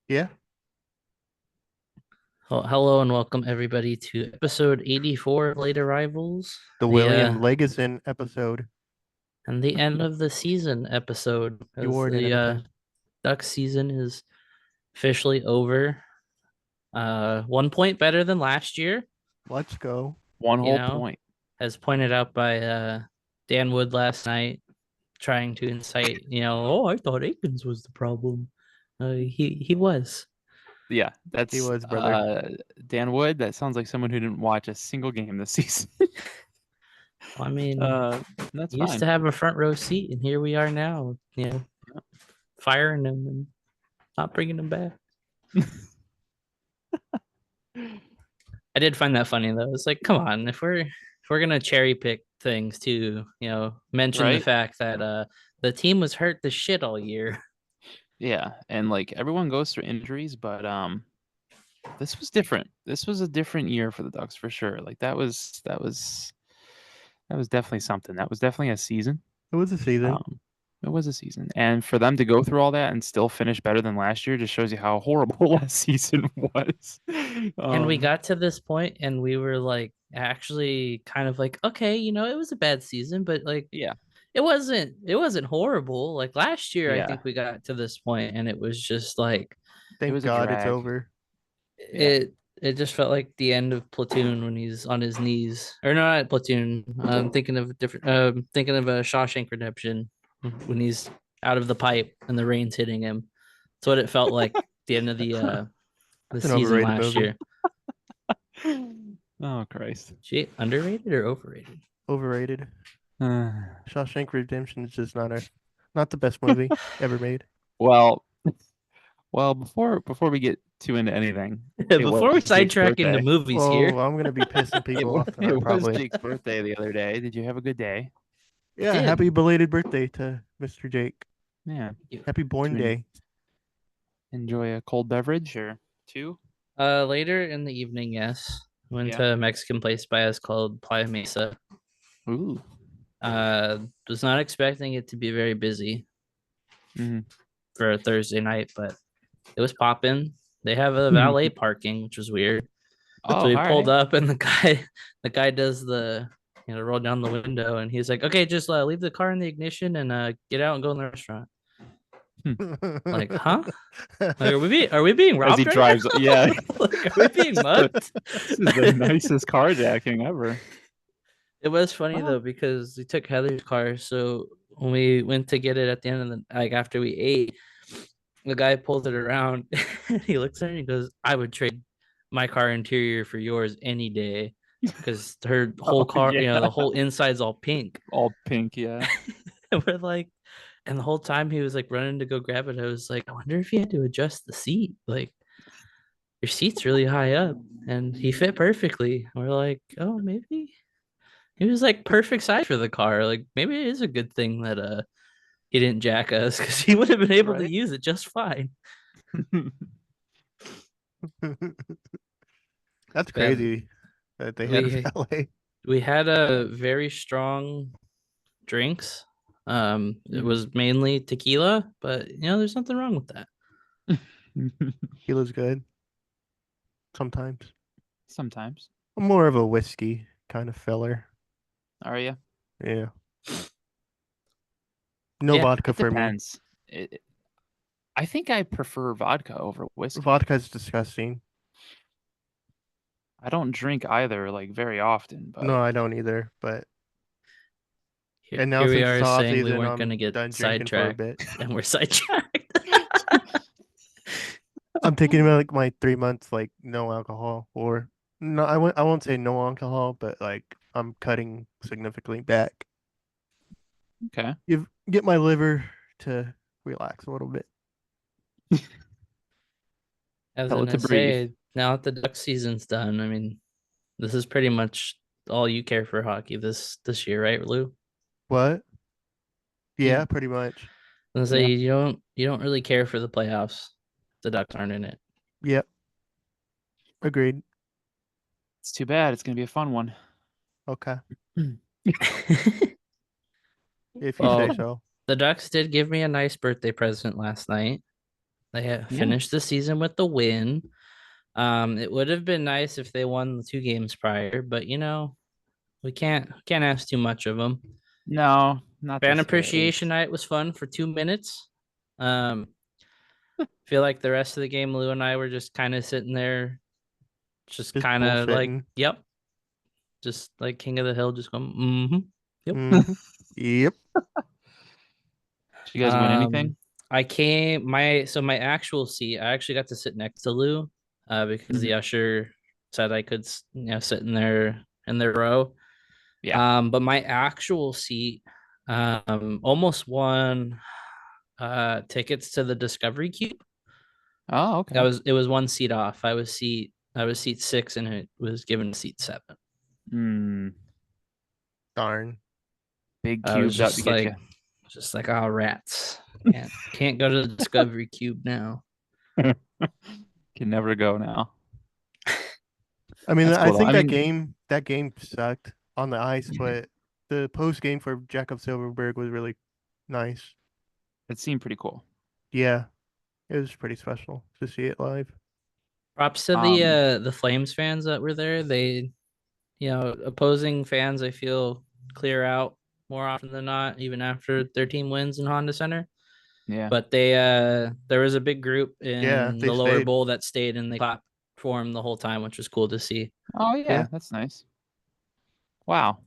Yeah, Well, hello and welcome everybody to episode 84 of Late Arrivals, the the William Legason episode. and the end of the season episode, You as already know the the time. Ducks season is officially over. 1 point better than last year, Let's go. One you whole know, point. as pointed out by Dan Wood last night, trying to incite, oh, I thought Aikens was the problem. He was. Yeah, He that's was, brother. Dan Wood. That sounds like someone who didn't watch a single game this season. I mean, uh, that's he used fine. to have a front row seat, and here we are now, firing him and not bringing him back. I did find that funny though. It's like, come on, if we're gonna cherry pick things to, mention the Right? fact that the team was hurt the shit all year. Yeah, and like everyone goes through injuries, but this was different. This was a different year for the Ducks for sure. Like that was definitely something. That was definitely a season. It was a season. Um, it was a season, and for them to go through all that and still finish better than last year just shows you how horrible last season was. And we got to this point and we were like actually kind of like, okay, it was a bad season, but like Yeah, it wasn't horrible. Like last year, I yeah, think we got to this point and it was just like it Thank was a God it's drag. over. Yeah. it just felt like the end of Platoon when he's on his knees, or no, not Platoon. I'm thinking of different. Thinking of a Shawshank Redemption when he's out of the pipe and the rain's hitting him. That's what it felt like the end of the It's an season overrated last movie. year. Oh Christ. She underrated or overrated? Overrated. Uh, Shawshank Redemption is just not the best movie ever made. well, before we get too into anything, it was Before we Jake's sidetrack into birthday. movies Oh, here, I'm gonna be pissing It people was, off tonight, it was probably. Jake's birthday the other day. Did you have a good day? it Yeah, did. happy belated birthday to Mr. Jake. Yeah. Happy Did born you day. enjoy a cold beverage or two? Later in the evening, yes, went Yeah. to a Mexican place by us called Playa Mesa. Ooh. Was not expecting it to be very busy hmm for a Thursday night, but it was popping. They have a valet parking, which was weird. Oh, So all we pulled right. up, and the guy does the roll down the window, and he's like, "Okay, just leave the car in the ignition and get out and go in the restaurant." Like, huh? Like, are we being As he robbed right drives, now? yeah. Like, are we being mugged? This is the nicest carjacking ever. It was funny Well, though because we took Heather's car, so when we went to get it at the end of the like after we ate, the guy pulls it around and he looks at it and he goes, I would trade my car interior for yours any day because her whole oh car, yeah, the whole inside's all pink. all pink. Yeah. And we're like, and the whole time he was like running to go grab it, I was like, I wonder if he had to adjust the seat. Like, your seat's really high up. And he fit perfectly. We're like, oh, maybe he was like perfect size for the car. Like, maybe it is a good thing that he didn't jack us because he would have been able to Right. use it just fine. That's And crazy that they had a we valet. we had a very strong drinks. It Mhm. was mainly tequila, but there's nothing wrong with that. He was good sometimes. Sometimes. I'm more of a whiskey kind of filler. Are you? Yeah. No Yeah, vodka It for me. depends. I think I prefer vodka over whiskey. Vodka's disgusting. I don't drink either, like very often, but No, I don't either. But here, and now here we since it's are off saying we season, weren't going I'm to get done drinking for a sidetracked, bit. and we're sidetracked. I'm taking about like my 3 months like no alcohol or no, I won't say no alcohol, but like I'm cutting significantly back. okay. Get my liver to relax a little bit. I was Tell it to gonna breathe. say, now that the duck season's done, I mean, this is pretty much all you care for hockey this year, right, Lou? What? Yeah, You, pretty much. I was gonna say Yeah. you don't really care for the playoffs. The Ducks aren't in it. Yep, agreed. It's too bad. It's gonna be a fun one. Okay, if you say Well, so. the Ducks did give me a nice birthday present last night. They Yeah. finished the season with the win. It would have been nice if they won the 2 games prior, but we can't ask too much of them. No, not Fan this year, at appreciation least. night was fun for 2 minutes. Feel like the rest of the game, Lou and I were just kind of sitting there, just Just kind of like, bullshitting. yep, just like King of the Hill, just going, mm-hmm. Yep. Mhm. Yep. Did you guys win Um, anything? my actual seat, I actually got to sit next to Lou, because the usher said I could, sit in their row. Yeah. But my actual seat, almost won, tickets to the Discovery Cube. Oh, okay. It was one seat off. I was seat 6, and it was given seat 7. Hmm. Darn. Big I was cubes out to just get like, you. oh rats, can't go to the Discovery Cube now. Can never go now. I mean, That's I cool, though. think I mean, that game sucked on the ice, but the post game for Jakob Silverberg was really nice. it seemed pretty cool. Yeah, it was pretty special to see it live. Props to the Flames fans that were there. They, opposing fans, I feel, clear out more often than not, even after their team wins in Honda Center. Yeah. But there was a big group Yeah, in they the lower stayed. bowl that stayed, and they clapped for him the whole time, which was cool to see. Oh, yeah. Yeah. That's nice. Wow.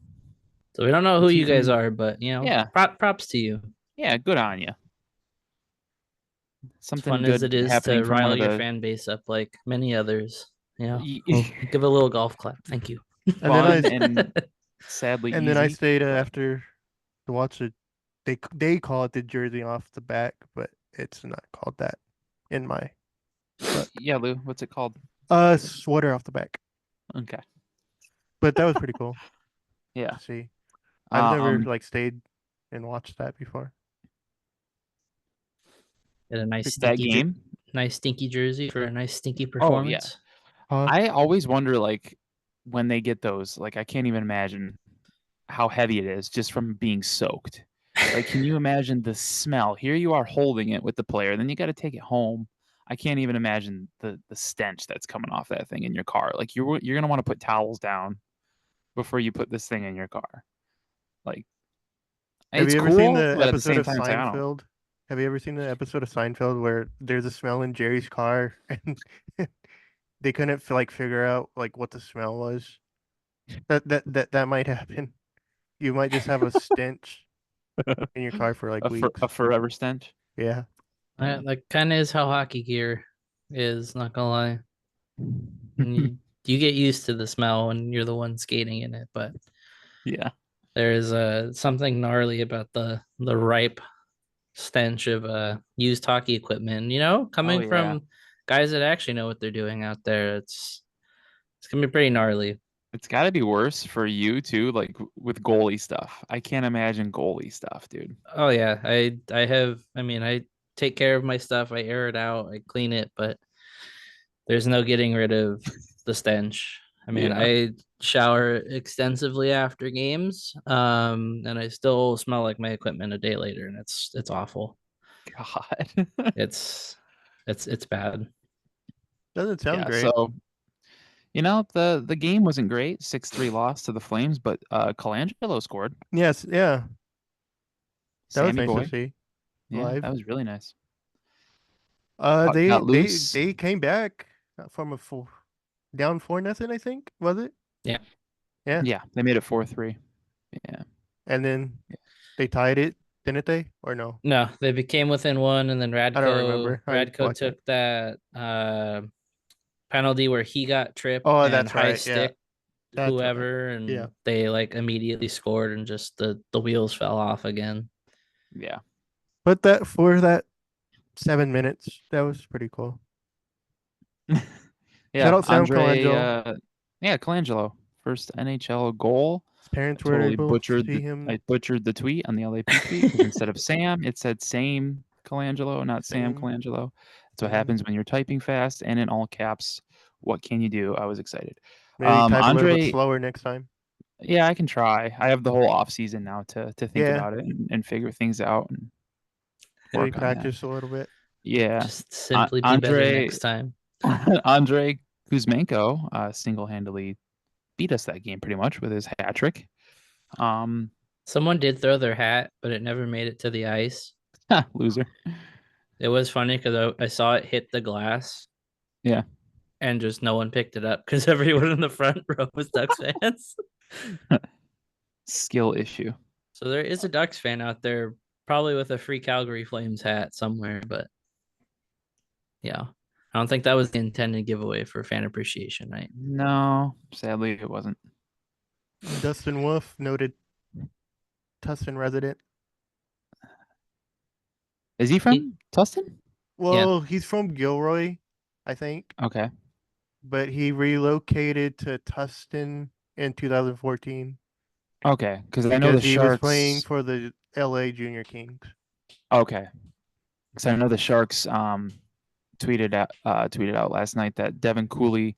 So we don't know who See you guys some- are, but Yeah. props to you. Yeah. Good on you. As Something fun as good it is happening to from one rile of your the. fan base up like many others, Y- we'll give a little golf clap. Thank you. And then I fun and sadly and then I easy. stayed but- after to watch it. They call it the jersey off the back, but it's not called that in my Yeah, Lou. What's it called? sweater off the back. Okay. But that was pretty cool Yeah. to see. I've never Um, like stayed and watched that before. Get a nice that stinky, game. nice stinky jersey for a nice stinky Oh, yeah. performance. I always wonder, like, when they get those, like, I can't even imagine how heavy it is just from being soaked. Like, can you imagine the smell? Here you are holding it with the player, then you got to take it home. I can't even imagine the stench that's coming off that thing in your car. Like, you're gonna want to put towels down before you put this thing in your car. Like, Have it's you ever seen cool, the but at the episode same of time, it's like, I don't know. Seinfeld? Have you ever seen the episode of Seinfeld where there's a smell in Jerry's car and they couldn't figure out like what the smell was? That might happen. You might just have a stench in your car for like weeks. A forever stench. Yeah. That kind of is how hockey gear is. Not gonna lie, and you get used to the smell when you're the one skating in it, but Yeah. there is something gnarly about the ripe stench of used hockey equipment. Coming yeah. from guys that actually know what they're doing out there. It's gonna be pretty gnarly. It's got to be worse for you too, like with goalie stuff. I can't imagine goalie stuff, dude. Oh yeah, I take care of my stuff. I air it out, I clean it, but there's no getting rid of the stench. I mean, Yeah. I shower extensively after games, and I still smell like my equipment a day later, and it's awful. God. It's bad. Doesn't sound Yeah, great. so the game wasn't great. 6-3 loss to the Flames, but Colangelo scored. Yes, yeah. That was Sammy nice boy. to see. Yeah, live. that was really nice. Puck They got they loose. they came back from a down 4-0, I think, was it? Yeah. Yeah. Yeah, they made it 4-3. Yeah. And then they tied it, didn't they? Or no? No, they became within one, and then I don't remember. I Radko blocked took it. that penalty where he got tripped Oh, and that's high right. Yeah. stick That's right. whoever, and Yeah. they like immediately scored, and just the wheels fell off again. Yeah. But for that 7 minutes, that was pretty cool. Yeah. Shout out Sam Andre, Colangelo. yeah, Colangelo. First NHL goal. His parents I were totally able butchered to see him. I butchered the tweet on the LAP tweet because instead of Sam, it said same Colangelo, not Sam Same. Colangelo. That's what Mhm. happens when you're typing fast and in all caps. What can you do? I was excited. Maybe type a little Andre, bit slower next time. yeah, I can try. I have the whole off season now to think Yeah. about it and figure things out and Maybe work on that. practice a little bit. Yeah. Just simply be better Andre next time. Andre Kuzmenko single-handedly beat us that game pretty much with his hat trick. Someone did throw their hat, but it never made it to the ice. Loser. It was funny because I saw it hit the glass. Yeah. And just no one picked it up because everyone in the front row was Ducks fans. Skill issue. So there is a Ducks fan out there, probably with a free Calgary Flames hat somewhere, but yeah. I don't think that was the intended giveaway for fan appreciation, right? No, sadly it wasn't. Dustin Wolf, noted Tustin resident. Is he from Tustin? Well, he's from Gilroy, I think, Okay. but he relocated to Tustin in 2014 Okay, because I know the because he Sharks was playing for the LA Junior Kings. Okay, because I know the Sharks tweeted out last night that Devin Cooley,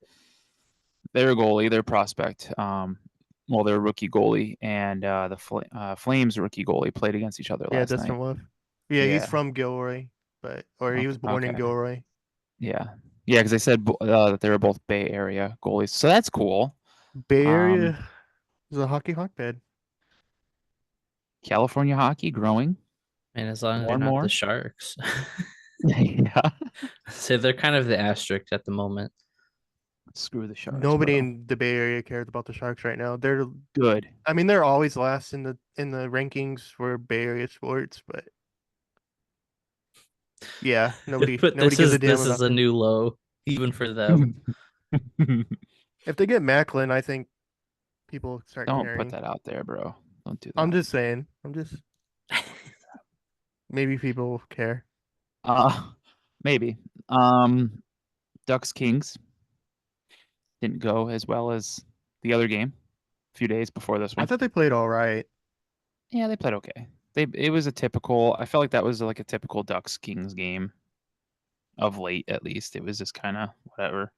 their goalie, their prospect, well, their rookie goalie, and the Flames rookie goalie played against each other Yeah, last Dustin night. Wolf. Yeah, he's Yeah. from Gilroy, or he was born in Okay. Gilroy. Yeah, because they said that they were both Bay Area goalies, so that's cool. Bay Area is a hockey hotbed. California hockey growing. And as long as More they're and not more. the Sharks. Yeah. So they're kind of the asterisk at the moment. Screw the Sharks. Nobody bro. in the Bay Area cares about the Sharks right now. They're Good. I mean, they're always last in the rankings for Bay Area sports, but yeah, nobody But nobody gives a damn this about is a them. new low, even for them. If they get Macklin, I think people start Don't caring. put that out there, bro. Don't do that. I'm just saying. Maybe people care. Maybe. Ducks Kings didn't go as well as the other game a few days before this I one. thought they played all right. Yeah, they played okay. It was a typical. I felt like that was like a typical Ducks Kings game of late, at least. It was just kind of whatever.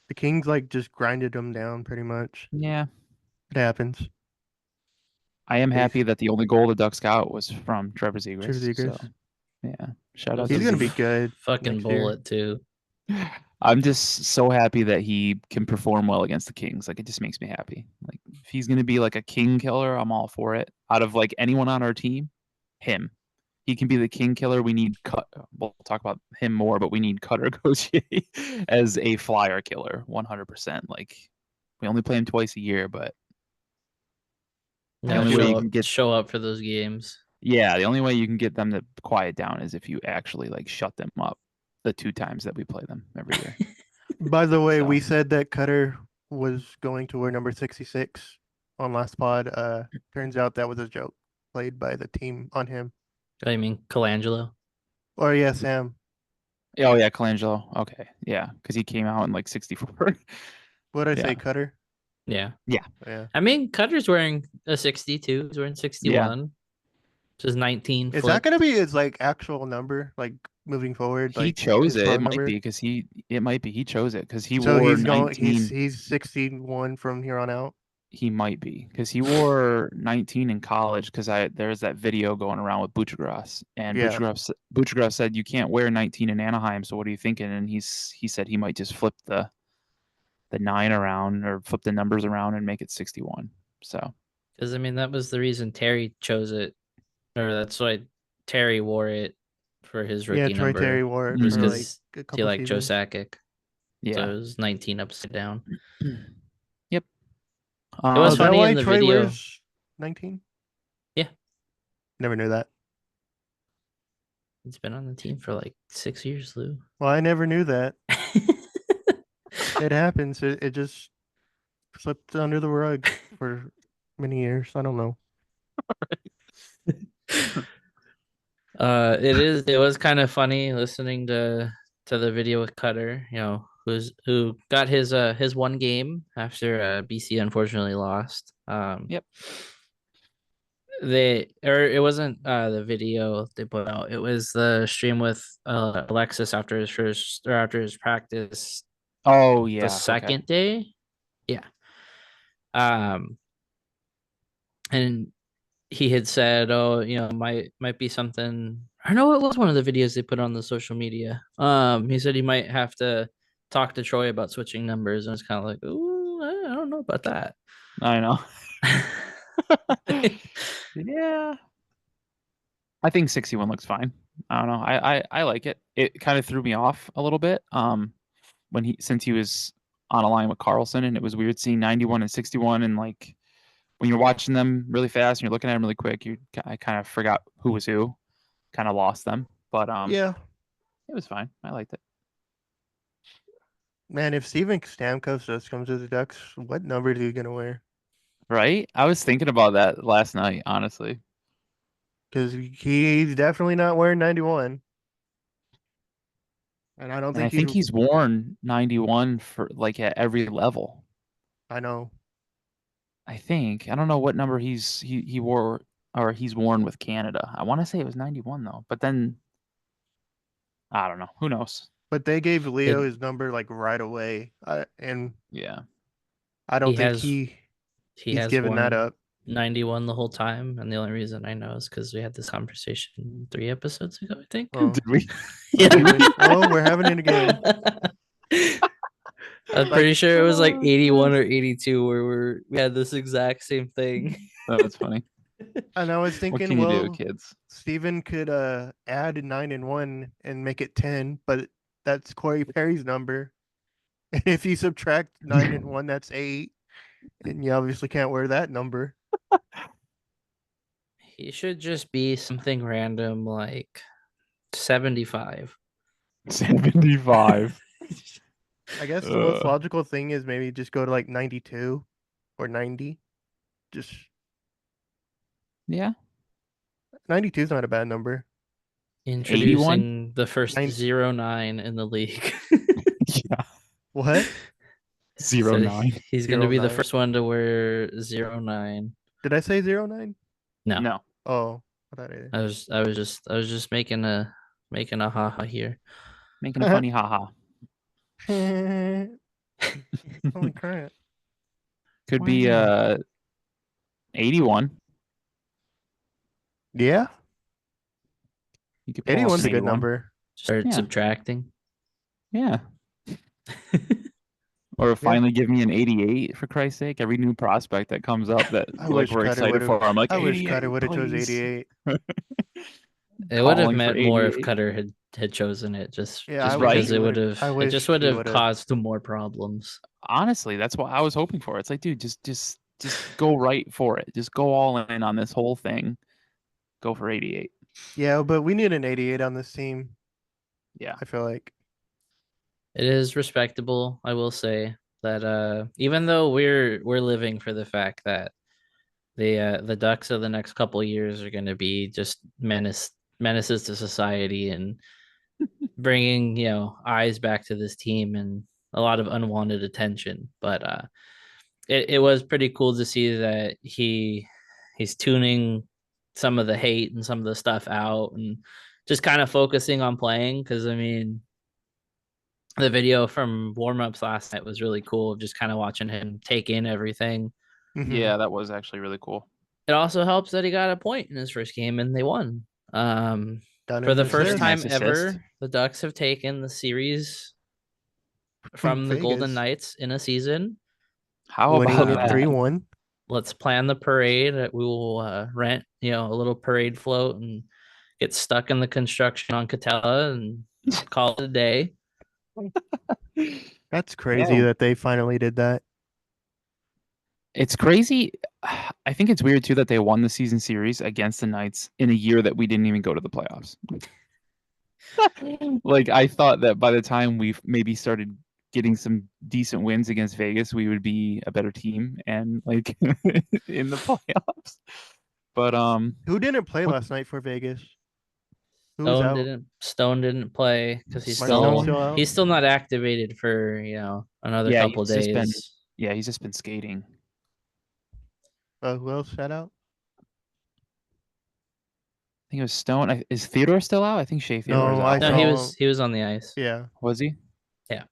The Kings like just grinded them down pretty much. Yeah, It happens. I am They- happy that the only goal the Ducks got was from Trevor Zegras. Trevor Zegras. So, yeah, shout out. He's to gonna be Zegras. good. Fucking next year. bullet too. I'm just so happy that he can perform well against the Kings. Like, it just makes me happy. Like, if he's gonna be like a king killer, I'm all for it. Out of like anyone on our team, him. He can be the king killer. We need we'll talk about him more, but we need Cutter Gauthier as a flyer killer, 100%. Like, we only play him twice a year, but The Yeah, only way you can get- show up for those games. yeah, the only way you can get them to quiet down is if you actually like shut them up the 2 times that we play them every year. By the way, So- we said that Cutter was going to wear number 66 on last pod. Turns out that was a joke played by the team on him. I mean, Colangelo. Or yeah, Sam. Oh yeah, Colangelo. Okay, yeah, because he came out in like 64. What did I say, Yeah. Cutter? Yeah. Yeah. I mean, Cutter's wearing a 62. He's wearing 61. Which is 19. Is that gonna be his like actual number, like moving forward? He like, chose his it. phone It might number? be because it might be he chose it because he So wore he's 19. going. He's 61 from here on out. He might be because he wore 19 in college. Because there's that video going around with Buchagras, and Yeah. Buchagras said you can't wear 19 in Anaheim. So what are you thinking? And he said he might just flip the 9 around or flip the numbers around and make it 61. So Because, I mean, that was the reason Terry chose it. Or that's why Terry wore it for his rookie Yeah, Troy number. Terry wore it was for like Because a he couple liked Joe seasons. Sakic. yeah, So it was 19 upside down. yep. It was Is that funny why in the Troy video. wears 19? Yeah. Never knew that. He's been on the team for like 6 years, Lou. Well, I never knew that. It happens. It just slipped under the rug for many years. I don't know. It was kind of funny listening to the video with Cutter, who got his one game after BC unfortunately lost. Yep. It wasn't the video they put out. It was the stream with Alexis after his practice Oh yeah. the second day. Yeah. And he had said, "Oh, might be something I know it was one of the videos they put on the social media. He said he might have to talk to Troy about switching numbers, and it's kind of like, ooh, I don't know about that. I know. Yeah. I think 61 looks fine. I don't know. I like it. It kind of threw me off a little bit. Since he was on a line with Carlson, and it was weird seeing 91 and 61, and like when you're watching them really fast and you're looking at them really quick, I kind of forgot who was who, kind of lost them. But Yeah, it was fine. I liked it. man. If Steven Stamkos just comes to the Ducks, what number is he gonna wear? Right? I was thinking about that last night, honestly. Because he's definitely not wearing 91, and I don't And I think think he's worn 91 for like at every level. I know. I think. I don't know what number he wore or he's worn with Canada. I want to say it was 91 though. But then I don't know. Who knows? But they gave Leo It- his number like right away, and Yeah. I don't He think has- he's has giving that worn up. 91 the whole time, and the only reason I know is because we had this conversation 3 episodes ago, I think. Oh, Did we? Yeah. did we? Oh, we're having it again. I'm pretty sure it was like 81 or 82 where we had this exact same thing. That's funny. And I was What thinking, can you well, do, kids? Steven could add 9 and 1 and make it 10, but that's Corey Perry's number. And if you subtract 9 and 1, that's 8. And you obviously can't wear that number. He should just be something random like 75. 75. I guess the most Ugh. logical thing is maybe just go to like 92 or 90. Just Yeah. 92 is not a bad number. Introducing the first Nine- 09 in the league. Yeah. What? 09. He's going to be the 09. first one to wear 09. Did I say 09? No. No. Oh, I thought I did. I was just making a haha here. Making a funny haha. Holy crap. Could Why be not? 81. Yeah, You could pull off 81's an a good 81. number. Start Yeah. subtracting. Yeah. Or finally give me an 88 for Christ's sake. Every new prospect that comes up that I like wish we're Cutter excited would've- for, I'm like, I wish 88, Cutter would have chose please. 88. It would have Calling for meant more if 88. Cutter had chosen it just Yeah, I because wish he it would've- would have I it wish just would he have would've. caused more problems. Honestly, that's what I was hoping for. It's like, dude, just go right for it. Just go all in on this whole thing. Go for 88. Yeah, but we need an 88 on this team. Yeah. I feel like. It is respectable, I will say that even though we're living for the fact that the Ducks of the next couple of years are going to be just menaces to society and bringing eyes back to this team and a lot of unwanted attention, but it was pretty cool to see that he's tuning some of the hate and some of the stuff out and just kind of focusing on playing, because I mean the video from warm-ups last night was really cool, just kind of watching him take in everything. Mhm. Yeah, that was actually really cool. It also helps that he got a point in his first game and they won. Done For in the the first assist. time Nice ever, assist. the Ducks have taken the series from the Golden Vegas. Knights in a season. How Winning about it that? 3-1. Let's plan the parade. We will rent, a little parade float and get stuck in the construction on Catella and call it a day. That's crazy Yeah. that they finally did that. It's crazy. I think it's weird too that they won the season series against the Knights in a year that we didn't even go to the playoffs. Like I thought that by the time we've maybe started getting some decent wins against Vegas, we would be a better team and like in the playoffs. But Who didn't play What- last night for Vegas? Who was out? Stone didn't play because he's Marstone's still still out? he's still not activated for another Yeah, couple he's just been- days. yeah, he's just been skating. Who else sat out? I think it was Stone. Is Theodore still out? I think Shea Theodore is No, out. I No, saw he was on the ice. Yeah, Was he? Yeah.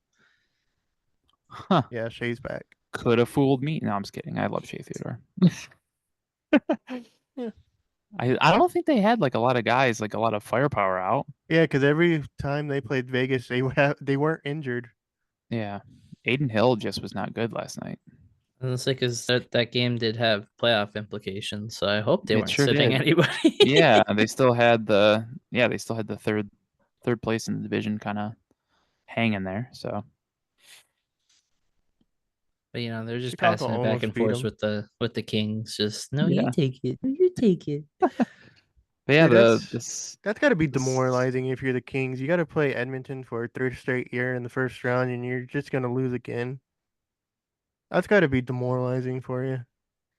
Huh. yeah, Shea's back. Could have fooled me. No, I'm just kidding. I love Shea Theodore. I don't think they had like a lot of guys, like a lot of firepower out. Yeah, because every time they played Vegas, they weren't injured. Yeah. Aiden Hill just was not good last night. And it's like, because that game did have playoff implications, so I hope they It weren't sure sitting did. anybody. Yeah, they still had the third place in the division kind of hanging there. So But they're just Chicago passing it back almost and beat forth them. with the Kings. Just no, you yeah, take it. No, you take it. but yeah, Dude, that's got to be this demoralizing if you're the Kings. You got to play Edmonton for a third straight year in the first round, and you're just gonna lose again. That's got to be demoralizing for you.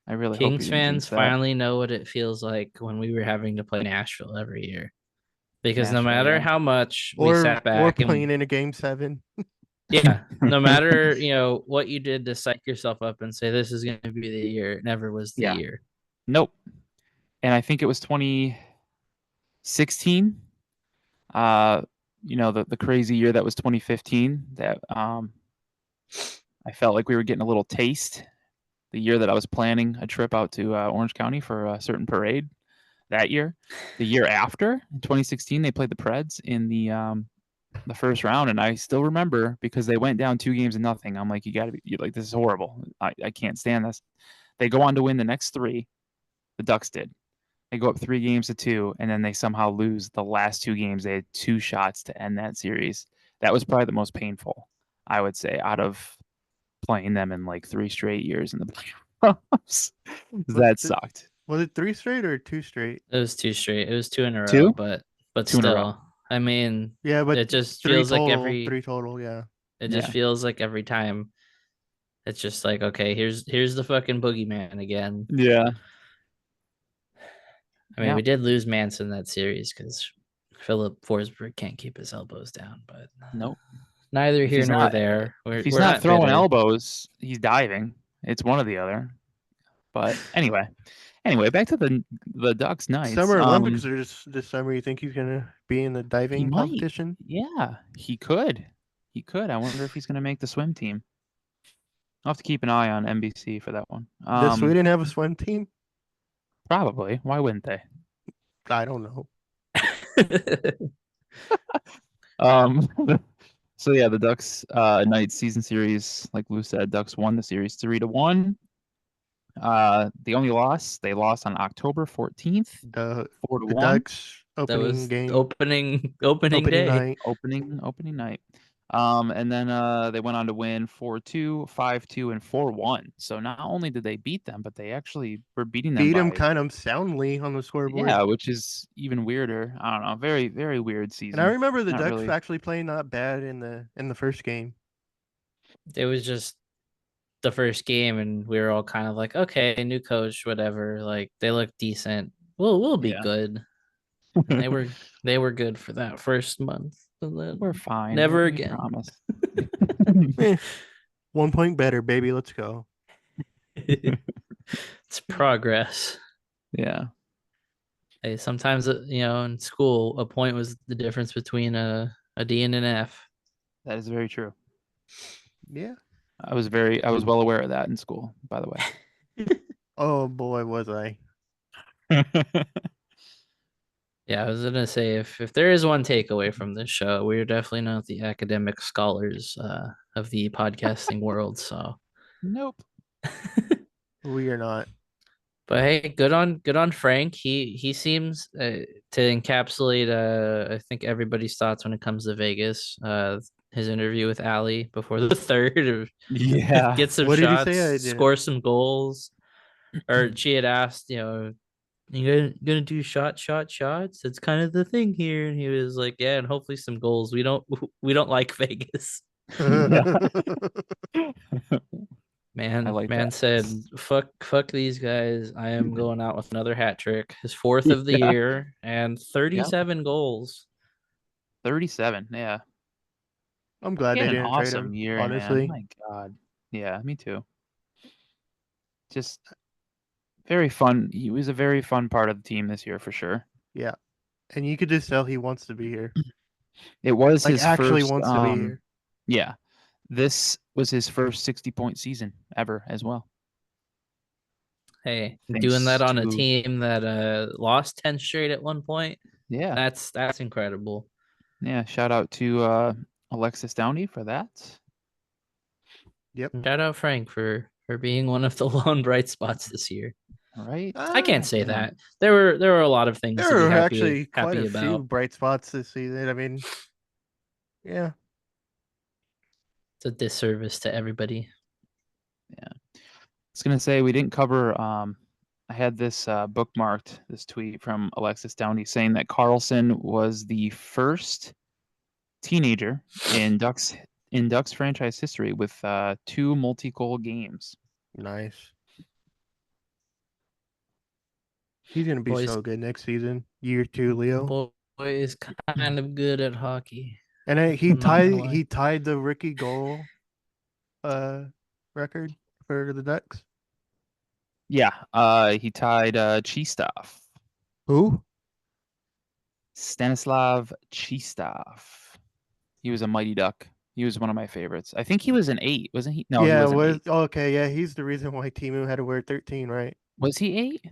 I really hope Kings you didn't fans jinx that. finally know what it feels like when we were having to play Nashville every year. Because no Nashville, matter yeah. how much we Or sat back and playing in a game 7. yeah, no matter what you did to psych yourself up and say this is going to be the year, it never was the Yeah. year. Nope. And I think it was 2016. The crazy year that was 2015 that I felt like we were getting a little taste. The year that I was planning a trip out to Orange County for a certain parade that year. The year after, in 2016, they played the Preds in the first round, and I still remember because they went down 2-0. I'm like, you got to be like, this is horrible. I can't stand this. They go on to win the next 3. The Ducks did. They go up 3-2, and then they somehow lose the last 2 games. They had 2 shots to end that series. That was probably the most painful, I would say, out of playing them in like 3 straight years in the playoffs. That sucked. Was it 3 straight or 2 straight? It was 2 straight. It was 2 in a row, 2? but 2 in a row. still, I mean, Yeah, but it just 3 feels like total. 3 total. Yeah. it just Yeah. feels like every time it's just like, okay, here's the fucking boogeyman again. Yeah. I mean, Yeah. we did lose Manson that series because Philip Forsberg can't keep his elbows down, but Nope. neither If here he's nor not- there. If he's we're not throwing bitter. elbows, he's diving. It's one or the other. But anyway, back to the Ducks Knights. Summer Olympics are just this summer. You think he's gonna be in the he diving might. competition? Yeah, he could. He could. I wonder if he's going to make the swim team. I'll have to keep an eye on NBC for that one. Does Sweden have a swim team? Probably. Why wouldn't they? I don't know. So yeah, the Ducks Knights season series, like Lou said, Ducks won the series 3-1. The only loss, they lost on October 14th, The 4-1. Ducks that opening was game. opening day. Night. Opening night. And then they went on to win 4-2, 5-2, and 4-1. So not only did they beat them, but they actually were beating them Beat them by, kind of soundly on the scoreboard. yeah, which is even weirder. I don't know, very very weird season. And I remember the Not Ducks really. actually playing not bad in the first game. It was just the first game, and we were all kind of like, okay, new coach, whatever. Like they look decent. We'll be Yeah. good. And they were good for that first month. And then We're fine. never we again. Promise. 1 point better, baby. Let's go. It's progress. Yeah. Hey, sometimes in school, a point was the difference between a D and an F. That is very true. Yeah. I was well aware of that in school, by the way. Oh boy, was I. Yeah, I was gonna say if there is one takeaway from this show, we're definitely not the academic scholars of the podcasting world. So Nope. We are not. but hey, good on Frank. He seems to encapsulate I think everybody's thoughts when it comes to Vegas. His interview with Allie before the third, Yeah. get some What did he shots, say? I didn't- score some goals. Or she had asked, you gonna do shots? It's kind of the thing here. And he was like, yeah, and hopefully some goals. We don't like Vegas. Man, I like man that. said, fuck these guys. I am going out with another hat trick, his 4th of the Yeah. year, and 37 goals. 37. Yeah. I'm glad He they had an didn't trade awesome him. year, Honestly, man. My God. Yeah, me too. Just very fun. He was a very fun part of the team this year for sure. yeah. And you could just tell he wants to be here. It was Like his actually first, wants to be here. Yeah. This was his first 60-point season ever as well. Hey, doing Thanks that on a to- team that lost 10 straight at one point, Yeah. that's incredible. Yeah. Shout out to Alexis Downey for that. Yep. Shout out Frank for being one of the lone bright spots this year. All right. I can't say yeah. that. There were a lot of things to There be are happy actually quite happy a few about. bright spots this season. I mean, yeah. It's a disservice to everybody. I was gonna say we didn't cover. I had this bookmarked. This tweet from Alexis Downey saying that Carlson was the first teenager in Ducks franchise history with 2 multi-goal games. Nice. He's gonna be Boys- so good next season. Year 2, Leo. Boy is kind of good at hockey. And then I'm not gonna lie. he tied the rookie goal record for the Ducks. Yeah. He tied Chistov. Who? Stanislav Chistov. He was a mighty Duck. He was one of my favorites. I think he was an 8, wasn't he? No, he yeah, wasn't was 8. okay, yeah, he's the reason why Timu had to wear 13, right? Was he 8?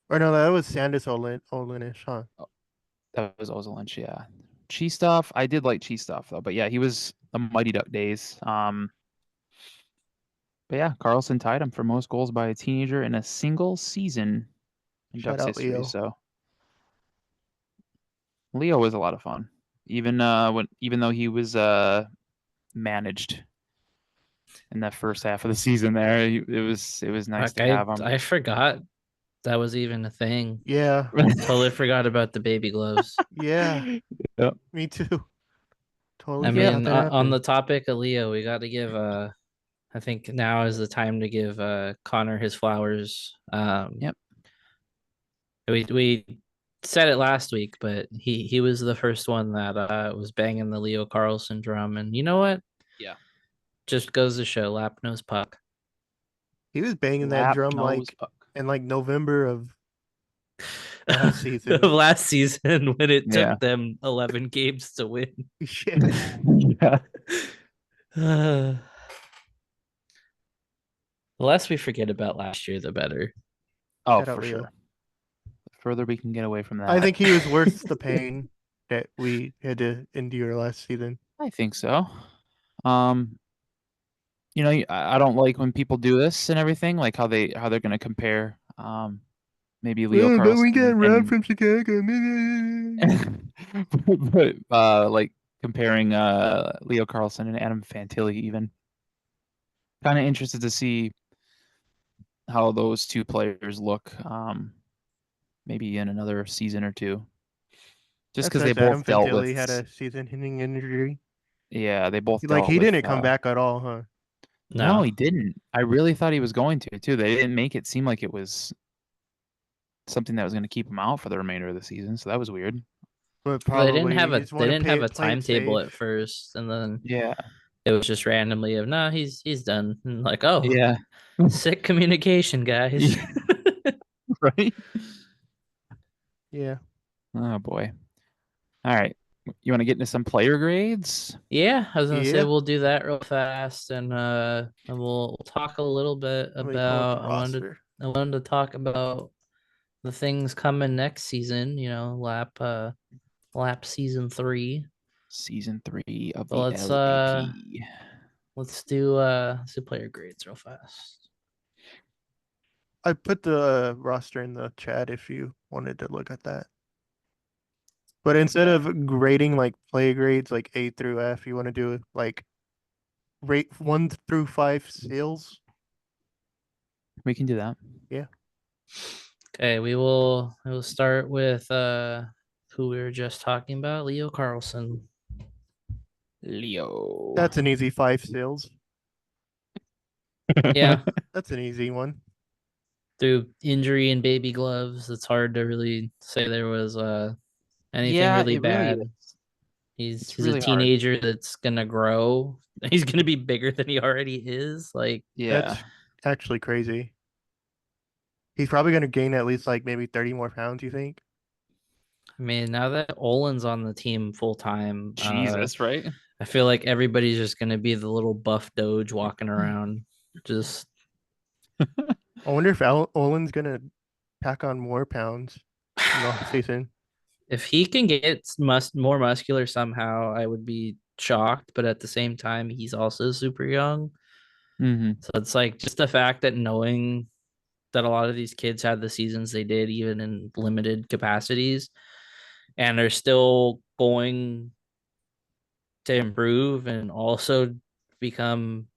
Or no, that was Sandis Olinish, huh? That was Ozolinch, yeah. Chistov, I did like Chistov though, but yeah, he was the Mighty Duck days. But yeah, Carlson tied him for most goals by a teenager in a single season in Shout Ducks out history. Leo. So Leo was a lot of fun, even though he was managed in that first half of the season. There, it was nice to have him. I forgot that was even a thing. Yeah, Totally forgot about the baby gloves. yeah, Yep. me too. Totally I forgot mean, that on happened. the topic of Leo, we got to give I think now is the time to give Connor his flowers. Yep. We said it last week, but he was the first one that was banging the Leo Carlson drum, and you know what? Yeah. Just goes to show, lap knows puck. He was banging that Lap drum nose like puck. in like November of last season. Of last season when it took Yeah. them 11 games to win. Yeah. Yeah. The less we forget about last year, the better. Oh, Shout out for Leo. sure. The further we can get away from that. I think he was worth the pain that we had to endure last season. I think so. I don't like when people do this and everything, like how they're going to compare maybe Leo Oh, Carlson but we got robbed and from Chicago. but like comparing Leo Carlson and Adam Fantilli even. Kind of interested to see how those two players look maybe in another season or two. Just because they both Adam dealt Fantilli with had a season-ending injury. yeah, they both Like dealt he with, didn't come back at all, huh? No, he didn't. I really thought he was going to too. They didn't make it seem like it was something that was going to keep him out for the remainder of the season, so that was weird. But Well, they didn't probably have he a just they wanna didn't have a play it timetable safe. at first, and then Yeah. it was just randomly of no, he's done. And like, oh Yeah. sick communication, guys. Right? Yeah. Oh boy. All right. You want to get into some player grades? Yeah, I was gonna say Yeah. we'll do that real fast, and we'll talk a little bit Let me pull up about the roster. I wanted to talk about the things coming next season. Lap season 3. Season 3 of So the let's LAP. let's do player grades real fast. I put the roster in the chat if you wanted to look at that. But instead of grading like play grades like A through F, you want to do like rate 1 through 5 sales. We can do that. Okay, we will start with who we were just talking about, Leo Carlson. Leo. That's an easy 5 sales. Yeah, That's an easy one. through injury and baby gloves, it's hard to really say there was anything Yeah, really it really bad. is. He's It's a really hard. teenager that's gonna grow. He's gonna be bigger than he already is. Like, Yeah. That's actually crazy. He's probably going to gain at least like maybe 30 more pounds, you think? I mean, now that Olin's on the team full time, Jesus, right? I feel like everybody's just gonna be the little buff doge walking around. Just I wonder if Olin's gonna pack on more pounds in the off season. If he can get more muscular somehow, I would be shocked. But at the same time, he's also super young. Mm-hmm. So it's like just the fact that knowing that a lot of these kids had the seasons they did, even in limited capacities, and are still going to improve and also become,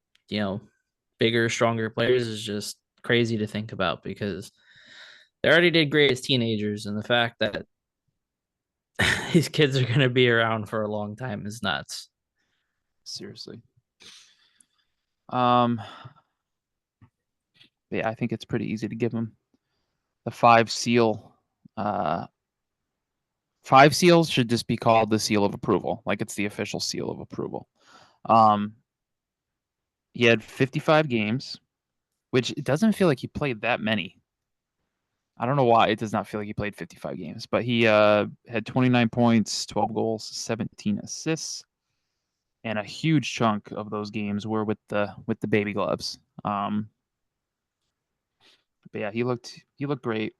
bigger, stronger players is just crazy to think about because they already did great as teenagers. And the fact that these kids are going to be around for a long time is nuts. Seriously. Yeah, I think it's pretty easy to give him the 5 seal. 5 seals should just be called the seal of approval, like it's the official seal of approval. He had 55 games, which it doesn't feel like he played that many. I don't know why it does not feel like he played 55 games, but he had 29 points, 12 goals, 17 assists, and a huge chunk of those games were with the baby gloves. But yeah, he looked great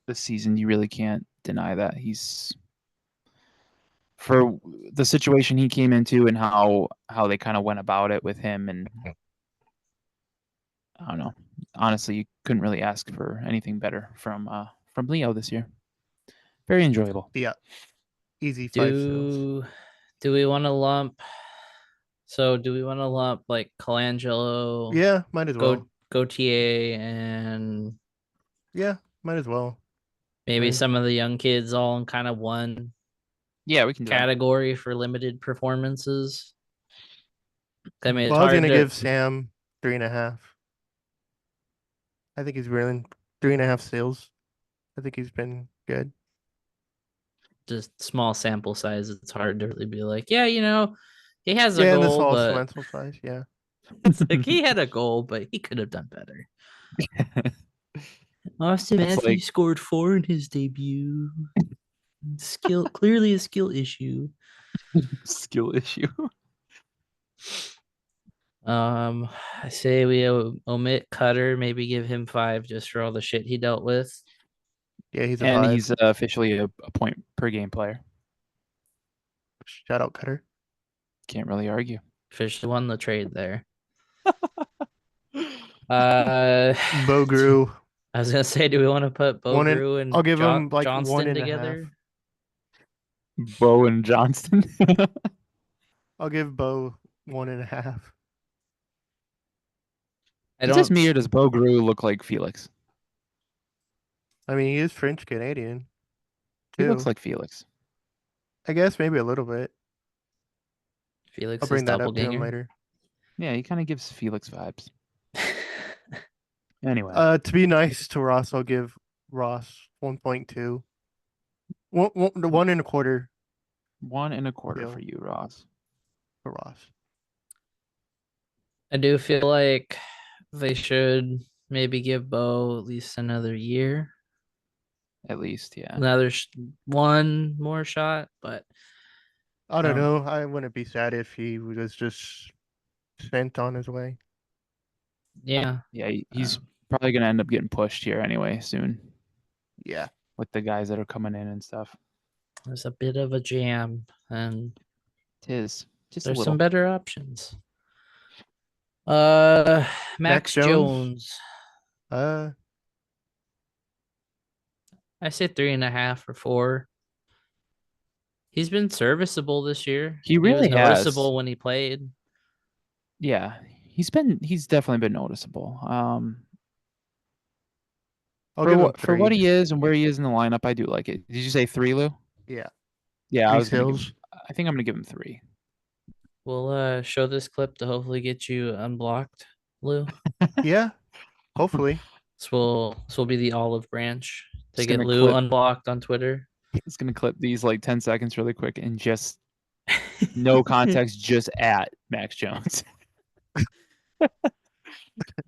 this season. You really can't deny that. He's, for the situation he came into and how they kind of went about it with him, and I don't know. Honestly, you couldn't really ask for anything better from Leo this year. Very enjoyable. Yeah, easy 5 seals. Do we want to lump? So do we want to lump like Colangelo? Yeah, might as well. Gautier and Yeah, might as well. maybe Right. some of the young kids all in kind of one Yeah, we can do that. category for limited performances. I mean, it's Well, I was hard gonna to give Sam 3.5. I think he's really 3.5 seals. I think he's been good. just small sample size. It's hard to really be like, yeah, he has a Yeah, in the goal, small but sample size. Yeah. it's like he had a goal, but he could have done better. Austin It's Matthews like- scored 4 in his debut. Clearly a skill issue. Skill issue. I say we omit Cutter, maybe give him 5 just for all the shit he dealt with. Yeah, he's a And 5. he's officially a point per game player. Shout out Cutter. Can't really argue. Officially won the trade there. Bogru. I was gonna say, do we want to put One and- Bogru and I'll give him, like, Johnston 1.5. together? Bo and Johnston. I'll give Bo 1.5. I Is this don't. me or does Bo Gru look like Felix? I mean, he is French Canadian. He looks too. like Felix. I guess maybe a little bit. Felix I'll is bring that up to him doppelganger. later. Yeah, he kind of gives Felix vibes. Anyway, To be nice to Ross, I'll give Ross 1.2. 1.25 1.25 Deal. for you, Ross. for Ross. I do feel like they should maybe give Bo at least another year, At least, yeah. another one more shot. But I don't Um, know. I wouldn't be sad if he was just sent on his way. yeah, Yeah, he's Um, probably gonna end up getting pushed here anyway soon Yeah. with the guys that are coming in and stuff. there's a bit of a jam, and Tis just a there's little. some better options. Max Max Jones? Jones. Uh, I say 3.5 or 4. He's been serviceable this year. He really was has. noticeable when he played. Yeah, he's definitely been noticeable. I'll give him For what 3. he is and where he is in the lineup, I do like it. Did you say 3, Lou? Yeah. Yeah, 3 I seals. think I'm gonna give him 3. We'll show this clip to hopefully get you unblocked, Lou. Yeah. Hopefully. This will be the olive branch to Just get gonna Lou clip- unblocked on Twitter. It's gonna clip these like 10 seconds really quick and just no context, just at Max Jones.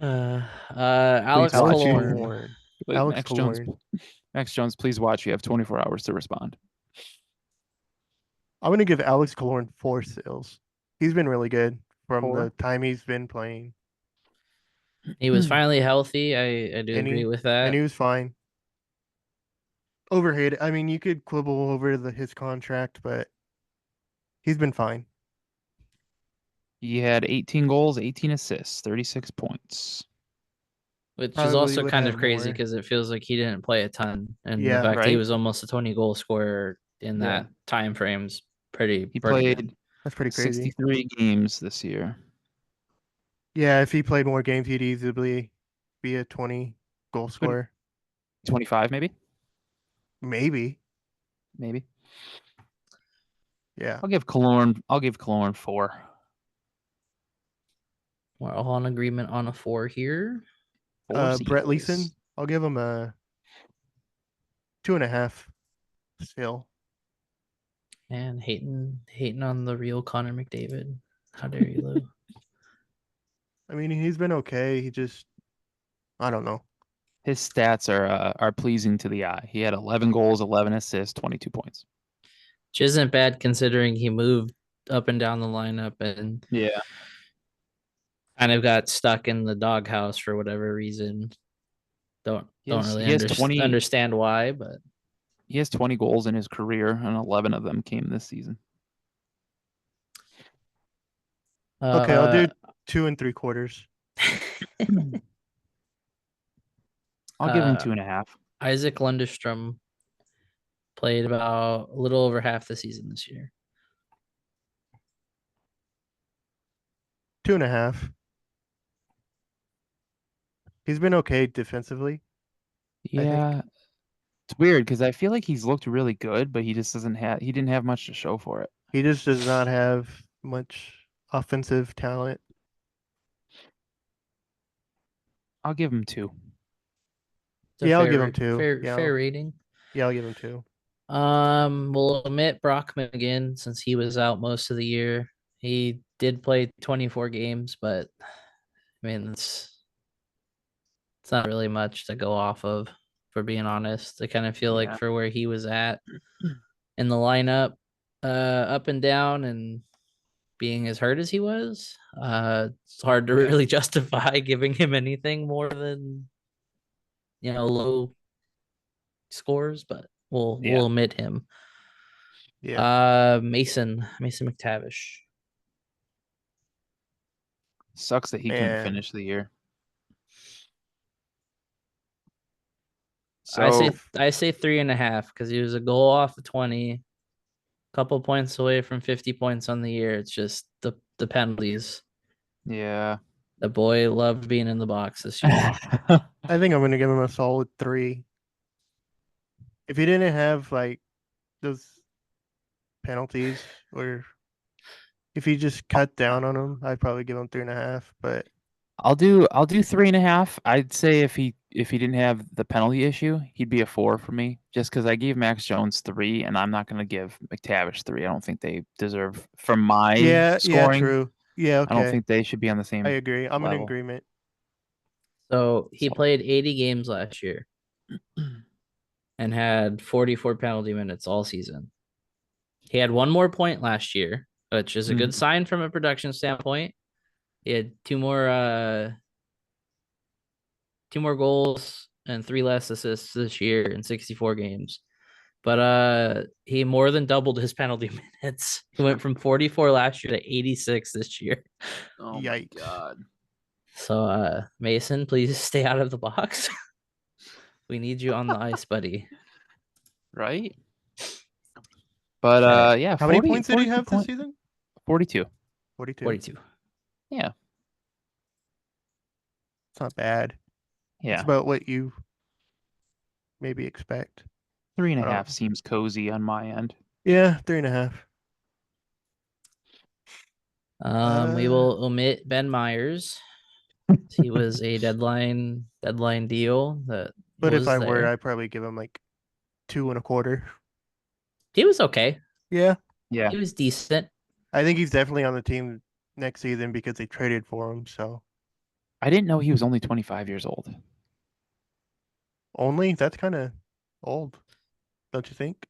Alex watch Alex it. Killorn. Killorn. Like, Alex Max Jones. Killorn. Max Jones, please watch. You have 24 hours to respond. I'm gonna give Alex Killorn 4 seals. He's been really good from 4? the time he's been playing. He was finally healthy. I do And agree he with that. and he was fine. Overrated. I mean, you could quibble over his contract, but he's been fine. He had 18 goals, 18 assists, 36 points. Which is Probably also would kind of have crazy more. because it feels like he didn't play a ton, and the Yeah. fact he Right? was almost a 20 goal scorer in Yeah. that time frame's pretty He pretty played good. That's pretty crazy. 63 games this year. Yeah, if he played more games, he'd easily be a 20 goal scorer. 25 maybe? Maybe. Maybe. Yeah. I'll give Killorn 4. We're all in agreement on a 4 here. Brett Leeson, I'll give him a 2.5 still. And hating on the real Connor McDavid. How dare you, Lou? I mean, he's been okay. He just, I don't know. His stats are pleasing to the eye. He had 11 goals, 11 assists, 22 points. Which isn't bad considering he moved up and down the lineup and Yeah. kind of got stuck in the doghouse for whatever reason. Don't really he has 20 understand why, but he has 20 goals in his career, and 11 of them came this season. Okay, I'll do 2 3/4. I'll give him 2.5. Isaac Lundestrom played about a little over half the season this year. 2.5. He's been okay defensively. Yeah. It's weird because I feel like he's looked really good, but he just he didn't have much to show for it. He just does not have much offensive talent. I'll give him 2. Yeah, I'll give him 2. Fair rating. Yeah, I'll give him 2. We'll omit Brockman again since he was out most of the year. He did play 24 games, but I mean it's not really much to go off of, for being honest. I kind of feel like for where he was at in the lineup, up and down and being as hurt as he was, it's hard to really justify giving him anything more than low scores, but we'll omit him. Yeah. Mason McTavish. Sucks that he couldn't finish the year. So I say 3.5 because he was a goal off of 20, couple points away from 50 points on the year. It's just the penalties. Yeah. The boy loved being in the box this year. I think I'm gonna give him a solid 3. If he didn't have like those penalties, or if he just cut down on them, I'd probably give him 3.5. But I'll do 3.5. I'd say if he didn't have the penalty issue, he'd be a 4 for me. Just because I gave Max Jones 3, and I'm not gonna give McTavish 3. I don't think they deserve from my scoring. Yeah, true. Yeah, okay. I don't think they should be on the same. I agree. I'm in level. agreement. So he played 80 games last year and had 44 penalty minutes all season. He had 1 more point last year, which is a good sign from a production standpoint. He had 2 more goals and 3 less assists this year in 64 games. But he more than doubled his penalty minutes. He went from 44 last year to 86 this year. Oh Yikes. my god. So Mason, please stay out of the box. We need you on the ice, buddy. Right? But yeah, how many points did he have this season? 42. 42. Yeah. It's not bad. Yeah. It's about what you maybe expect. 3.5 seems cozy on my end. Yeah, 3.5. We will omit Ben Myers. He was a deadline deal that. But if I there. were, I'd probably give him like 2.25. He was okay. Yeah. Yeah. He was decent. I think he's definitely on the team next season because they traded for him. So I didn't know he was only 25 years old. Only? That's kind of old, don't you think?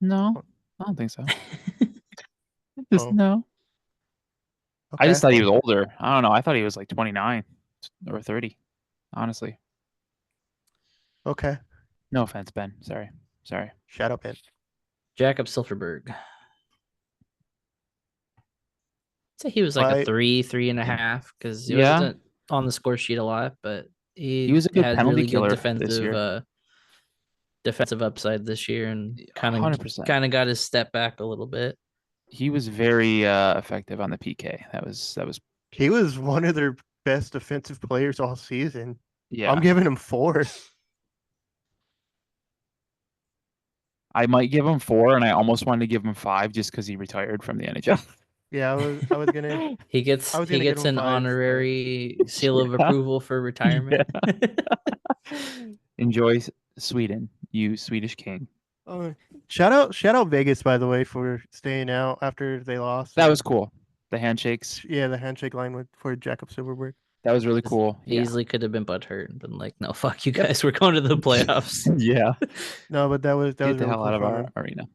No, I don't think so. Oh. No. Okay. I just thought he was older. I don't know. I thought he was like 29. or 30. Honestly, Okay. no offense, Ben. Sorry. Shut up, Ben. Jakob Silverberg. Say he was like a By 3.5 because he Yeah. wasn't on the score sheet a lot, but He he was a good had penalty really good killer this year. defensive upside this year and kind 100%. of got his step back a little bit. He was very effective on the PK. That was he was one of their best defensive players all season. yeah. I'm giving him 4. I might give him 4, and I almost wanted to give him 5 just because he retired from the NHL. Yeah, I was gonna He gets I was gonna give him an 5, but- honorary seal of Yeah. approval for retirement. Enjoy Sweden, you Swedish king. shout out Vegas, by the way, for staying out after they lost. That was cool. The handshakes. Yeah, the handshake line for Jakob Silverberg. That was really cool. He Yeah. easily could have been butthurt and been like, "No, fuck you Yep. guys. We're going to the playoffs." Yeah. No, but that was Get the really hell cool out of from our him. arena.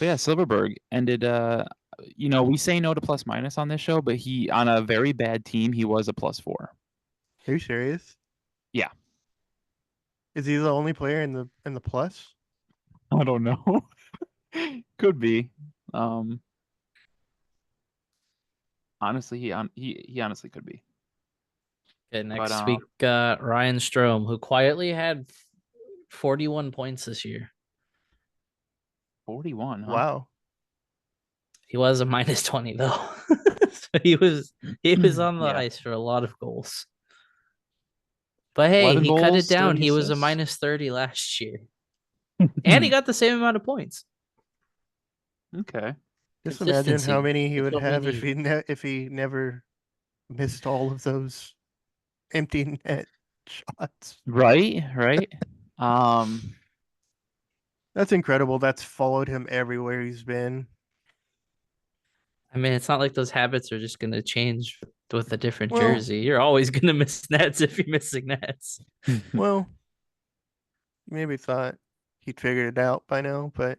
But yeah, Silverberg ended we say no to plus minus on this show, but he on a very bad team, he was a +4. Are you serious? Yeah. Is he the only player in the plus? I don't know. Could be. Honestly, he honestly could be. Okay, next But, week, Ryan Strome, who quietly had 41 points this year. 41, huh? Wow. He was a -20 though. So he was on the Yeah. ice for a lot of goals. But hey, 11 he cut it goals, down. 30 He was a assists. -30 last year. And he got the same amount of points. Okay. Just imagine how Consistency. many he That's would what we have if need. if he never missed all of those empty net shots. Right. That's incredible. That's followed him everywhere he's been. I mean, it's not like those habits are just going to change with a different Well- jersey. You're always going to miss nets if you're missing nets. Well, maybe thought he'd figured it out by now, but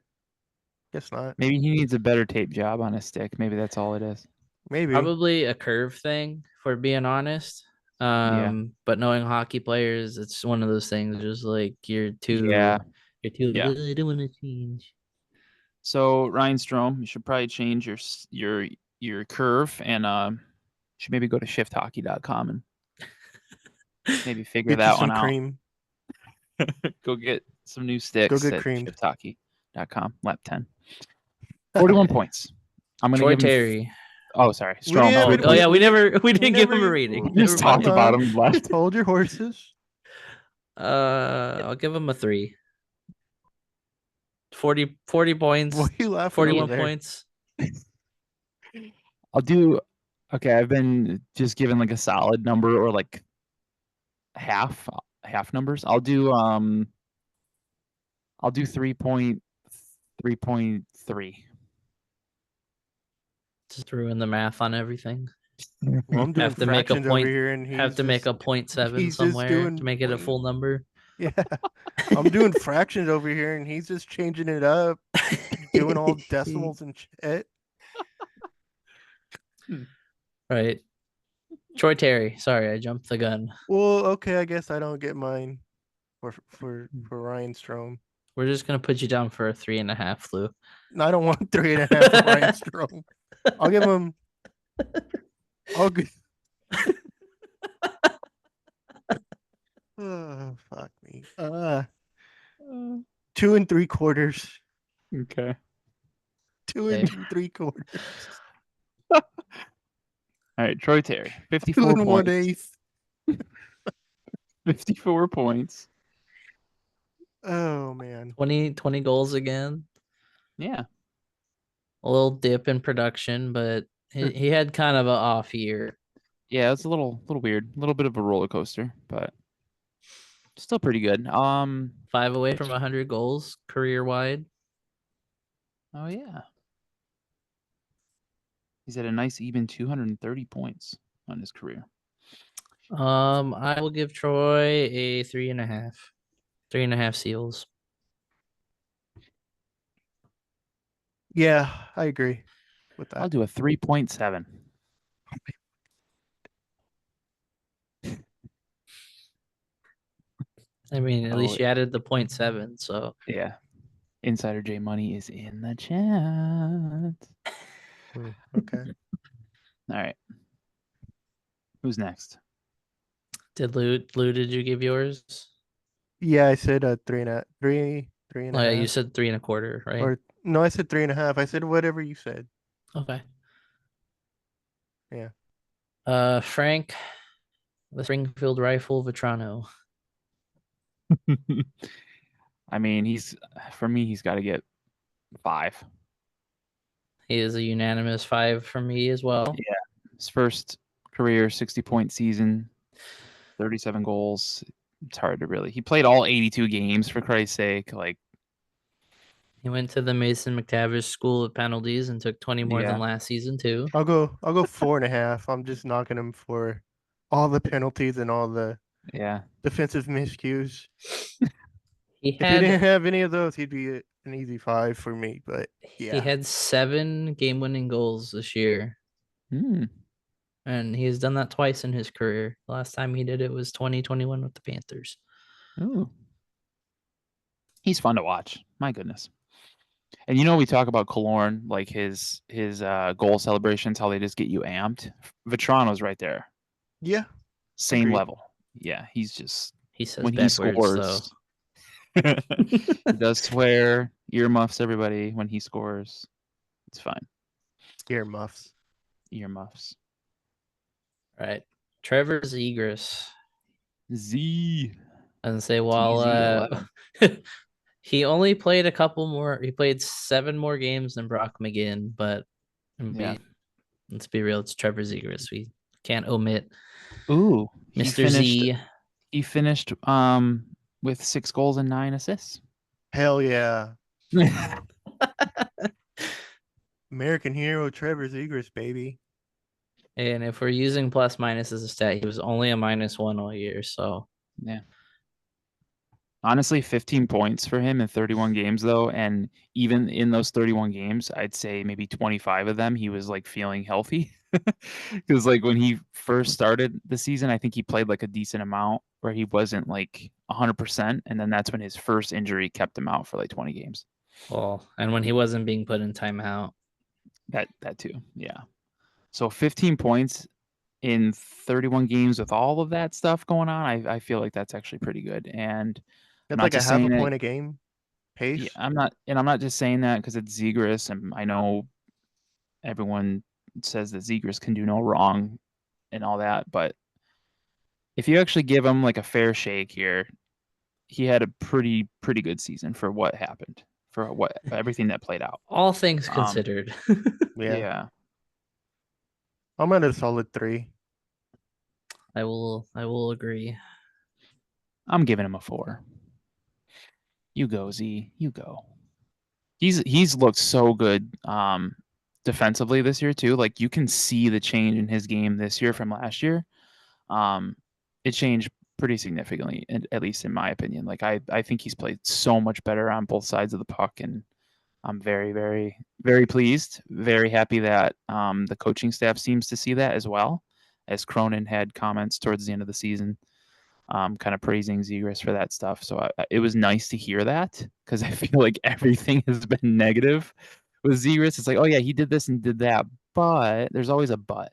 guess not. Maybe he needs a better tape job on his stick. Maybe that's all it is. Maybe. Probably a curve thing, for being honest. But knowing hockey players, it's one of those things. Just like you're too. Yeah. I don't want to change. So Ryan Strome, you should probably change your curve and should maybe go to shifthockey.com and maybe figure Get you that some one cream. out. Go get some new sticks get at creamed. shifthockey.com. Lap 10. 41 points. I'm gonna Troy give him. Terry. Oh, sorry. We Strome. didn't- Oh yeah, we didn't give him a never- rating. We just Never mind. talked about him Just left. hold your horses. I'll give him a 3. 40 points. What are you laughing 41 over there? points. I'll do. Okay, I've been just given like a solid number or like half numbers. I'll do 3.3. Just ruin the math on everything. Well, I'm doing Have to make a fractions point- over here, and he's Have to make a just- 0.7 he's just somewhere doing to make it a full number. Yeah, I'm doing fractions over here, and he's just changing it up, doing all decimals and shit. Right. Troy Terry. Sorry, I jumped the gun. Well, okay, I guess I don't get mine for Ryan Strome. We're just gonna put you down for a 3.5, Lou. No, I don't want 3.5 for Ryan Strome. I'll give him. I'll give. Oh, fuck me. 2 3/4. Okay. 2 Okay. 3/4. All right, Troy Terry, 2 54 points. 1/8. 54 points. Oh man. 20 goals again. Yeah. A little dip in production, but he had kind of an off year. Yeah, it's a little weird. A little bit of a roller coaster, but still pretty good. 5 away from 100 goals career wide. Oh yeah. He's at a nice even 230 points on his career. I will give Troy a 3.5. 3.5 seals. Yeah, I agree with I'll that. do a 3.7. I mean, at Oh, least you added the 0.7, so yeah. Insider J Money is in the chat. Okay. All right. Who's next? Lou, did you give yours? Yeah, I said three and a Oh, yeah, you half. said 3.25, right? Or no, I said 3.5. I said whatever you said. Okay. Yeah. Frank, the Springfield Rifle Vetrano. I mean, for me, he's got to get 5. He is a unanimous 5 for me as well. Yeah. His first career 60-point season, 37 goals. It's hard to really. He played all 82 games for Christ's sake. Like, He went to the Mason McTavish School of Penalties and took 20 more than yeah. last season too. I'll go 4.5. I'm just knocking him for all the penalties and all the Yeah. defensive miscues. He If he didn't had have any of those, he'd be an easy 5 for me. But he yeah. had 7 game-winning goals this year, Hmm. and he has done that twice in his career. The last time he did it was 2021 with the Panthers. Ooh. He's fun to watch. My goodness. And we talk about Killorn, like his goal celebrations, how they just get you amped. Vetrano's right there. Yeah. Same Agreed. level. Yeah, he's just He says when he backwards, scores. He does swear, earmuffs everybody when he scores. It's fine. Earmuffs. Earmuffs. Right. Trevor Zegras. Z. And say, while TZ11. he only played a couple more, he played 7 more games than Brock McGinn, but Yeah. let's be real, it's Trevor Zegras. We can't omit Ooh, Mr. Z. He finished with 6 goals and 9 assists. Hell yeah. American hero Trevor Zegras, baby. And if we're using plus minus as a stat, he was only a -1 all year. So yeah. Honestly, 15 points for him in 31 games, though. And even in those 31 games, I'd say maybe 25 of them, he was like feeling healthy. Because like when he first started the season, I think he played like a decent amount where he wasn't like 100%. And then that's when his first injury kept him out for like 20 games. well, and when he wasn't being put in timeout. That too. Yeah. So 15 points in 31 games with all of that stuff going on, I feel like that's actually pretty good. And That's not like a just half a saying point it. a game pace. Yeah, I'm not just saying that because it's Zegras, and I know everyone says that Zegras can do no wrong and all that, but if you actually give him like a fair shake here, he had a pretty good season for what happened, for what everything that played out. All things considered. Yeah. I'm at a solid 3. I will agree. I'm giving him a 4. You go, Z. You go. He's looked so good defensively this year too. Like you can see the change in his game this year from last year. It changed pretty significantly, at least in my opinion. Like I think he's played so much better on both sides of the puck, and I'm very, very, very pleased. Very happy that the coaching staff seems to see that as well, as Cronin had comments towards the end of the season, kind of praising Zegras for that stuff. So it was nice to hear that because I feel like everything has been negative with Zegras. It's like, oh yeah, he did this and did that, but there's always a but.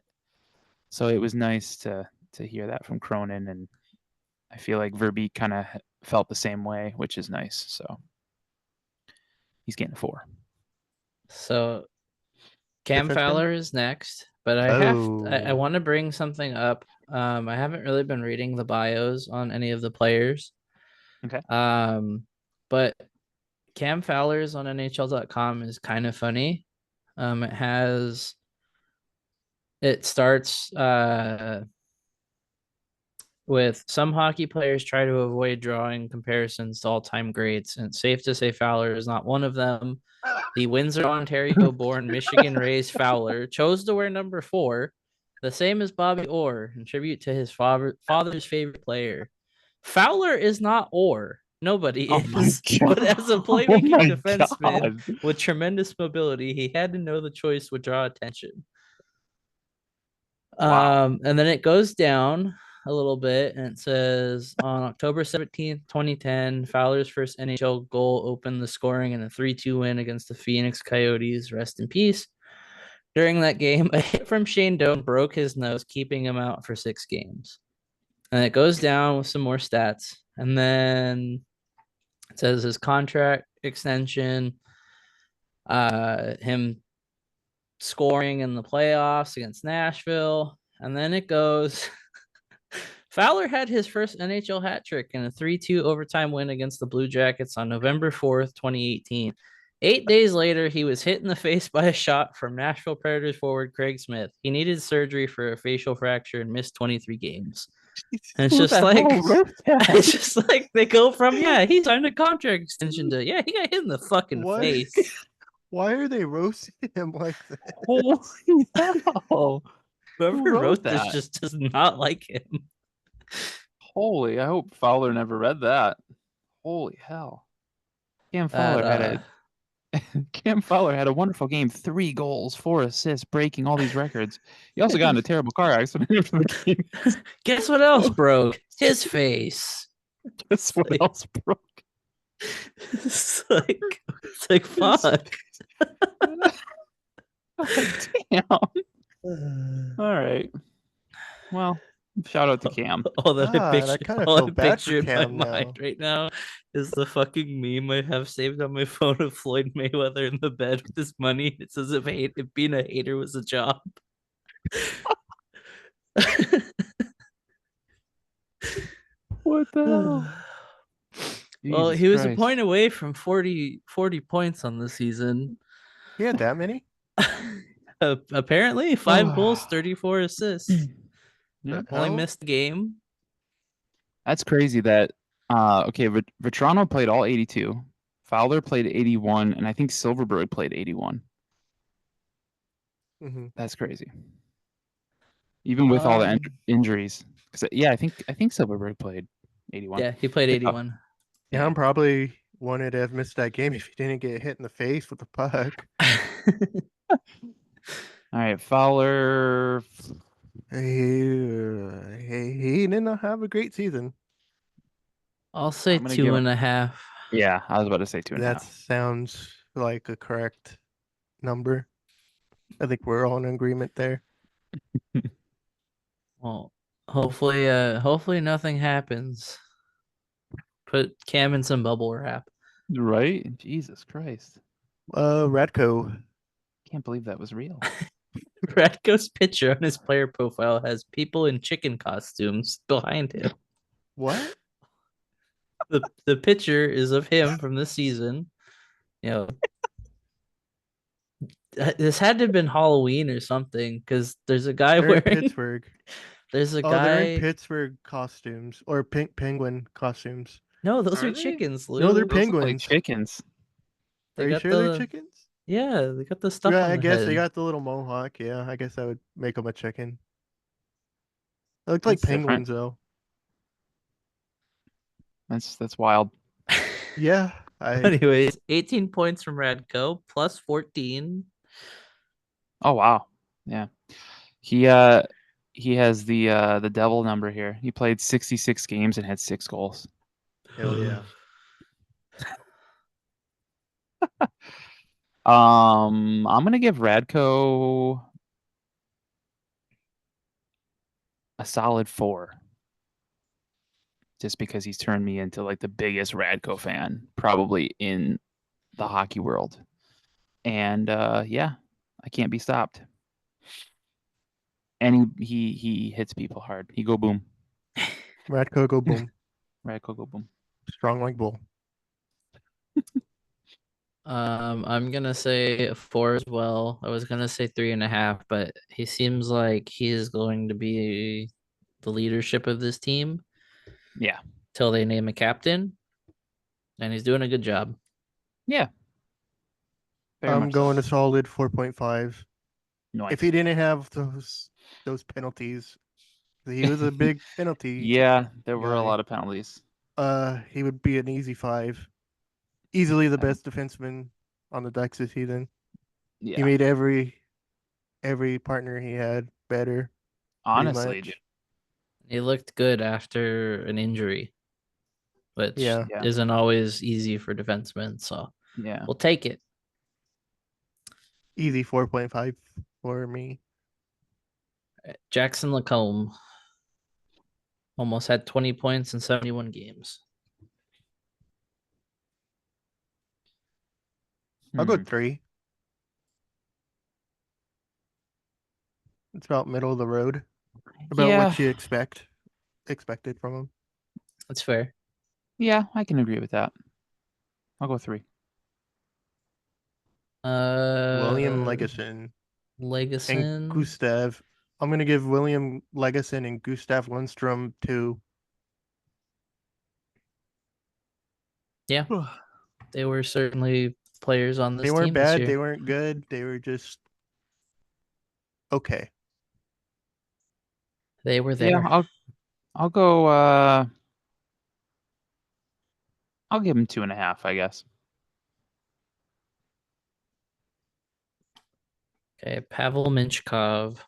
So it was nice to hear that from Cronin, and I feel like Verbeek kind of felt the same way, which is nice. So he's getting a 4. So Cam Defenseman? Fowler is next, but I want to bring something up. I haven't really been reading the bios on any of the players. Okay. But Cam Fowler's on NHL.com is kind of funny. It starts with some hockey players try to avoid drawing comparisons to all-time greats, and it's safe to say Fowler is not one of them. The Windsor, Ontario-born, Michigan-raised Fowler chose to wear number 4, the same as Bobby Orr, in tribute to his father's favorite player. Fowler is not Orr. Nobody is. But as a playmaking defenseman with tremendous mobility, he had to know the choice would draw attention. Wow. And then it goes down. a little bit, and it says on October 17th, 2010, Fowler's first NHL goal opened the scoring in a 3-2 win against the Phoenix Coyotes. Rest in peace. During that game, a hit from Shane Doan broke his nose, keeping him out for 6 games. And it goes down with some more stats. And then it says his contract extension, him scoring in the playoffs against Nashville. And then it goes Fowler had his first NHL hat trick in a 3-2 overtime win against the Blue Jackets on November 4th, 2018. 8 days later, he was hit in the face by a shot from Nashville Predators forward Craig Smith. He needed surgery for a facial fracture and missed 23 games. And it's Who just the like hell wrote that? it's just like they go from he signed a contract extension to he got hit in the fucking What? face. Why are they roasting him like that? Holy hell. Whoever Who wrote wrote this that? just does not like him. Holy, I hope Fowler never read that. Holy hell. Cam Fowler had a wonderful game, 3 goals, 4 assists, breaking all these records. He also got in a terrible car accident after the game. Guess what else broke? His face. Guess what like- else broke? It's like fuck. Damn. All right. Well, shout out to Cam. All that God, I I kinda all feel I bad for picture in my Cam now. mind right now is the fucking meme I have saved on my phone of Floyd Mayweather in the bed with his money. It says if being a hater was a job. What the hell? Well, Jesus he was a Christ. point away from 40 points on the season. He had that many? Apparently, 5 goals, 34 assists. Yeah. Only Hell? missed the game. That's crazy that Vetrano played all 82. Fowler played 81, and I think Silverberg played 81. Mhm. That's crazy. Even with all the Um, injuries. 'Cause, I think Silverberg played 81. Yeah, he played 81. Yeah, I'm probably wanted to have missed that game if he didn't get hit in the face with the puck. All right, Fowler. He did not have a great season. I'll say I'm gonna give him- 2.5. Yeah, I was about to say 2.5. That sounds like a correct number. I think we're all in agreement there. Well, hopefully nothing happens. Put Cam in some bubble wrap. Right? Jesus Christ. Radko. Can't believe that was real. Radko's picture on his player profile has people in chicken costumes behind him. What? The picture is of him from this season. You know, this had to have been Halloween or something because there's a guy They're in wearing. Pittsburgh. There's a Oh, they're in guy. Pittsburgh costumes or penguin costumes. No, those Are are they? chickens, Lou. No, they're Those look like penguins. chickens. They Are you got sure they're the- chickens? Yeah, they got the stuff Yeah, on I the guess head. they got the little mohawk. Yeah, I guess that would make them a chicken. They look like That's different. penguins, though. That's wild. Yeah, I Anyways, 18 points from Radko, plus 14. Oh wow. Yeah. He has the devil number here. He played 66 games and had 6 goals. hell yeah. I'm gonna give Radko a solid 4. Just because he's turned me into like the biggest Radko fan probably in the hockey world. And yeah, I can't be stopped. And he hits people hard. He go boom. Radko go boom. Radko go boom. Strong like bull. I'm gonna say a 4 as well. I was gonna say 3.5, but he seems like he is going to be the leadership of this team Yeah. till they name a captain, and he's doing a good job. Yeah. Very I'm much so. going a solid 4.5. Nice. If he didn't have those penalties, he was a big penalty. Yeah, there were a guy. lot of penalties. He would be an easy 5. Easily the I- best defenseman on the Ducks this season. He Yeah. made every partner he had better. Honestly, much. dude. He looked good after an injury, which Yeah. Yeah. isn't always easy for defensemen. So Yeah. we'll take it. Easy 4.5 for me. Jackson Lacombe almost had 20 points in 71 games. I'll go Hmm. 3. It's about middle of the road. About Yeah. what you expected from him. That's fair. Yeah, I can agree with that. I'll go 3. William Uh, Legason and Legason. Gustav. I'm gonna give William Legason and Gustav Lundstrom 2. Yeah, they were certainly players on They this weren't team this bad. They year. weren't good. They were just okay. They were Yeah, there. I'll go I'll give him 2.5, I guess. Okay, Pavel Minchkov.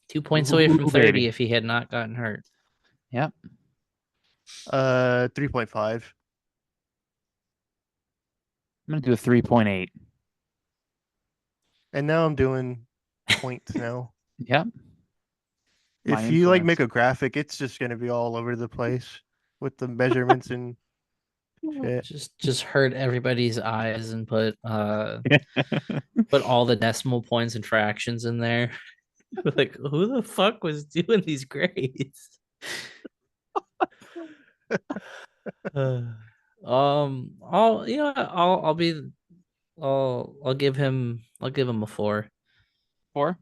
2 points away from Ooh, 30 baby. if he had not gotten hurt. Yep. 3.5. I'm gonna do a 3.8. And now I'm doing points now. Yep. My If you like influence. make a graphic, it's just gonna be all over the place with the measurements and shit. Just hurt everybody's eyes and put all the decimal points and fractions in there. Like, who the fuck was doing these grades? I'll you know what, I'll be I'll give him a 4. 4.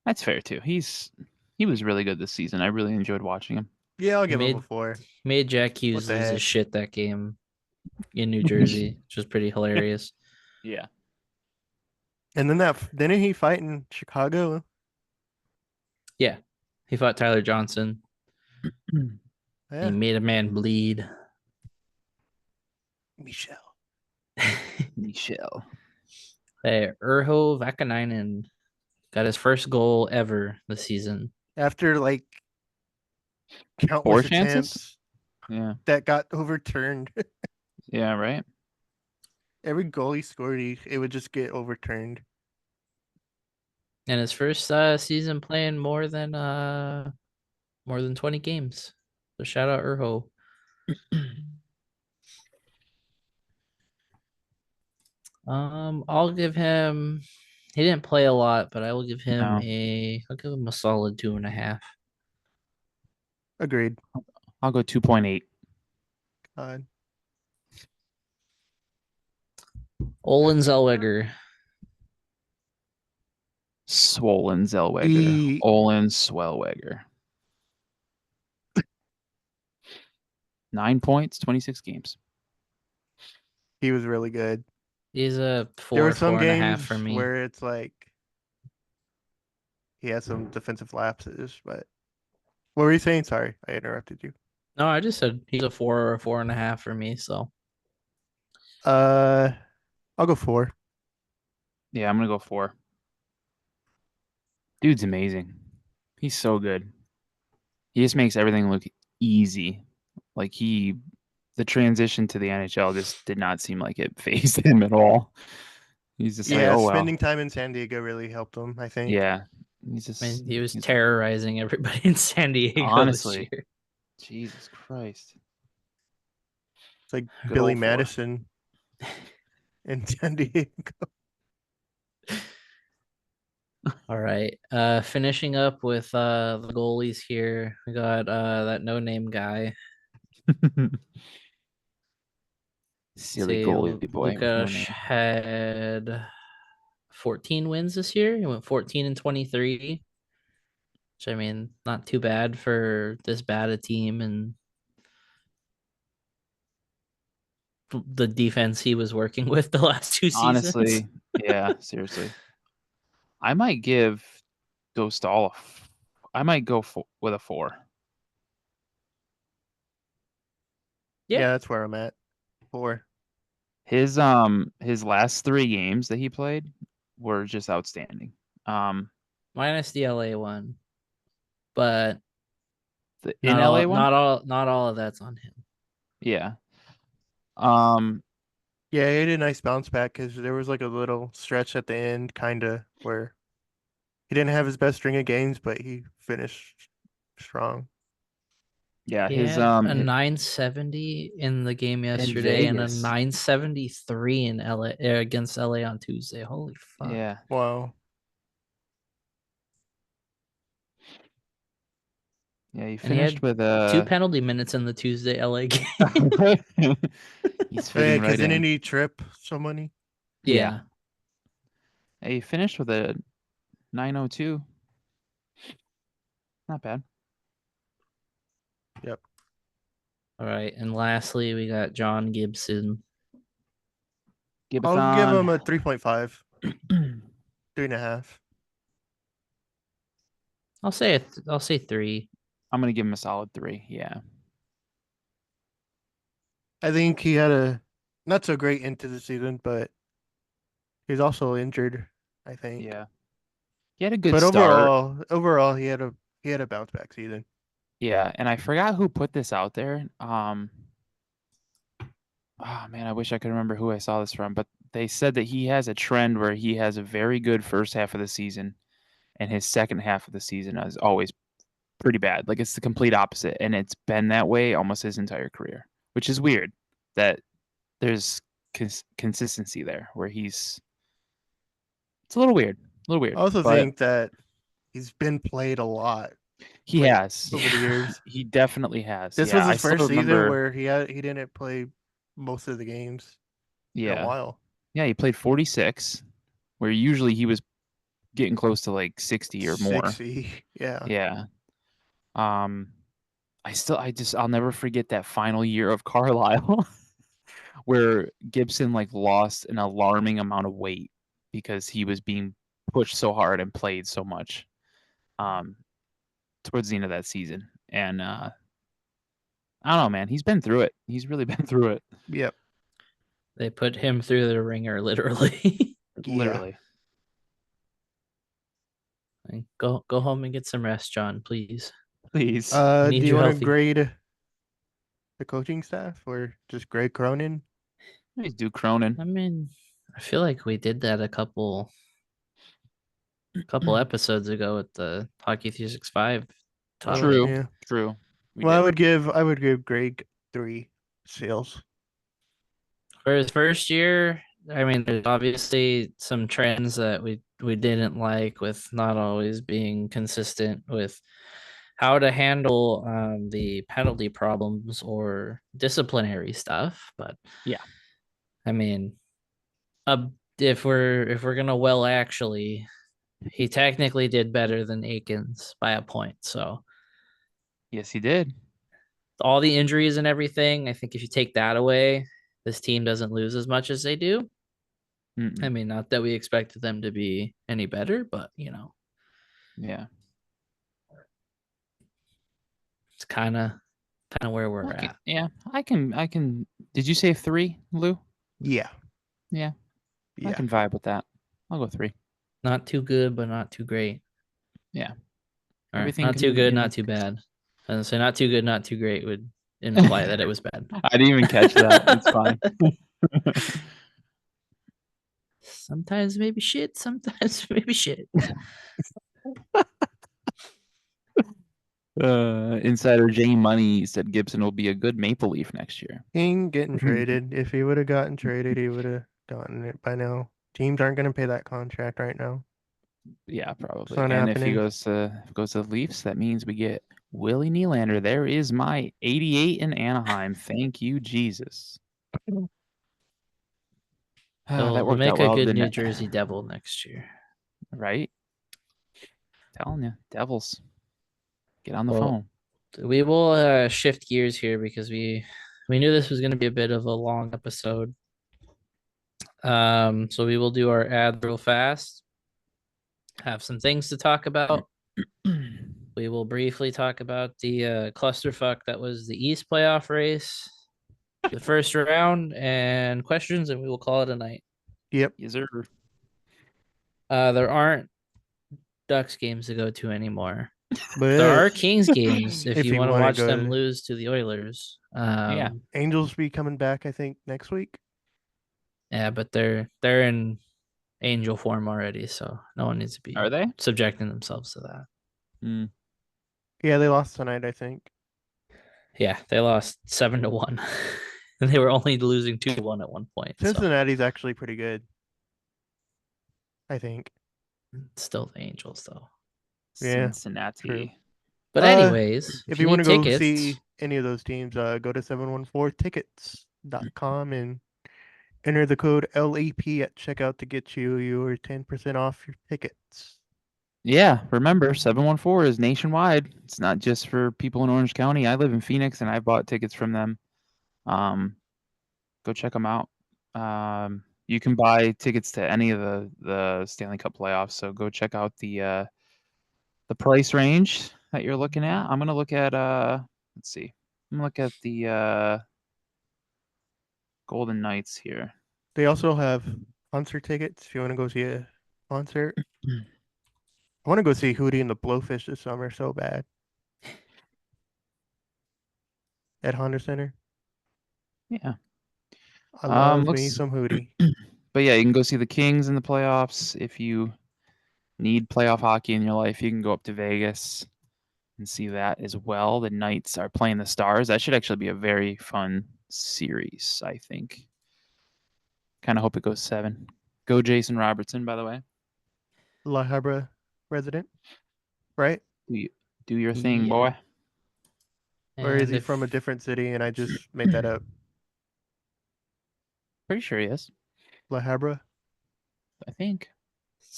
That's fair too. He was really good this season. I really enjoyed watching him. Yeah, I'll He give him a made 4. Jack Hughes the lose his heck? shit that game in New Jersey, which was pretty hilarious. Yeah. And then didn't he fight in Chicago? Yeah, he fought Tyler Johnson. He Yeah, made a man bleed. Michelle. Michelle. Hey, Urho Vakanainen got his first goal ever this season. After like 4 countless chances? attempts Yeah. that got overturned. Yeah, right? Every goal he scored, it would just get overturned. And his first season playing more than 20 games. So shout out Urho. I'll give him. He didn't play a lot, but I will give him No. I'll give him a solid 2.5. Agreed. I'll go 2.8. God. Olin Zellweger. Swollen Zellweger. He- Olin Swellweger. 9 points, 26 games. He was really good. He's a There 4, were some 4.5 games for me. where it's like he had some defensive lapses, but what were you saying? Sorry, I interrupted you. No, I just said he's a 4 or a 4.5 for me. So I'll go 4. Yeah, I'm gonna go 4. Dude's amazing. He's so good. He just makes everything look easy. Like the transition to the NHL just did not seem like it phased him at all. He's just like, Yeah, oh well. spending time in San Diego really helped him, I think. Yeah. He's just I mean, he was he's- terrorizing everybody in San Diego Honestly. this year. Jesus Christ. It's like Good Billy old 4. Madison in San Diego. All right. Finishing up with the goalies here. We got that no-name guy. Silly See, goalie boy. with no Lukash name. had 14 wins this year. He went 14 and 23. Which I mean, not too bad for this bad a team and the defense he was working with the last 2 seasons. Honestly, yeah, seriously. I might give Dostal I might go with a 4. Yeah. Yeah, that's where I'm at. 4. His last 3 games that he played were just outstanding. Minus the LA one. But in Not LA all, one? not all of that's on him. Yeah. Um, Yeah, he had a nice bounce back because there was like a little stretch at the end, kind of, where he didn't have his best string of games, but he finished strong. yeah, He his had a 970 in the game yesterday and a Vegas. 973 in LA against LA on Tuesday. Holy fuck. Yeah. Wow. Yeah, he And he finished had with 2 penalty minutes in the Tuesday LA game. he's Oh, yeah, fitting because right didn't in. he trip so many? Yeah. Hey, he finished with a 902. Not bad. Yep. All right. And lastly, we got John Gibson. I'll give him Gibson. a 3.5, 3.5. I'll say 3. I'm gonna give him a solid 3. Yeah. I think he had a not so great into the season, but he's also injured, I think. Yeah. He had a good But start. overall, he had a bounce back season. Yeah, and I forgot who put this out there. Oh man, I wish I could remember who I saw this from, but they said that he has a trend where he has a very good first half of the season, and his second half of the season is always pretty bad. Like it's the complete opposite, and it's been that way almost his entire career, which is weird. That there's consistency there, where it's a little weird, I also but think that he's been played a lot he like has. over the years. He definitely has. This Yeah, was I his still first season remember. where he didn't play most of the games in a Yeah, while. yeah, he played 46, where usually he was getting close to like 60 or more. 60, yeah. Yeah. Um, I'll never forget that final year of Carlisle where Gibson like lost an alarming amount of weight because he was being pushed so hard and played so much. Towards the end of that season. And I don't know, man. He's been through it. He's really been through it. Yep. They put him through the ringer, literally. Yeah. Literally. Like, go home and get some rest, John, please. Please. Do need you you want to healthy. grade the coaching staff or just grade Cronin? Please do Cronin. I mean, I feel like we did that a couple episodes ago with the Hockey 365 talk. True. Yeah. True. Well, I would give Greg 3 sales. For his first year, I mean, there's obviously some trends that we didn't like, with not always being consistent with how to handle the penalty problems or disciplinary stuff. But Yeah. I mean, if we're gonna actually, he technically did better than Aikens by a point. So Yes, he did. all the injuries and everything, I think if you take that away, this team doesn't lose as much as they do. Mm-mm. I mean, not that we expected them to be any better, but Yeah. it's kind of where we're Okay. at. Yeah. I can. Did you say 3, Lou? Yeah. Yeah. I Yeah. can vibe with that. I'll go 3. Not too good, but not too great. Yeah. Or Everything not can too be good, in not too bad. And so not too good, not too great would imply that it was bad. I didn't even catch that. It's fine. Sometimes maybe shit, sometimes maybe shit. Insider J Money said Gibson will be a good Maple Leaf next year. He ain't getting traded. If he would have gotten traded, he would have gotten it by now. Teams aren't going to pay that contract right now. Yeah, probably. It's not And if he happening. goes to the Leafs, that means we get Willie Nylander. There is my 88 in Anaheim. Thank you, Jesus. He'll That worked make out a well, good didn't New it? Jersey Devil next year. Right? Telling you, Devils. Get on the Well, phone. we will shift gears here because we knew this was going to be a bit of a long episode. So we will do our ad real fast. Have some things to talk about. We will briefly talk about the clusterfuck that was the East playoff race, the first round, and questions, and we will call it a night. Yep. Yes, sir. There aren't Ducks games to go to anymore. But There are Kings games if you want to wanna watch go them to- lose to the Oilers. Yeah. Angels be coming back, I think, next week. Yeah, but they're in angel form already, so no one needs to be Are they? subjecting themselves to that. Mm. Yeah, they lost tonight, I think. Yeah, they lost 7-1. And they were only losing 2-1 at one point. So Cincinnati's actually pretty good, I think. still the Angels though. Yeah, Cincinnati. But Uh, anyways, If you you want need to go tickets, see any of those teams, go to 714tickets.com and enter the code LEP at checkout to get you your 10% off your tickets. Yeah, remember 714 is nationwide. It's not just for people in Orange County. I live in Phoenix and I bought tickets from them. Go check them out. You can buy tickets to any of the Stanley Cup playoffs, so go check out the price range that you're looking at. I'm gonna look at let's see. I'm gonna look at the Golden Knights here. They also have concert tickets if you want to go see a concert. I want to go see Hootie and the Blowfish this summer so bad. At Honda Center. Yeah. I love me looks some Hootie. But yeah, you can go see the Kings in the playoffs. If you need playoff hockey in your life, you can go up to Vegas and see that as well. The Knights are playing the Stars. That should actually be a very fun series, I think. Kind of hope it goes 7. Go Jason Robertson, by the way. La Habra resident, right? Do your thing, Yeah. boy. Or is and he from a different city and I just made that up? Pretty sure he is. La Habra? I think.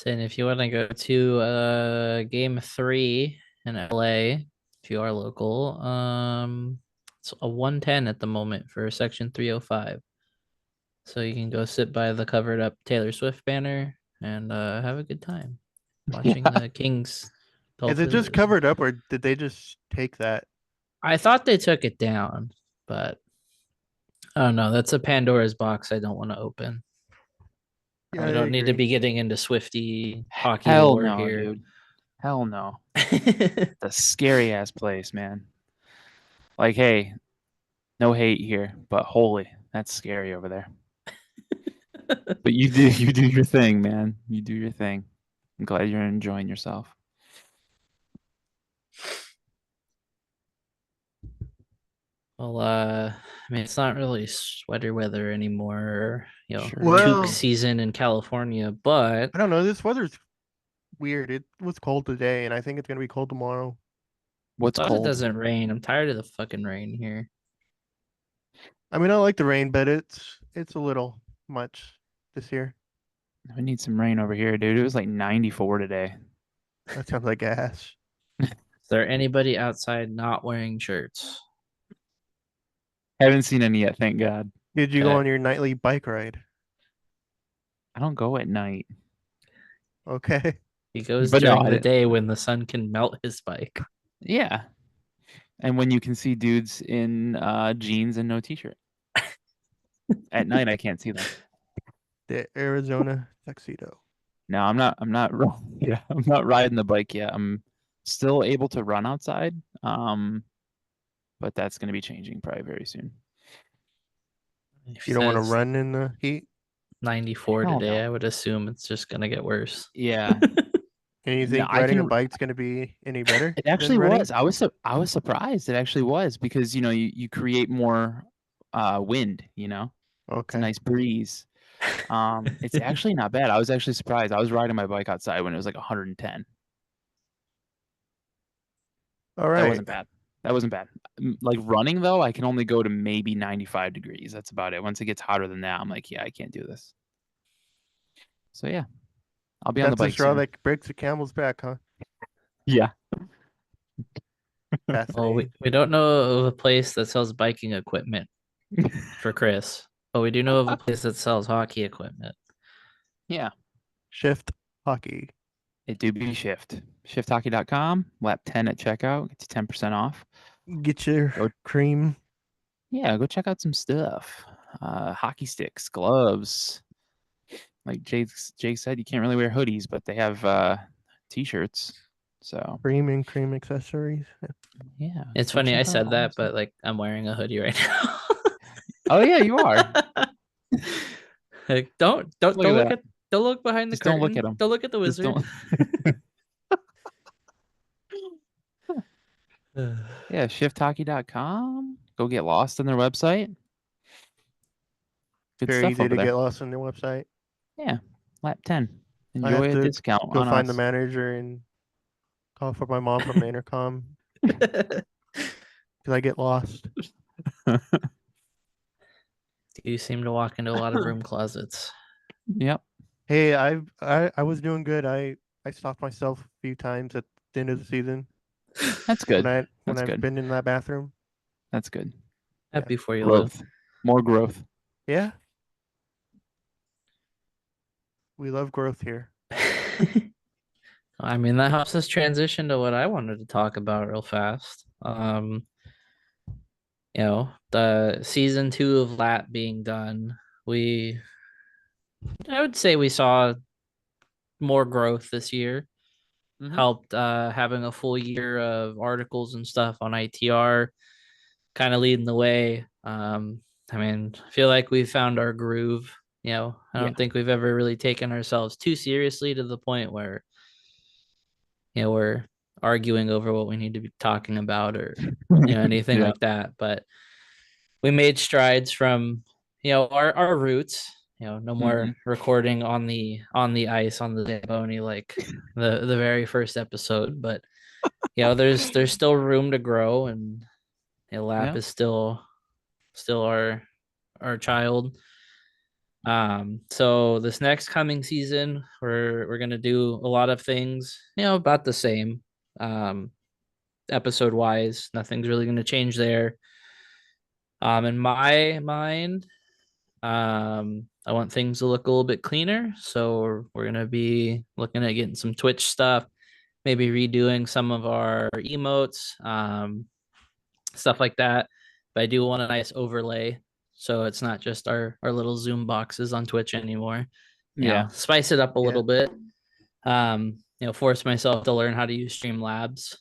And if you want to go to game 3 in LA, if you are local, it's a 110 at the moment for section 305. So you can go sit by the covered up Taylor Swift banner and have a good time watching the Kings. Is it just Dolphins. covered up or did they just take that? I thought they took it down, but I don't know. That's a Pandora's box I don't want to open. Yeah, We I don't need to agree. be getting into Swifty hockey Hell lore no, here. dude. Hell no. It's a scary ass place, man. Like, hey, no hate here, but holy, that's scary over there. But you do your thing, man. You do your thing. I'm glad you're enjoying yourself. Well, I mean, it's not really sweater weather anymore, Sure. Well- toque season in California, but I don't know. This weather's weird. It was cold today and I think it's going to be cold tomorrow. What's glad it cold? doesn't rain. I'm tired of the fucking rain here. I mean, I like the rain, but it's a little much this year. We need some rain over here, dude. It was like 94 today. That sounds like gas. Is there anybody outside not wearing shirts? Haven't seen any yet, thank God. Did you go Okay. on your nightly bike ride? I don't go at night. Okay. He goes But no, during I the didn't- day when the sun can melt his bike. Yeah. And when you can see dudes in jeans and no t-shirt. At night I can't see them. The Arizona tuxedo. No, I'm not yeah, I'm not riding the bike yet. I'm still able to run outside. But that's going to be changing probably very soon. If You don't want to says run in the heat? 94 Hell today, no. I would assume it's just gonna get worse. Yeah. And you No, think I riding a can- bike's going to be any better? It than actually running? was. I was surprised. It actually was because you create more wind. It's Okay. a nice breeze. It's actually not bad. I was actually surprised. I was riding my bike outside when it was like 110. All That right. wasn't bad. That wasn't bad. Like running though, I can only go to maybe 95 degrees. That's about it. Once it gets hotter than that, I'm like, yeah, I can't do this. So yeah, I'll be on the That's the bike straw soon. that breaks the camel's back, huh? Yeah. Well, Fascinating. we don't know of a place that sells biking equipment for Chris, but we do know of a place that sells hockey equipment. Yeah. Shift hockey. It do be Shift. ShiftHockey.com. Lap 10 at checkout. Gets you 10% off. Get your Go- cream. Yeah, go check out some stuff. Hockey sticks, gloves. Like Jake said, you can't really wear hoodies, but they have t-shirts. So Cream and cream accessories. yeah, It's go funny I check out said all that, stuff. but like I'm wearing a hoodie right now. Oh yeah, you are. Like, don't Look at look that. at don't look behind the Just don't look curtain. at 'em. Don't look at the Just wizard. don't. Yeah, shifthockey.com. Go get lost on their website. Good Very stuff easy over to there. get lost on their website. Yeah, lap 10. I have Enjoy a to discount go on find the us. manager and call for my mom from the intercom because I get lost. You seem to walk into a lot of room closets. Yep. Hey, I was doing good. I stopped myself a few times at the end of the season That's good. when That's I've good. been in that bathroom. That's good. Happy for you, Lou. Growth. More growth. Yeah, we love growth here. I mean, that helps us transition to what I wanted to talk about real fast. The season 2 of LAT being done, I would say we saw more growth this year. Helped having a full year of articles and stuff on ITR, kind of leading the way. I mean, I feel like we found our groove. I Yeah. don't think we've ever really taken ourselves too seriously to the point where we're arguing over what we need to be talking about or anything Yeah. like that. But we made strides from our roots. No more recording on the ice on the Zamboni like the very first episode. But there's still room to grow, and Lap Yeah. is still our child. So this next coming season, we're gonna do a lot of things, about the same. Episode wise, nothing's really gonna change there. In my mind, I want things to look a little bit cleaner. So we're gonna be looking at getting some Twitch stuff, maybe redoing some of our emotes, stuff like that. But I do want a nice overlay, so it's not just our little Zoom boxes on Twitch anymore. Yeah. Spice it up a Yeah. little bit. Force myself to learn how to use Streamlabs.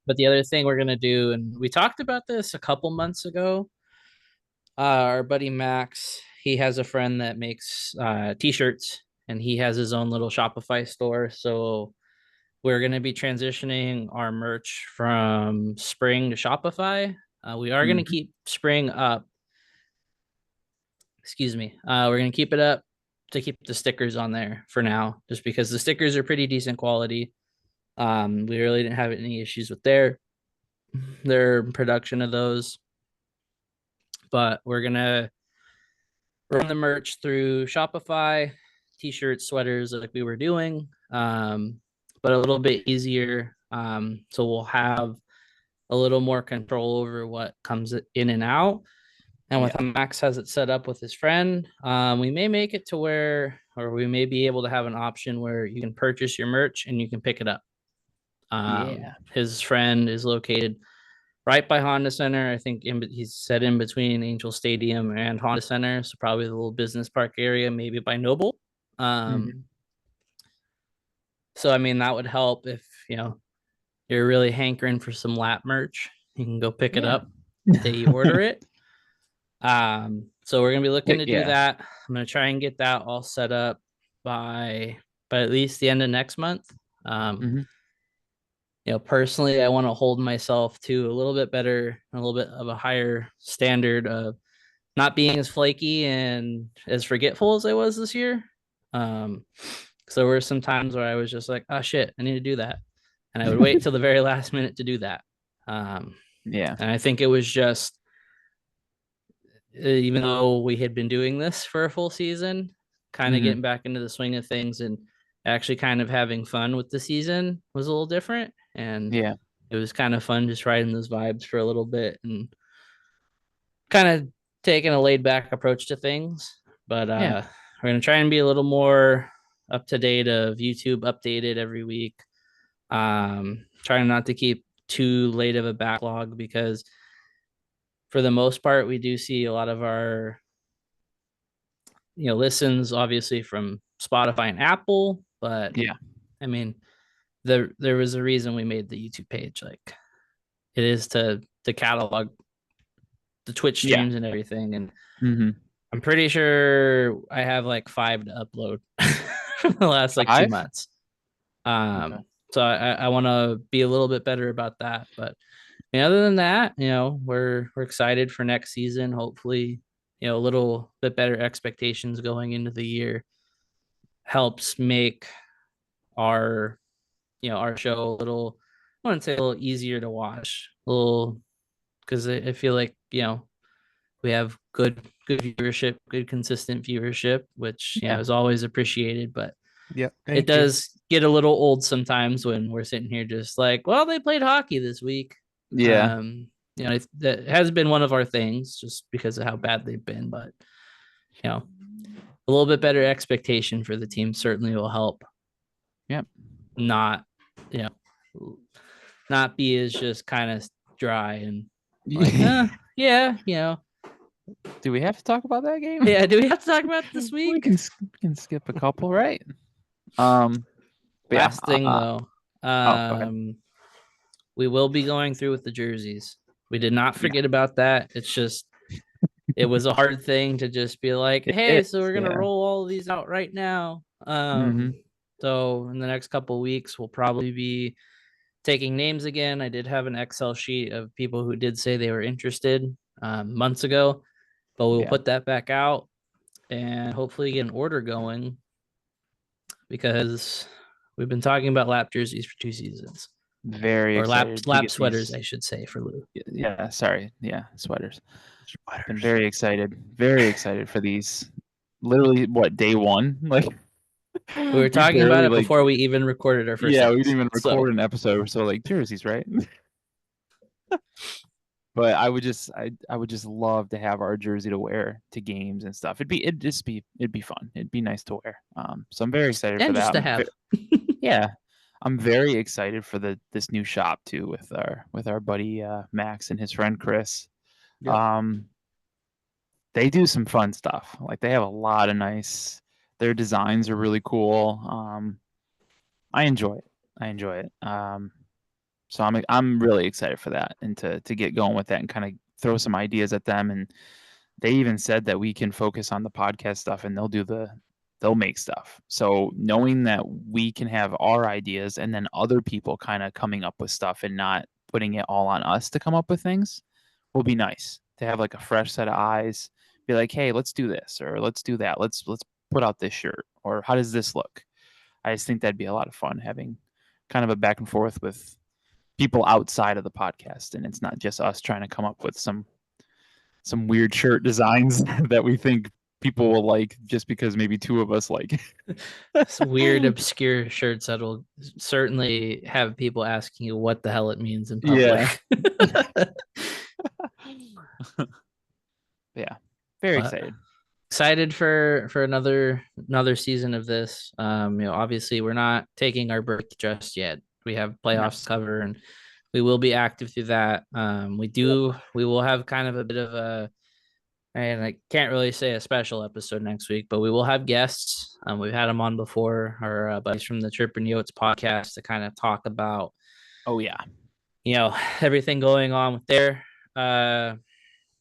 But the other thing we're gonna do, and we talked about this a couple months ago. Our buddy Max, he has a friend that makes t-shirts, and he has his own little Shopify store. So we're going to be transitioning our merch from Spring to Shopify. We are going to keep Spring up. Excuse me. We're going to keep it up to keep the stickers on there for now, just because the stickers are pretty decent quality. We really didn't have any issues with their production of those. But we're going to run the merch through Shopify, t-shirts, sweaters like we were doing, but a little bit easier. So we'll have a little more control over what comes in and out. And with Max has it set up with his friend, we may make it to where, or we may be able to have an option where you can purchase your merch and you can pick it up. His friend is located right by Honda Center. I think he's set in between Angel Stadium and Honda Center, so probably the little business park area, maybe by Noble. So I mean, that would help if you're really hankering for some lap merch. You can go pick it up the day you order it. So we're gonna be looking to do that. I'm gonna try and get that all set up by at least the end of next month. Personally, I want to hold myself to a little bit better, a little bit of a higher standard of not being as flaky and as forgetful as I was this year. So there were some times where I was just like, oh shit, I need to do that. And I would wait till the very last minute to do that. And I think it was just, even though we had been doing this for a full season, kind of getting back into the swing of things and actually kind of having fun with the season was a little different. And it was kind of fun just riding those vibes for a little bit and kind of taking a laid back approach to things. But we're going to try and be a little more up to date of YouTube updated every week. Trying not to keep too late of a backlog, because for the most part, we do see a lot of our listens obviously from Spotify and Apple. But Yeah. I mean, there was a reason we made the YouTube page. Like, it is to catalog the Twitch Yeah. streams and everything. And Mm-hmm. I'm pretty sure I have like 5 to upload from the last like 2 5? months. Okay. So I want to be a little bit better about that. But other than that, we're excited for next season. Hopefully, a little bit better expectations going into the year helps make our our show a little, I wouldn't say a little easier to watch, a little, because I feel like we have good viewership, good consistent viewership, which Yeah. is always appreciated. But Yeah, it thank you. does get a little old sometimes when we're sitting here just like, well, they played hockey this week. Yeah. That has been one of our things just because of how bad they've been. But a little bit better expectation for the team certainly will help. Yep. Not not be as just kind of dry and like, yeah, Do we have to talk about that game? yeah. Do we have to talk about this We week? can skip a couple, right? But yeah, Last thing though, go ahead. we will be going through with the jerseys. We did not forget about that. It's just it was a hard thing to just be like, It hey, is, so we're gonna yeah. roll all of these out right now. Mhm. So in the next couple of weeks, we'll probably be taking names again. I did have an Excel sheet of people who did say they were interested months ago, but we'll Yeah. put that back out and hopefully get an order going, because we've been talking about lap jerseys for 2 seasons, Very or lap excited to lap get sweaters, these. I should say, for Lou. Yeah, sorry. Yeah, sweaters. Been Sweaters. very excited for these. Literally, what, day one? Like, We were talking about barely, it before we even recorded our first yeah, we episode. didn't even record an episode, so like jerseys, right? But I would just love to have our jersey to wear to games and stuff. It'd be fun. It'd be nice to wear. So I'm very excited for And just that. to have. Yeah, I'm very excited for this new shop too with our buddy Max and his friend Chris. Yep. They do some fun stuff. Like, they have a lot of nice. Their designs are really cool. I enjoy it. So I'm really excited for that, and to get going with that and kind of throw some ideas at them. And they even said that we can focus on the podcast stuff, and they'll make stuff. So knowing that we can have our ideas and then other people kind of coming up with stuff and not putting it all on us to come up with things will be nice to have, like a fresh set of eyes. Be like, hey, let's do this, or let's do that. Let's put out this shirt, or how does this look? I just think that'd be a lot of fun, having kind of a back and forth with people outside of the podcast, and it's not just us trying to come up with some weird shirt designs that we think people will like just because maybe 2 of us like. Some weird, obscure shirts that will certainly have people asking you what the hell it means in public. Yeah, very But excited. excited for another season of this. Obviously we're not taking our break just yet. We have playoffs to cover, and we will be active through that. We will have kind of a bit of a, and I can't really say a special episode next week, but we will have guests. We've had them on before, our buddies from the Chirpin Yotes podcast, to kind of talk about, Oh yeah, everything going on with their,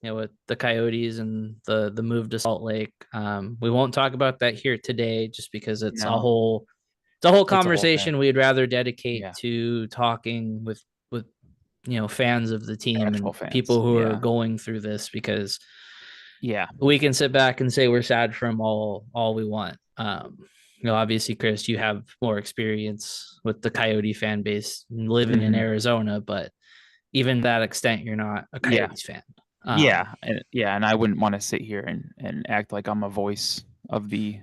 with the Coyotes and the move to Salt Lake. We won't talk about that here today, just because it's a No. whole conversation thing. we'd rather dedicate Yeah. to talking with fans of the team Actual and fans, people who are yeah. going through this, because Yeah, we can sit back and say we're sad for them all we want. Obviously, Chris, you have more experience with the Coyote fan base living in Mhm. Arizona, but even that extent, you're not a Yeah. Coyotes fan. And I wouldn't want to sit here and act like I'm a voice of the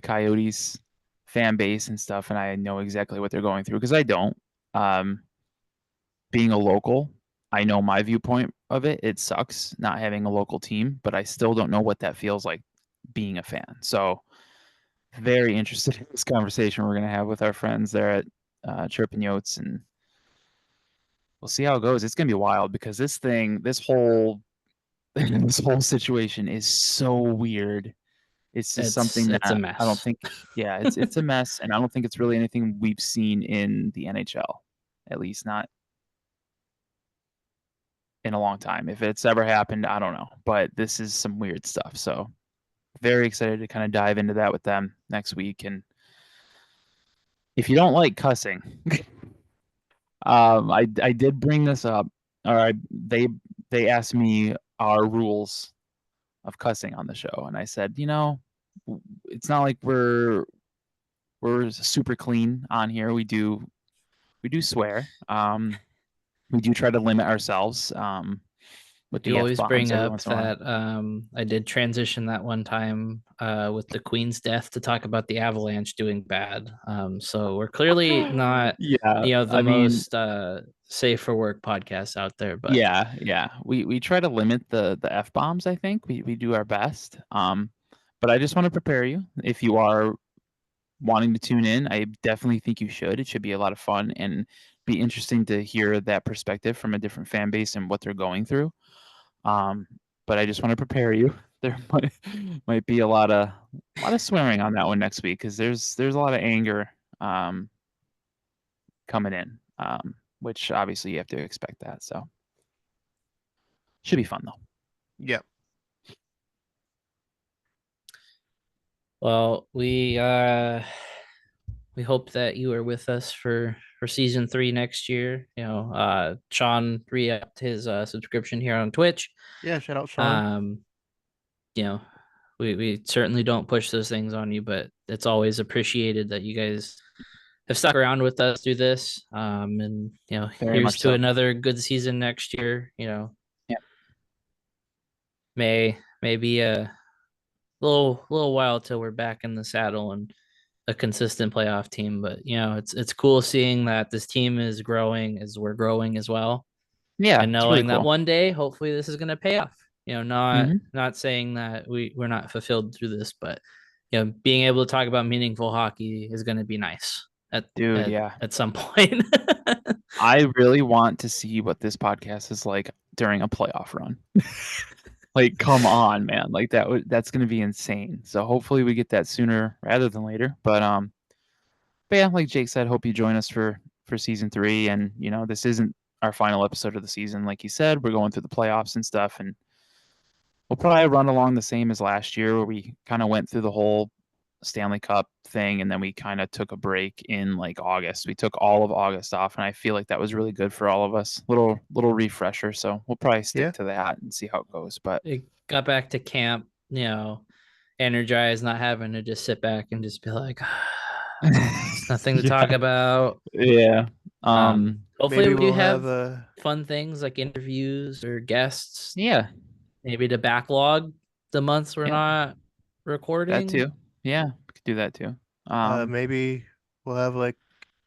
Coyotes fan base and stuff, and I know exactly what they're going through, because I don't. Being a local, I know my viewpoint of it. It sucks not having a local team, but I still don't know what that feels like being a fan. So very interested in this conversation we're going to have with our friends there at Chirpin Yotes, and we'll see how it goes. It's going to be wild, because this whole situation is so weird. It's just something that it's a I don't mess. think. Yeah, it's a mess, and I don't think it's really anything we've seen in the NHL, at least not in a long time. If it's ever happened, I don't know, but this is some weird stuff. So very excited to kind of dive into that with them next week. And if you don't like cussing, I did bring this up, or they asked me our rules of cussing on the show, and I said, it's not like we're super clean on here. We do swear. We do try to limit ourselves with You the F always bombs bring every up once in a while. that I did transition that one time with the Queen's death to talk about the Avalanche doing bad. So we're clearly not, Yeah, the I mean, most safe for work podcast out there, but yeah. We try to limit the F bombs. I think we do our best. But I just want to prepare you if you are wanting to tune in. I definitely think you should. It should be a lot of fun and be interesting to hear that perspective from a different fan base and what they're going through. But I just want to prepare you. There might be a lot of swearing on that one next week because there's a lot of anger coming in, which obviously you have to expect that. So should be fun though. Yep. well, we hope that you are with us for season 3 next year. Sean re-upped his subscription here on Twitch. Yeah. Shout out Sean. You know, we certainly don't push those things on you, but it's always appreciated that you guys have stuck around with us through this. And Very here's much to so. another good season next year. Yeah. May be a little while till we're back in the saddle and a consistent playoff team. But it's cool seeing that this team is growing as we're growing as well, Yeah, and it's really knowing that cool. one day, hopefully, this is going to pay off. Not Mhm. not saying that we're not fulfilled through this, but being able to talk about meaningful hockey is going to be nice Dude, yeah. at some point. I really want to see what this podcast is like during a playoff run. Like, come on, man. Like that's gonna be insane. So hopefully we get that sooner rather than later. But yeah, like Jake said, hope you join us for season 3. And this isn't our final episode of the season. Like you said, we're going through the playoffs and stuff, and we'll probably run along the same as last year where we kind of went through the whole Stanley Cup thing, and then we kind of took a break in like August. We took all of August off, and I feel like that was really good for all of us. Little refresher. So we'll probably stick Yeah. to that and see how it goes. But It got back to camp, energized, not having to just sit back and just be like, there's nothing to talk about. Yeah. Hopefully Maybe we do we'll have have fun things like interviews or guests, Yeah. maybe to backlog the months we're Yeah. not recording. That too. Yeah. We could do that too. maybe we'll have like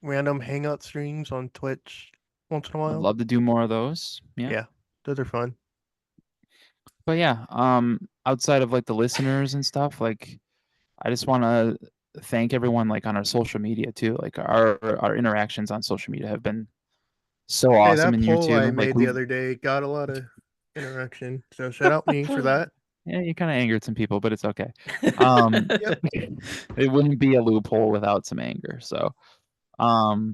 random hangout streams on Twitch once in a I'd while. love to do more of those. Yeah. Yeah, those are fun. But yeah, outside of like the listeners and stuff, like I just want to thank everyone like on our social media too. Like our interactions on social media have been so Hey, awesome that in year poll 2. I Like made the other day got a lot of interaction. So shout out me for that. Yeah, you kind of angered some people, but it's okay. It wouldn't be a loophole without some anger. So, but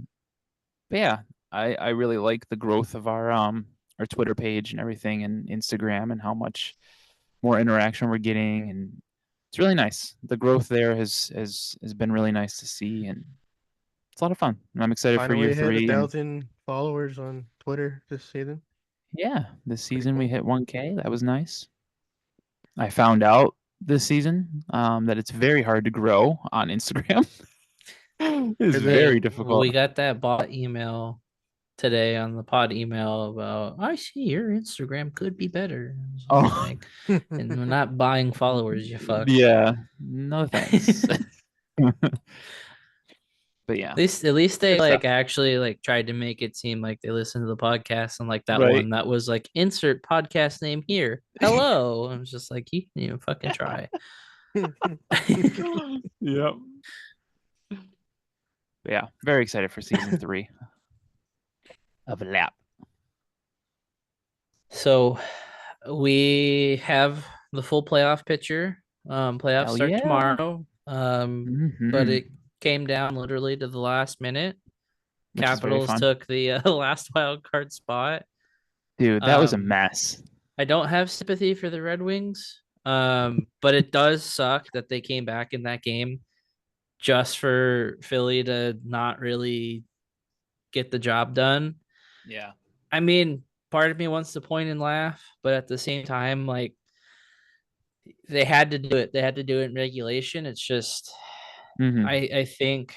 yeah, I really like the growth of our Twitter page and everything, and Instagram, and how much more interaction we're getting, and it's really nice. The growth there has been really nice to see, and it's a lot of fun. And I'm excited for year Finally hit 3. And 1,000 followers on Twitter this season. yeah, this season we cool. hit 1K. That was nice. I found out this season that it's very hard to grow on Instagram. It's Is it? very Hey, difficult. we got that bot email today on the pod email about, I see your Instagram could be better. Oh. Like, and we're not buying followers, you fuck. Yeah, no thanks. But yeah, At least they Good like stuff. actually like tried to make it seem like they listened to the podcast, and like that Right. one that was like insert podcast name here. Hello. I was just like, you fucking try. Yep. Yeah, very excited for season 3 of Lap. So we have the full playoff picture. Playoffs Hell start yeah. tomorrow. But Mhm. it came down literally to the last minute. Which is very Capitals fun. took the last wild card spot. Dude, that was a Um, mess. I don't have sympathy for the Red Wings. But it does suck that they came back in that game just for Philly to not really get the job done. Yeah. I mean, part of me wants to point and laugh, but at the same time, like they had to do it. They had to do it in regulation. It's just, Mhm. I think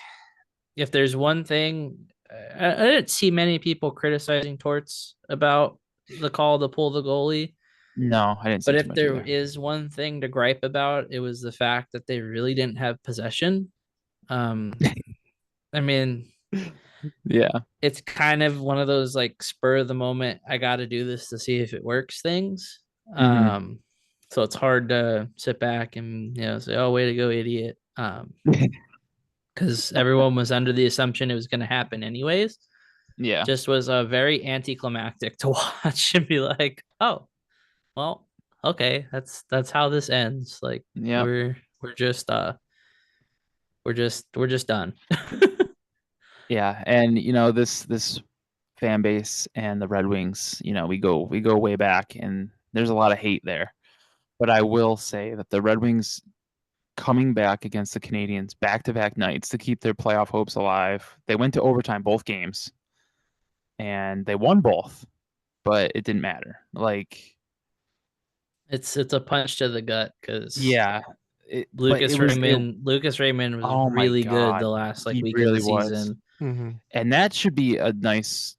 if there's one thing, I didn't see many people criticizing Torts about the call to pull the goalie. No, I didn't But see too if much there either. is one thing to gripe about, it was the fact that they really didn't have possession. Um, I mean, Yeah. it's kind of one of those like spur of the moment, I got to do this to see if it works things. Mhm. So it's hard to sit back and say, "Oh, way to go, idiot," because everyone was under the assumption it was going to happen anyways. Yeah. Just was a very anticlimactic to watch and be like, "Oh, well, okay, that's how this ends." Like Yep. we're just done. Yeah. And this fan base and the Red Wings, we go way back and there's a lot of hate there. But I will say that the Red Wings coming back against the Canadians back-to-back nights to keep their playoff hopes alive. They went to overtime both games and they won both, but it didn't matter. Like, It's a punch to the gut because yeah, but it was Lucas Raymond was oh my really good god, the last like he week of the really was. season. Hmm. And that should be a nice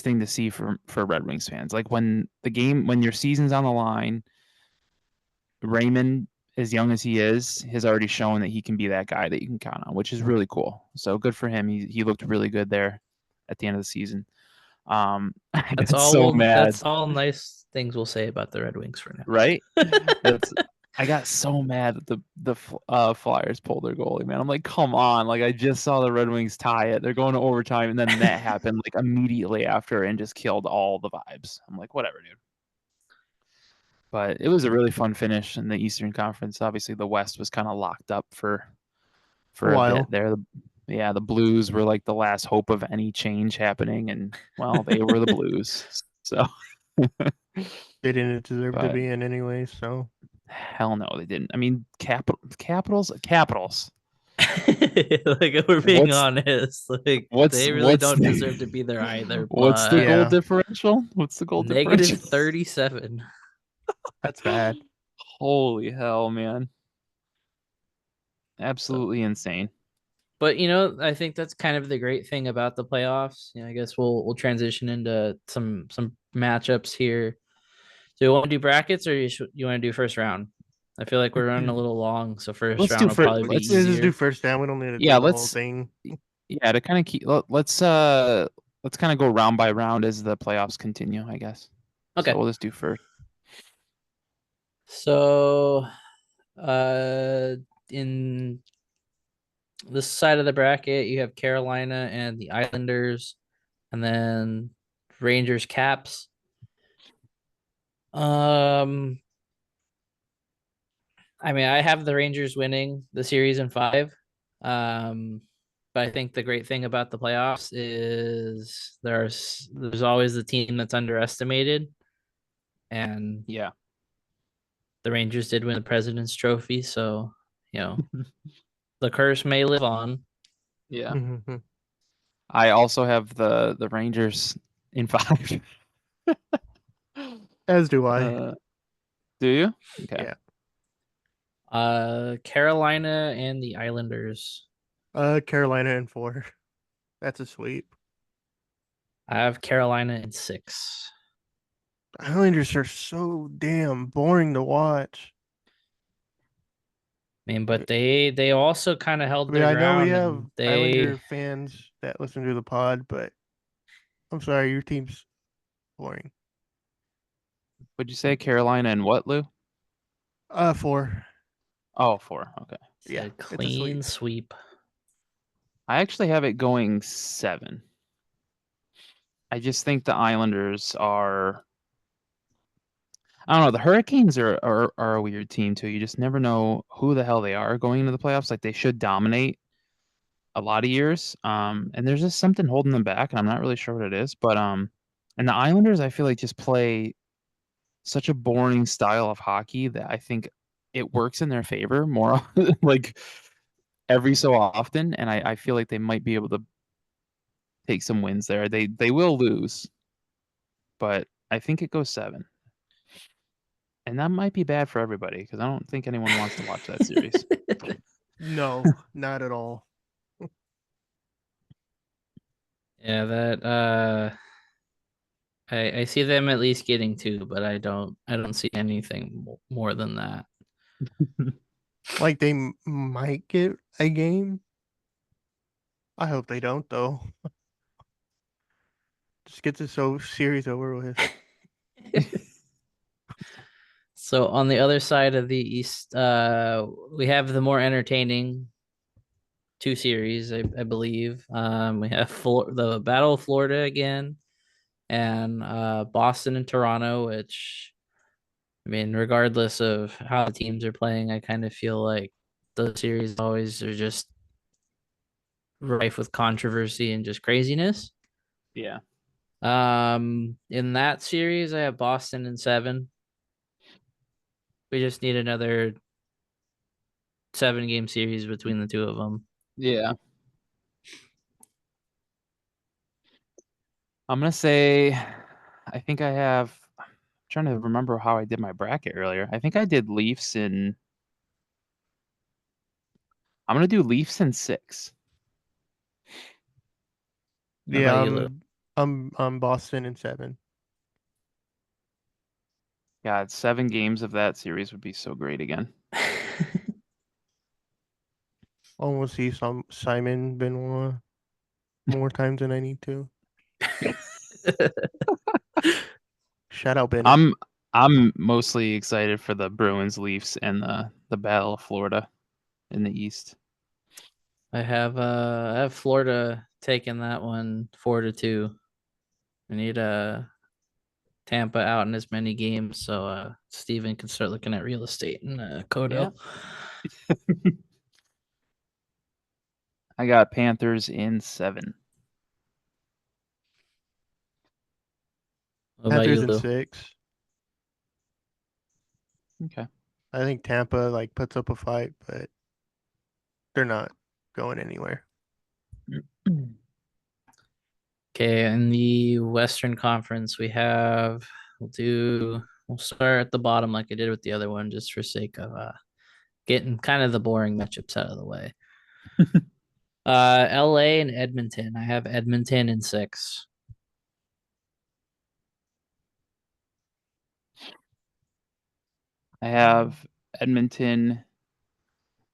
thing to see for Red Wings fans. Like when your season's on the line, Raymond, as young as he is, has already shown that he can be that guy that you can count on, which is really cool. So good for him. He looked really good there at the end of the season. I That's got so all. mad, That's all nice things we'll say about the Red Wings for now. right? That's I got so mad that the Flyers pulled their goalie, man. I'm like, come on! Like I just saw the Red Wings tie it. They're going to overtime, and then that happened like immediately after, and just killed all the vibes. I'm like, whatever, dude. But it was a really fun finish in the Eastern Conference. Obviously, the West was kind of locked up A for a bit while. there. Yeah, the Blues were like the last hope of any change happening, and well, they were the Blues. So, They didn't deserve to but be in anyway, so hell no, they didn't. I mean, Capitals. Like if we're being What's honest, like what's they really what's don't deserve to be there either. what's the But goal yeah, differential? What's the goal negative differential? 37. that's bad. Holy hell, man! So, Absolutely insane. but I think that's kind of the great thing about the playoffs. I guess we'll transition into some matchups here. Do you want to do brackets or you want to do first round? I feel like we're running a little long, so first Let's do round will first. probably be Let's just do easier. first down. We don't need to Yeah, do the whole let's thing. yeah to kind of let's kind of go round by round as the playoffs continue, I guess. Okay. So we'll just do first. So in this side of the bracket, you have Carolina and the Islanders, and then Rangers Caps. I mean, I have the Rangers winning the series in 5. Um, but I think the great thing about the playoffs is there's always the team that's underestimated, and Yeah. the Rangers did win the President's Trophy, so the curse may live on. Yeah. Mhm. I also have the Rangers in 5. As do I. Do you? Okay. Yeah. Carolina and the Islanders. Carolina in 4. That's a sweep. I have Carolina in 6. Islanders are so damn boring to watch. I mean, but they also kind of I held mean, their I know we ground, have and they Islander fans that listen to the pod, but I'm sorry, your team's boring. Would you say Carolina and what, Lou? 4. Oh, 4. Okay. Yeah, said it's a clean sweep. sweep. I actually have it going 7. I just think the Islanders are I don't know. The Hurricanes are a weird team too. You just never know who the hell they are going into the playoffs. Like they should dominate a lot of years. And there's just something holding them back, and I'm not really sure what it is. But and the Islanders, I feel like just play such a boring style of hockey that I think it works in their favor more like every so often. And I feel like they might be able to take some wins there. They will lose, but I think it goes 7. And that might be bad for everybody because I don't think anyone wants to watch that series. No, not at all. Yeah, that I see them at least getting 2, but I don't see anything more than that. Like they might get a game. I hope they don't though. Just get this series over with. So on the other side of the East, we have the more entertaining 2 series, I believe. We have the Battle of Florida again, and Boston and Toronto, which, I mean, regardless of how the teams are playing, I kind of feel like those series always are just rife with controversy and just craziness. Yeah. In that series, I have Boston in 7. We just need another 7-game series between the two of them. Yeah. I'm gonna say, I think I have. I'm trying to remember how I did my bracket earlier. I think I did Leafs in. I'm gonna do Leafs in 6. How Yeah, about you, Lou? I'm Boston in 7. God, 7 games of that series would be so great again. Almost see some Simon Benoit more times than I need to. Shout out Ben. I'm mostly excited for the Bruins, Leafs, and the Battle of Florida in the East. I have Florida taking that one 4-2. We need Tampa out in as many games so Steven can start looking at real estate in Kodo. I got Panthers in 7. What about Panthers you, in Lou? 6. Okay. I think Tampa like puts up a fight, but they're not going anywhere. Okay, in the Western Conference, we'll start at the bottom like I did with the other one, just for sake of getting kind of the boring matchups out of the way. LA and Edmonton. I have Edmonton in 6. I have Edmonton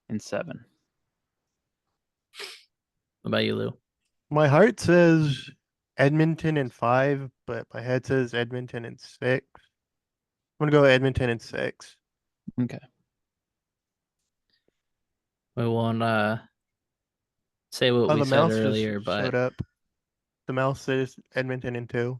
in 7. What about you, Lou? My heart says Edmonton in 5, but my head says Edmonton in 6. I'm gonna go Edmonton in 6. Okay. We won't say what Oh, we the said mouse just earlier, showed but up. The mouse says Edmonton in 2.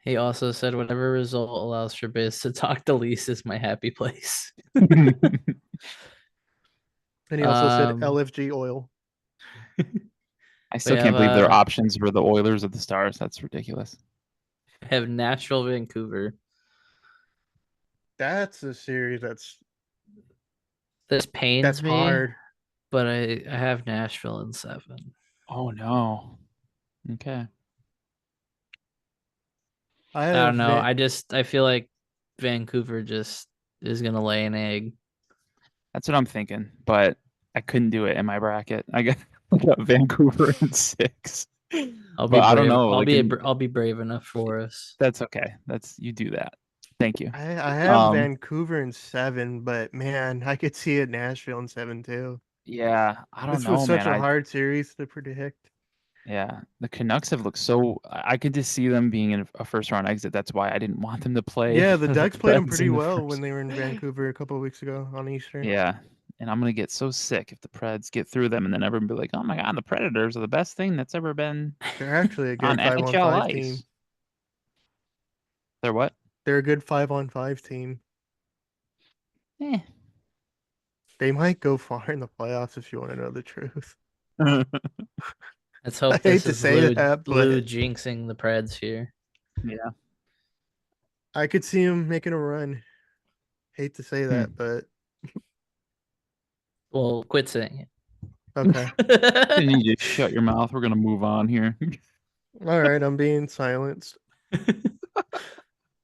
he also said whatever result allows for Biz to talk to Lise is my happy place. And he also said Um, LFG oil. I still we can't believe their have options were the Oilers or the Stars. That's ridiculous. Nashville, Vancouver. That's a series This pains me, hard. but I have Nashville in 7. Oh no. Okay. I I have don't know. I feel like Vancouver just is gonna lay an egg. That's what I'm thinking, but I couldn't do it in my bracket. I got Vancouver in 6. I'll be But I don't brave. know. Like I'll be brave enough for us. that's okay. You do that. Thank you. I have Vancouver in 7, but man, I could see it Nashville in 7 too. Yeah, I don't This was know, such man. a hard series to predict. Yeah, the Canucks have looked so. I could just see them being in a first round exit. That's why I didn't want them to play. Yeah, the the Ducks played them Preds pretty in the well first. when they were in Vancouver a couple of weeks ago on Easter. Yeah, and I'm gonna get so sick if the Preds get through them, and then everyone be like, "Oh my God, the Predators are the best thing that's ever been They're actually a on good NHL 5-on-5 ice." team. They're what? They're a good 5-on-5 team. Eh. They might go far in the playoffs if you want to know the truth. Let's I hope hate this to is say Lou, that, Lou but jinxing the Preds here. Yeah. I could see him making a run. Hate to say that, but Well, quit saying okay. it. Then you just shut your mouth. We're gonna move on here. All right, I'm being silenced.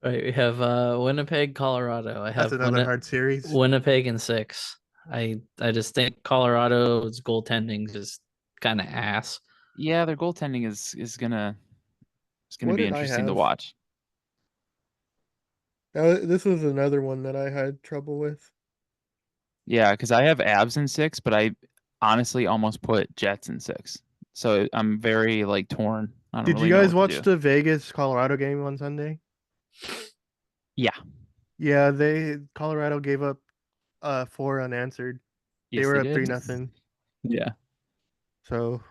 Right, we have Winnipeg, Colorado. I That's have another hard series. Winnipeg in 6. I just think Colorado's goaltending is just kind of ass. Yeah, their goaltending is gonna What be did I interesting to have? watch. This was another one that I had trouble with. Yeah, because I have Abs in 6, but I honestly almost put Jets in 6. So I'm very like torn. I don't Did really you know guys what to watch do. the Vegas Colorado game on Sunday? Yeah. Yeah, Colorado gave up 4 unanswered. They Yes, were they up did. 3-0. Yeah. So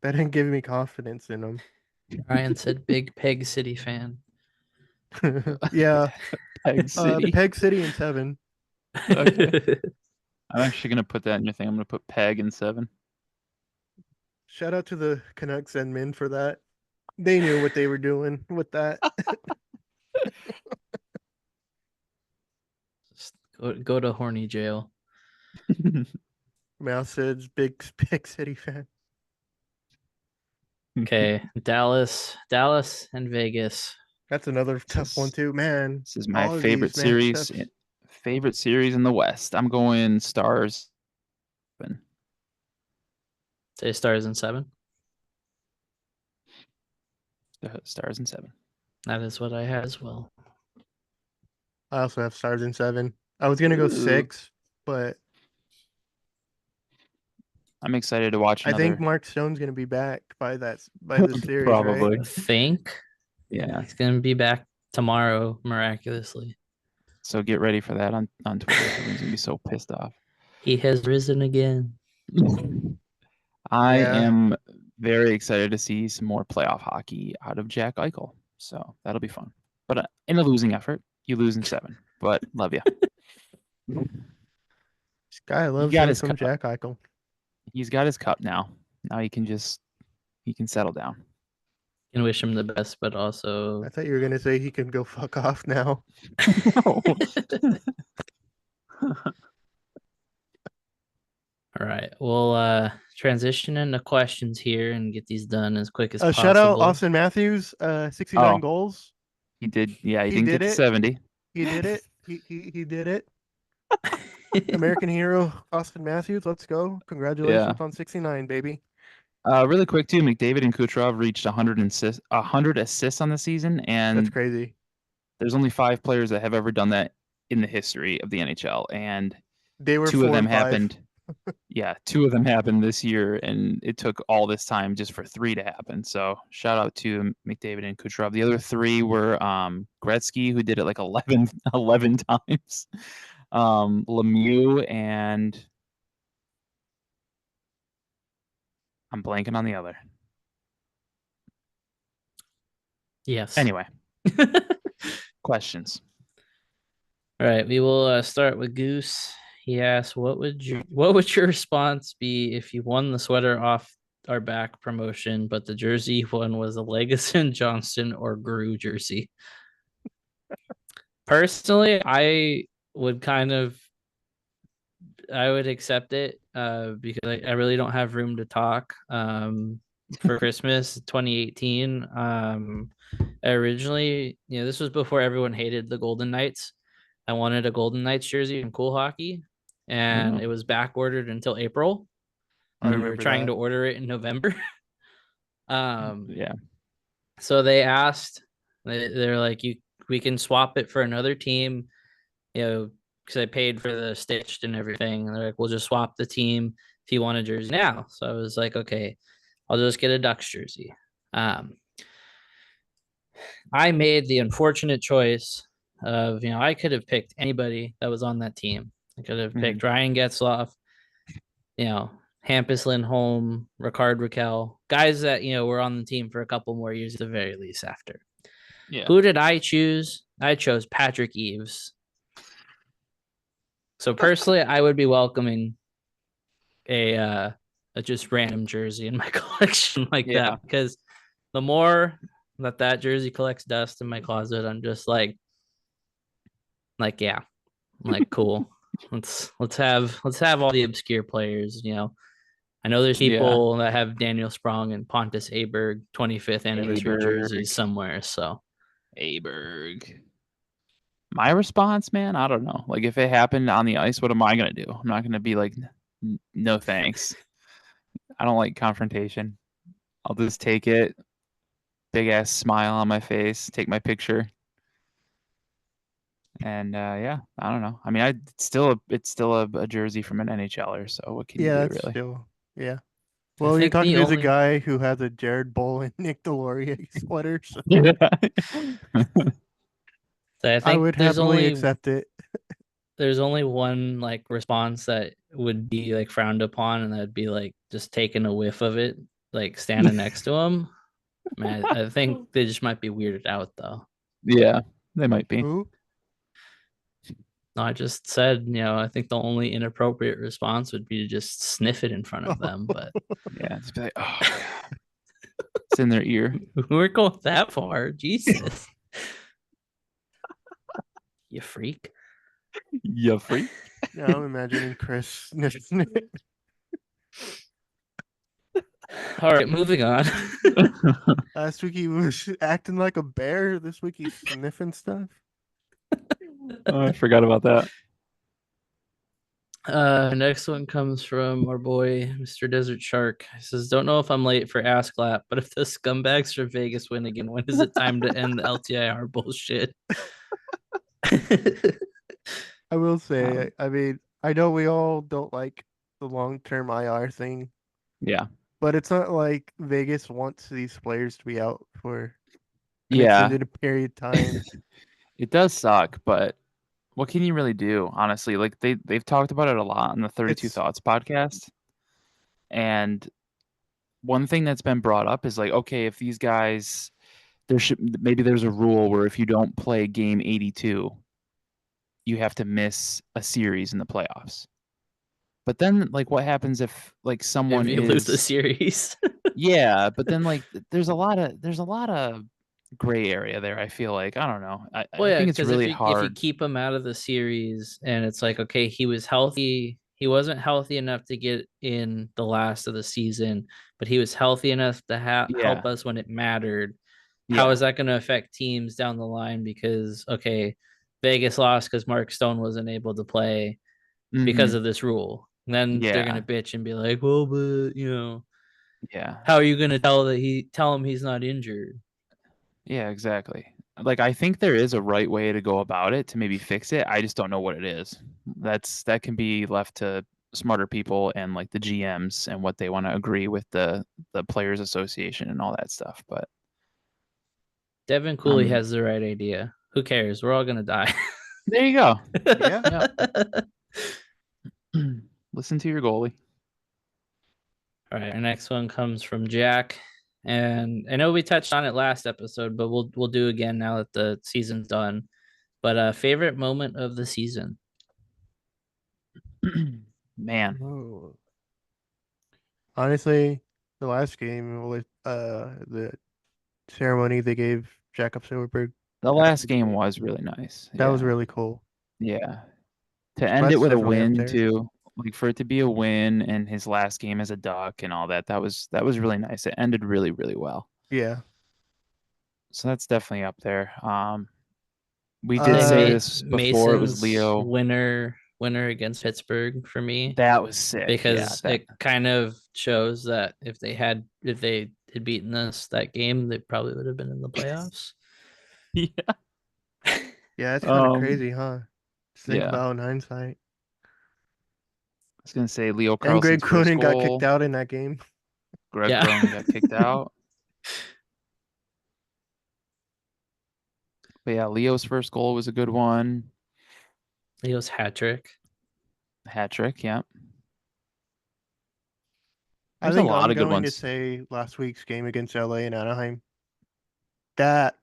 that didn't give me confidence in them. Ryan said big Peg City fan. Yeah, Peg City. Peg City in 7. Okay. I'm actually gonna put that in your thing. I'm gonna put Peg in 7. Shout out to the Canucks and Min for that. They knew what they were doing with that. Just go to horny jail. Mouse says big Peg City fan. Okay, Dallas and Vegas. That's another tough one too, man. This is my All of favorite these series. matchups. Favorite series in the West. I'm going Stars. Say Stars in 7. Stars in 7. That is what I had as well. I also have Stars in 7. I was gonna go Ooh. 6, but I'm excited to watch I another. think Mark Stone's gonna be back by this series, Probably. right? I think Yeah. he's gonna be back tomorrow miraculously. So get ready for that on Twitter. Everyone's gonna be so pissed off. He has risen again. I Yeah. am very excited to see some more playoff hockey out of Jack Eichel. So that'll be fun. But in a losing effort, you lose in 7. But love you. This guy loves got him his some cup. Jack Eichel. He's got his cup now. Now he can settle down. Can wish him the best, but also I thought you were gonna say he can go fuck off now. No. all right. We'll transition into questions here and get these done as quick as possible. Shout out Austin Matthews, 69 Oh. goals. He did. Yeah, he He didn't did get to it. 70. He did it. He did it. American hero Austin Matthews, let's go. Congratulations on 69, baby. Really quick too, McDavid and Kucherov reached 100 assists on the season, That's and crazy. there's only 5 players that have ever done that in the history of the NHL, and They were 2 of 4 them and 5. happened. Yeah, 2 of them happened this year, and it took all this time just for 3 to happen. So shout out to McDavid and Kucherov. The other 3 were Gretzky, who did it like 11 times, Lemieux, and I'm blanking on the other. Yes. Anyway, questions. All right, we will start with Goose. He asked, what would your response be if you won the sweater off our back promotion, but the jersey one was a Legason, Johnston, or Gru jersey? Personally, I would accept it because I really don't have room to talk. For Christmas 2018, originally, this was before everyone hated the Golden Knights. I wanted a Golden Knights jersey in Cool Hockey, and it was back ordered until April. I We were remember trying that. to order it in November. Yeah. So they asked, they're like, we can swap it for another team, because I paid for the stitched and everything. And they're like, we'll just swap the team if you want a jersey now. So I was like, okay, I'll just get a Ducks jersey. I made the unfortunate choice of, I could have picked anybody that was on that team. I could have picked Ryan Getzloff, Hampus Lindholm, Ricard Raquel, guys that, were on the team for a couple more years at the very least after. Yeah. Who did I choose? I chose Patrick Eves. So personally, I would be welcoming a just random jersey in my collection like Yeah. that, because the more that jersey collects dust in my closet, I'm just like yeah, I'm like cool. Let's have all the obscure players. I know there's Yeah. people that have Daniel Sprong and Pontus Aberg 25th anniversary jerseys Aberg. somewhere. So Aberg. My response, man, I don't know. Like, if it happened on the ice, what am I gonna do? I'm not gonna be like, no thanks. I don't like confrontation. I'll just take it, big ass smile on my face, take my picture, and yeah, I don't know. I mean, it's still a jersey from an NHLer. So what can you Yeah, do, that's really? still yeah. I Well, you're think talking the to the only guy who has a Jared Bull and Nick Deslauriers sweater, so so I I think would happily accept it. there's only one like response that would be like frowned upon, and that'd be like just taking a whiff of it, like standing next to him. Man, I think they just might be weirded out though. Yeah, they might be. Who? No, I just said, I think the only inappropriate response would be to just sniff it in front of them, but Yeah, just be like, oh, yeah. It's in their ear. we're going that far. Jesus. You freak. You freak. Yeah, I'm imagining Chris sniffing it. All right, moving on. Last week he was acting like a bear. This week he's sniffing stuff. Oh, I forgot about that. Next one comes from our boy, Mr. Desert Shark. He says, "Don't know if I'm late for Ask Lap, but if the scumbags from Vegas win again, when is it time to end the LTIR bullshit?" I will say, Um, I mean, I know we all don't like the long-term IR thing, Yeah. but it's not like Vegas wants these players to be out for an Yeah. extended period of time. It does suck, but what can you really do, honestly? Like they've talked about it a lot on the 32 It's Thoughts podcast. And one thing that's been brought up is like, okay, if these guys maybe there's a rule where if you don't play game 82, you have to miss a series in the playoffs. But then like what happens if like someone If you lose the is series. Yeah, but then like there's a lot of gray area there, I feel like. I don't know. Well, I yeah, think it's because if really you hard. keep him out of the series and it's like, okay, he was healthy, he wasn't healthy enough to get in the last of the season, but he was healthy enough to help Yeah. us when it mattered. How Yeah. is that going to affect teams down the line? Because okay, Vegas lost because Mark Stone wasn't able to play because Mhm. of this rule. And then they're gonna Yeah. bitch and be like, well, but Yeah. how are you gonna tell him he's not injured? Yeah, exactly. Like I think there is a right way to go about it to maybe fix it. I just don't know what it is. That can be left to smarter people and like the GMs and what they want to agree with the players association and all that stuff. But Devin Cooley has the right idea. Who cares? We're all gonna die. there you go. yeah. Listen to your goalie. All right, our next one comes from Jack, and I know we touched on it last episode, but we'll do again now that the season's done. But favorite moment of the season? Man. Oh. Honestly, the last game with the ceremony they gave Jakob Silverberg, The last game was really nice. that was Yeah. really cool. Yeah. To end it That's with a definitely up win there. too, like for it to be a win and his last game as a Duck and all that, that was really nice. It ended really, really well. Yeah. So that's definitely up there. We I'd did say say this before. It was Mason's Leo. winner against Pittsburgh for me, That was sick. Yeah. because it kind of shows that if they had beaten us that game, they probably would have been in the playoffs. Yeah. Yeah, that's kind of crazy, huh? Just think Yeah. about in hindsight. I was gonna say Leo And Greg Carlson's first Cronin got kicked goal. out in that game. Greg Yeah. Cronin got kicked out. But yeah, Leo's first goal was a good one. Leo's hat trick. Hat trick. Yeah. I There's a think lot I'm of good going to ones. say last week's game against LA and Anaheim. That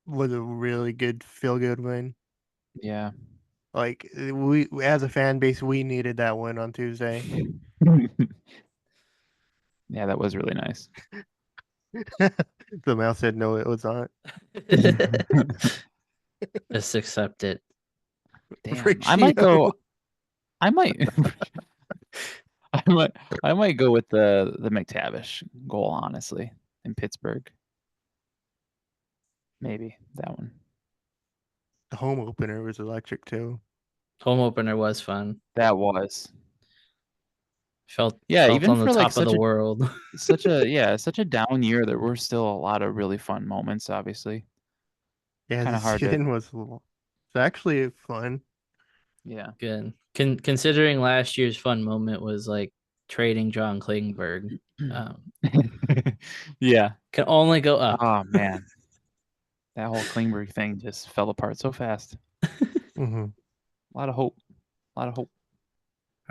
was a really good feel good win. Yeah. Like we as a fan base, we needed that win on Tuesday. Yeah, that was really nice. The mouse said no, it was not. Just accept it. Damn, I might go. I might. I might go with the McTavish goal, honestly, in Pittsburgh. Maybe that one. The home opener was electric too. Home opener was fun. That was. Felt Yeah, felt even on the for like top of the world. such a down year, there were still a lot of really fun moments, obviously. Yeah, Kinda the hard to- season was it's actually fun. Yeah. Good. Considering last year's fun moment was like trading John Klingberg. Yeah. Can only go up. Oh man. That whole Klingberg thing just fell apart so fast. Hmm. A lot of hope. A lot of hope.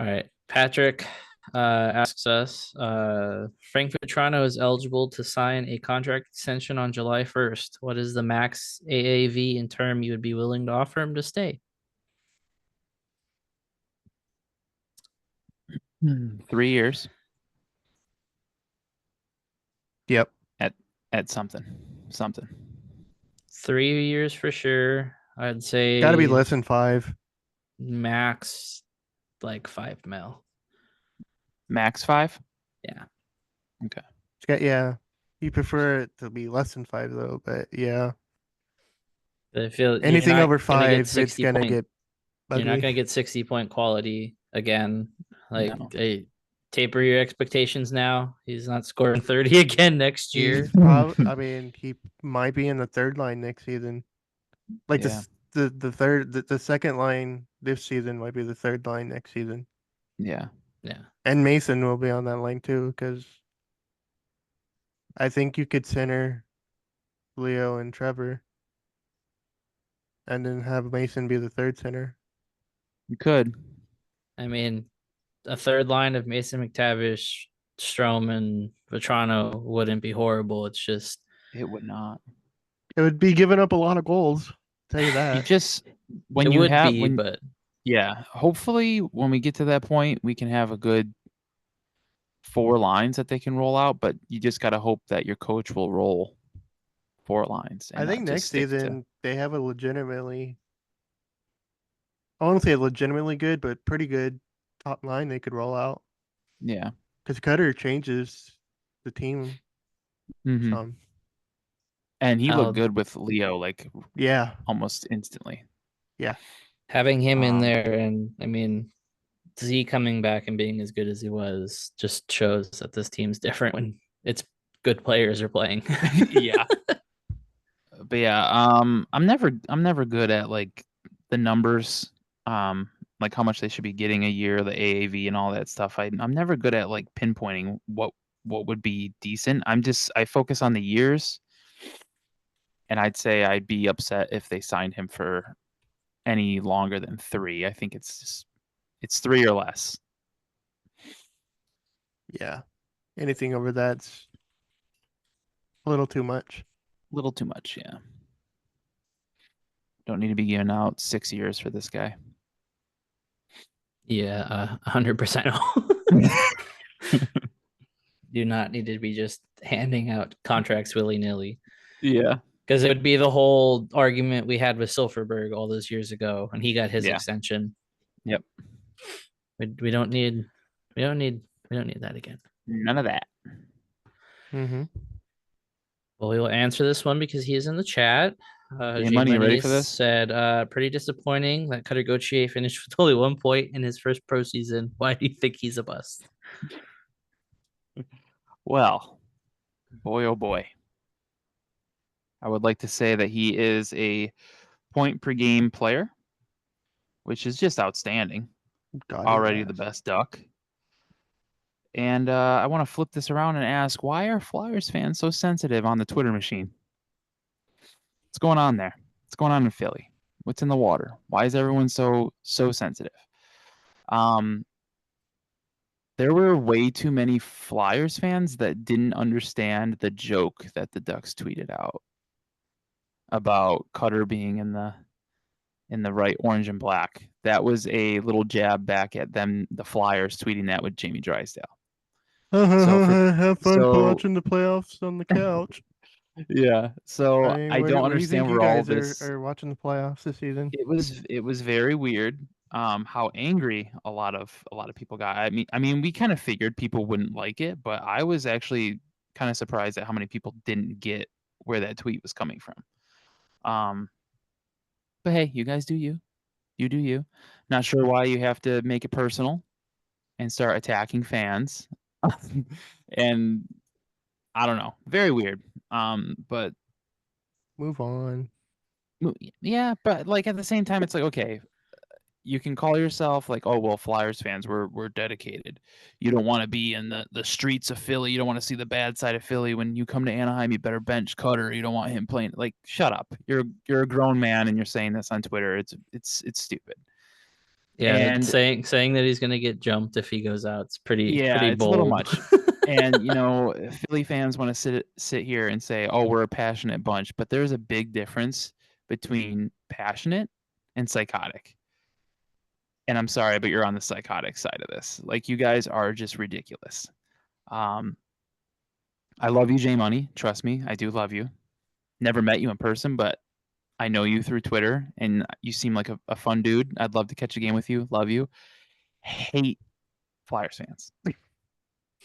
All right. Patrick asks us Frank Vetrano is eligible to sign a contract extension on July 1st. What is the max AAV in term you would be willing to offer him to stay? 3 years Yep. at something. 3 years for sure. I'd say Got to be less than 5. max like 5 mil. Max 5? Yeah. Yeah. You prefer it to be less than 5 though, but yeah. I feel Anything over gonna get 5, it's gonna get You're not ugly. gonna get 60-point quality again. Like No. taper your expectations now. He's not scoring 30 again next year. He's probably. I mean, he might be in the third line next season. Like Yeah. the second line this season might be the third line next season, Yeah. Yeah. and Mason will be on that line too because I think you could center Leo and Trevor, and then have Mason be the third center. You could. I mean, a third line of Mason McTavish, Strom, and Vetrano wouldn't be horrible. It's just It would not. It would be giving up a lot of goals. Tell you You that. just when it you would have be, when but yeah, hopefully when we get to that point, we can have a good 4 lines that they can roll out, but you just got to hope that your coach will roll 4 lines and I not think just next stick to season they have a legitimately. I won't say legitimately good, but pretty good top line they could roll out. yeah. Because Cutter changes the team Mhm. some. And he I'll- looked good with Leo like Yeah. almost instantly. having him in Um, there, and I mean, Z coming back and being as good as he was just shows that this team's different when it's good players are playing. yeah. But yeah, I'm never good at like the numbers, like how much they should be getting a year, the AAV and all that stuff. I'm never good at like pinpointing what would be decent. I focus on the years, and I'd say I'd be upset if they signed him for any longer than 3. I think it's 3 or less. Yeah. Anything over that's a little too much. A little too much, yeah. Don't need to be giving out 6 years for this guy. Yeah, 100%. Do not need to be just handing out contracts willy-nilly. Yeah. Because it would be the whole argument we had with Silverberg all those years ago, and he got his Yeah. extension. Yep. We don't need that again. None of that. Mm-hmm. Well, we will answer this one because he is in the chat. Hey, Money, you ready for this? Said, pretty disappointing that Cutter Gauthier finished with only 1 point in his first pro season. Why do you think he's a bust? Well, boy, oh boy. I would like to say that he is a point per game player, which is just outstanding. God, Already yes. the best Duck. And I want to flip this around and ask, why are Flyers fans so sensitive on the Twitter machine? What's going on there? What's going on in Philly? What's in the water? Why is everyone so sensitive? There were way too many Flyers fans that didn't understand the joke that the Ducks tweeted out. about Cutter being in the right orange and black. That was a little jab back at them, the Flyers, tweeting that with Jamie Drysdale. Have fun so- watching the playoffs on the couch. Yeah. So I mean, I don't what do you think understand you where all guys this. are watching the playoffs this season? It was very weird. How angry a lot of people got. I mean, we kind of figured people wouldn't like it, but I was actually kind of surprised at how many people didn't get where that tweet was coming from. But hey, you guys do you. You do you. Not sure why you have to make it personal and start attacking fans. And I don't know. Very weird. But Move on. yeah, but like at the same time, it's like, okay, you can call yourself like, oh well, Flyers fans, we're dedicated. You don't want to be in the streets of Philly. You don't want to see the bad side of Philly. When you come to Anaheim, you better bench Cutter. You don't want him playing. Like, shut up. You're a grown man and you're saying this on Twitter. It's stupid. Yeah, And saying that he's gonna get jumped if he goes out, it's pretty yeah, pretty it's bold. a little much. And Philly fans want to sit here and say, oh, we're a passionate bunch, but there's a big difference between passionate and psychotic. And I'm sorry, but you're on the psychotic side of this. Like, you guys are just ridiculous. I love you, J Money. Trust me, I do love you. Never met you in person, but I know you through Twitter, and you seem like a fun dude. I'd love to catch a game with you. Love you. Hate Flyers fans.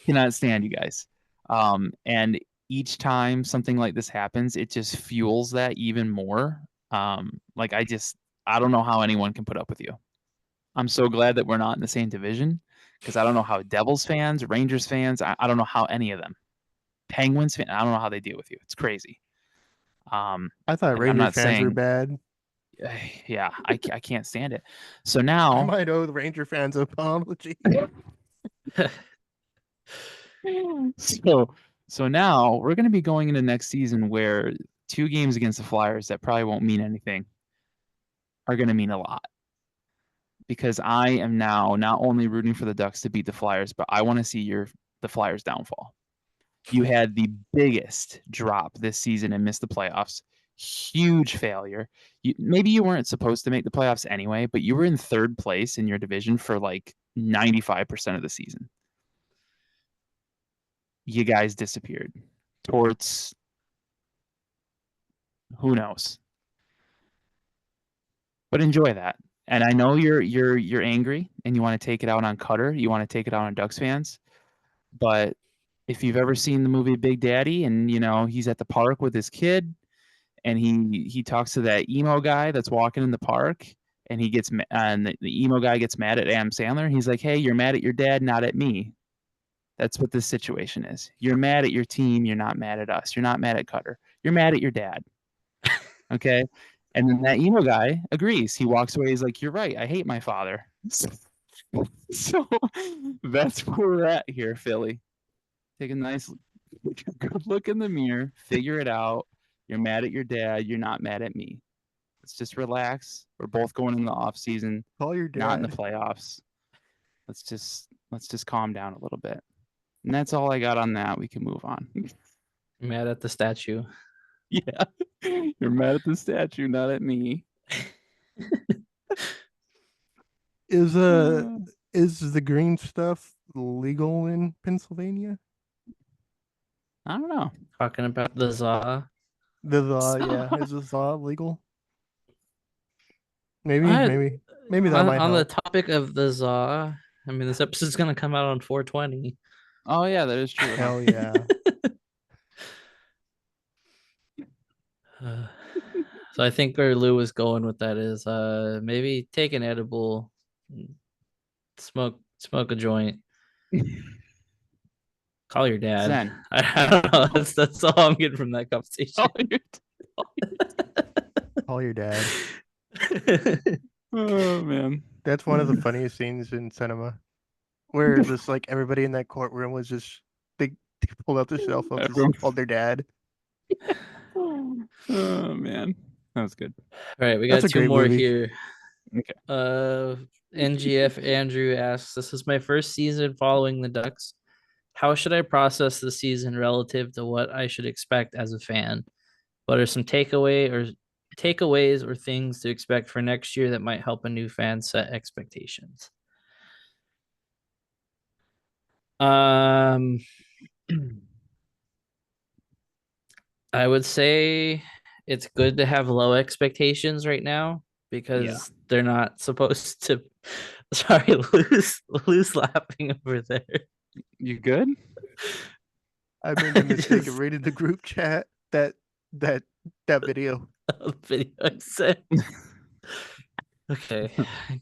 Cannot stand you guys. And each time something like this happens, it just fuels that even more. Like, I don't know how anyone can put up with you. I'm so glad that we're not in the same division, because I don't know how Devils fans, Rangers fans, I don't know how any of them, Penguins fans, I don't know how they deal with you. It's crazy. I thought I'm Rangers not fans were saying, bad. yeah, I can't stand it. So I now, might owe the Ranger fans an apology. so now we're going to be going into next season where 2 games against the Flyers that probably won't mean anything are going to mean a lot. Because I am now not only rooting for the Ducks to beat the Flyers, but I want to see the Flyers' downfall. You had the biggest drop this season and missed the playoffs. Huge failure. Maybe you weren't supposed to make the playoffs anyway, but you were in 3rd place in your division for like 95% of the season. You guys disappeared. Torts. Who knows? But enjoy that. And I know you're angry and you want to take it out on Cutter. You want to take it out on Ducks fans. But if you've ever seen the movie Big Daddy, and he's at the park with his kid, and he talks to that emo guy that's walking in the park, and the emo guy gets mad at Adam Sandler. He's like, "Hey, you're mad at your dad, not at me." That's what this situation is. You're mad at your team. You're not mad at us. You're not mad at Cutter. You're mad at your dad. Okay. And then that emo guy agrees. He walks away. He's like, "You're right. I hate my father." So that's where we're at here, Philly. Take a good look in the mirror. Figure it out. You're mad at your dad. You're not mad at me. Let's just relax. We're both going in the off season, Call your dad. not in the playoffs. Let's just calm down a little bit. And that's all I got on that. We can move on. Mad at the statue. Yeah. You're mad at the statue, not at me. Is the green stuff legal in Pennsylvania? I don't know. Talking about the ZA. Is the ZA legal? Maybe I- that might on the help. topic of the ZA, I mean, this episode's gonna come out on 420. Oh yeah, that is true. Hell yeah. So I think where Lou was going with that is maybe take an edible, smoke a joint, call your dad. Zen. I don't know. That's all I'm getting from that conversation. Call your dad. Oh man. That's one of the funniest scenes in cinema, where just like everybody in that courtroom was just they pulled out their cell phones and called their dad. Oh man, that was good. All right, we got That's a 2 great more movie. here. Okay. NGF Andrew asks, "This is my first season following the Ducks. How should I process the season relative to what I should expect as a fan? What are some takeaways or things to expect for next year that might help a new fan set expectations? Um, I would say it's good to have low expectations right now because they're not supposed to. Sorry, lose laughing over there. You good? I made the mistake Just- of reading the group chat that video. Video I sent. Okay,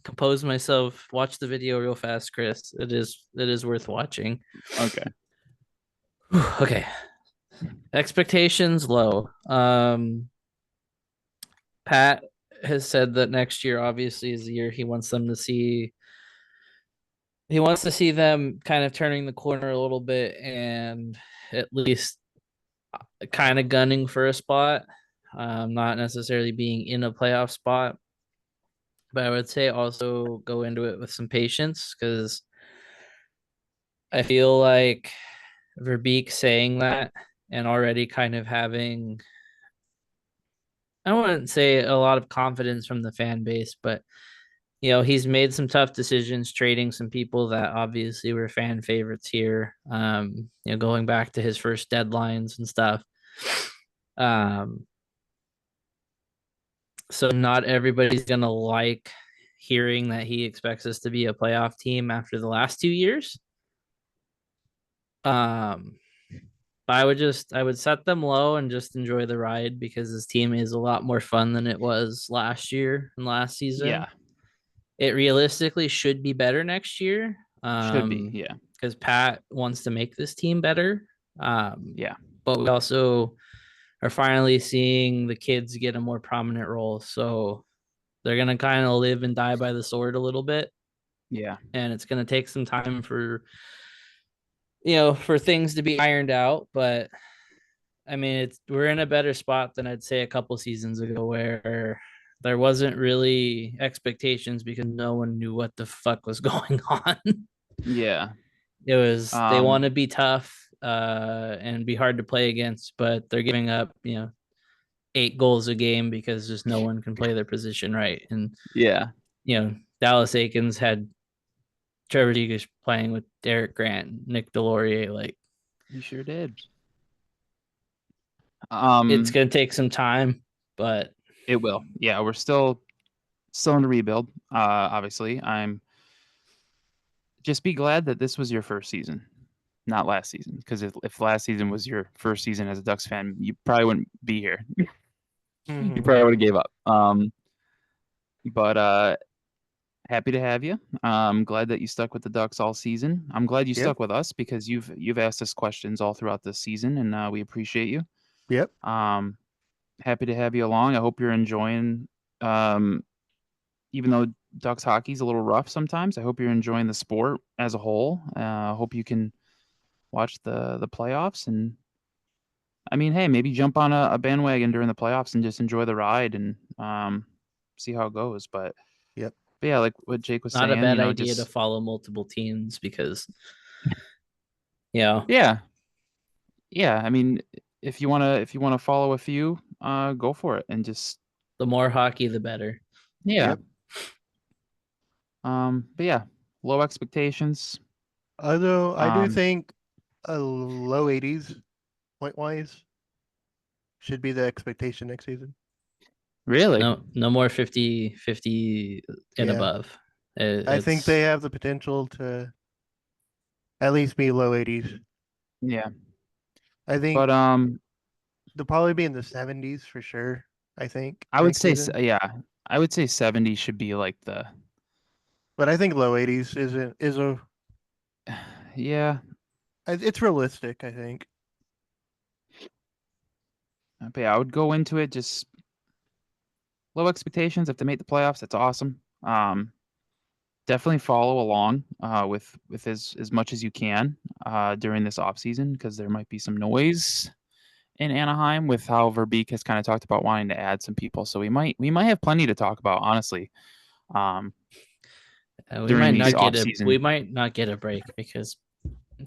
compose myself. Watch the video real fast, Chris. It is worth watching. Okay. Okay. Expectations low. Pat has said that next year obviously is the year he wants them to see. He wants to see them kind of turning the corner a little bit and at least kind of gunning for a spot. Not necessarily being in a playoff spot, but I would say also go into it with some patience because I feel like Verbeek saying that and already kind of having, I wouldn't say a lot of confidence from the fan base, but he's made some tough decisions trading some people that obviously were fan favorites here. Going back to his first deadlines and stuff. So not everybody's gonna like hearing that he expects us to be a playoff team after the last 2 years. But I would set them low and just enjoy the ride because this team is a lot more fun than it was last year and last season. Yeah. It realistically should be better next year. Should be. Yeah. Because Pat wants to make this team better. Yeah. But we also are finally seeing the kids get a more prominent role. So they're gonna kind of live and die by the sword a little bit. Yeah. And it's gonna take some time for things to be ironed out. But I mean, we're in a better spot than I'd say a couple seasons ago where there wasn't really expectations because no one knew what the fuck was going on. Yeah. It was they want to be tough and be hard to play against, but they're giving up, 8 goals a game because just no one can play their position right. And yeah, Dallas Aikens had Trevor Zegras playing with Derek Grant, Nick Delorier. Like he sure did. It's gonna take some time, but it will. Yeah, we're still in the rebuild. Obviously, I'm just be glad that this was your first season, not last season. Because if last season was your first season as a Ducks fan, you probably wouldn't be here. You probably would have gave up. But happy to have you. I'm glad that you stuck with the Ducks all season. I'm glad you stuck with us because you've asked us questions all throughout this season, and we appreciate you. Yep. Happy to have you along. I hope you're enjoying. Even though Ducks hockey is a little rough sometimes, I hope you're enjoying the sport as a whole. I hope you can watch the playoffs, and I mean, hey, maybe jump on a bandwagon during the playoffs and just enjoy the ride and see how it goes. But yeah, like what Jake was not saying, a bad idea to follow multiple teams because yeah. I mean, if you wanna follow a few, go for it and just the more hockey, the better. Yeah. But yeah, low expectations. Although I do think a low 80s point wise should be the expectation next season. Really? No more 50 and above. I think they have the potential to at least be low 80s. Yeah. I think But they'll probably be in the 70s for sure, I think. I would say I would say 70 should be like the But I think low 80s is a yeah. It's realistic, I think. But yeah, I would go into it just low expectations. If they make the playoffs, that's awesome. Definitely follow along with as much as you can during this off season because there might be some noise in Anaheim with how Verbeek has kind of talked about wanting to add some people. So we might have plenty to talk about, honestly. We might not get a break because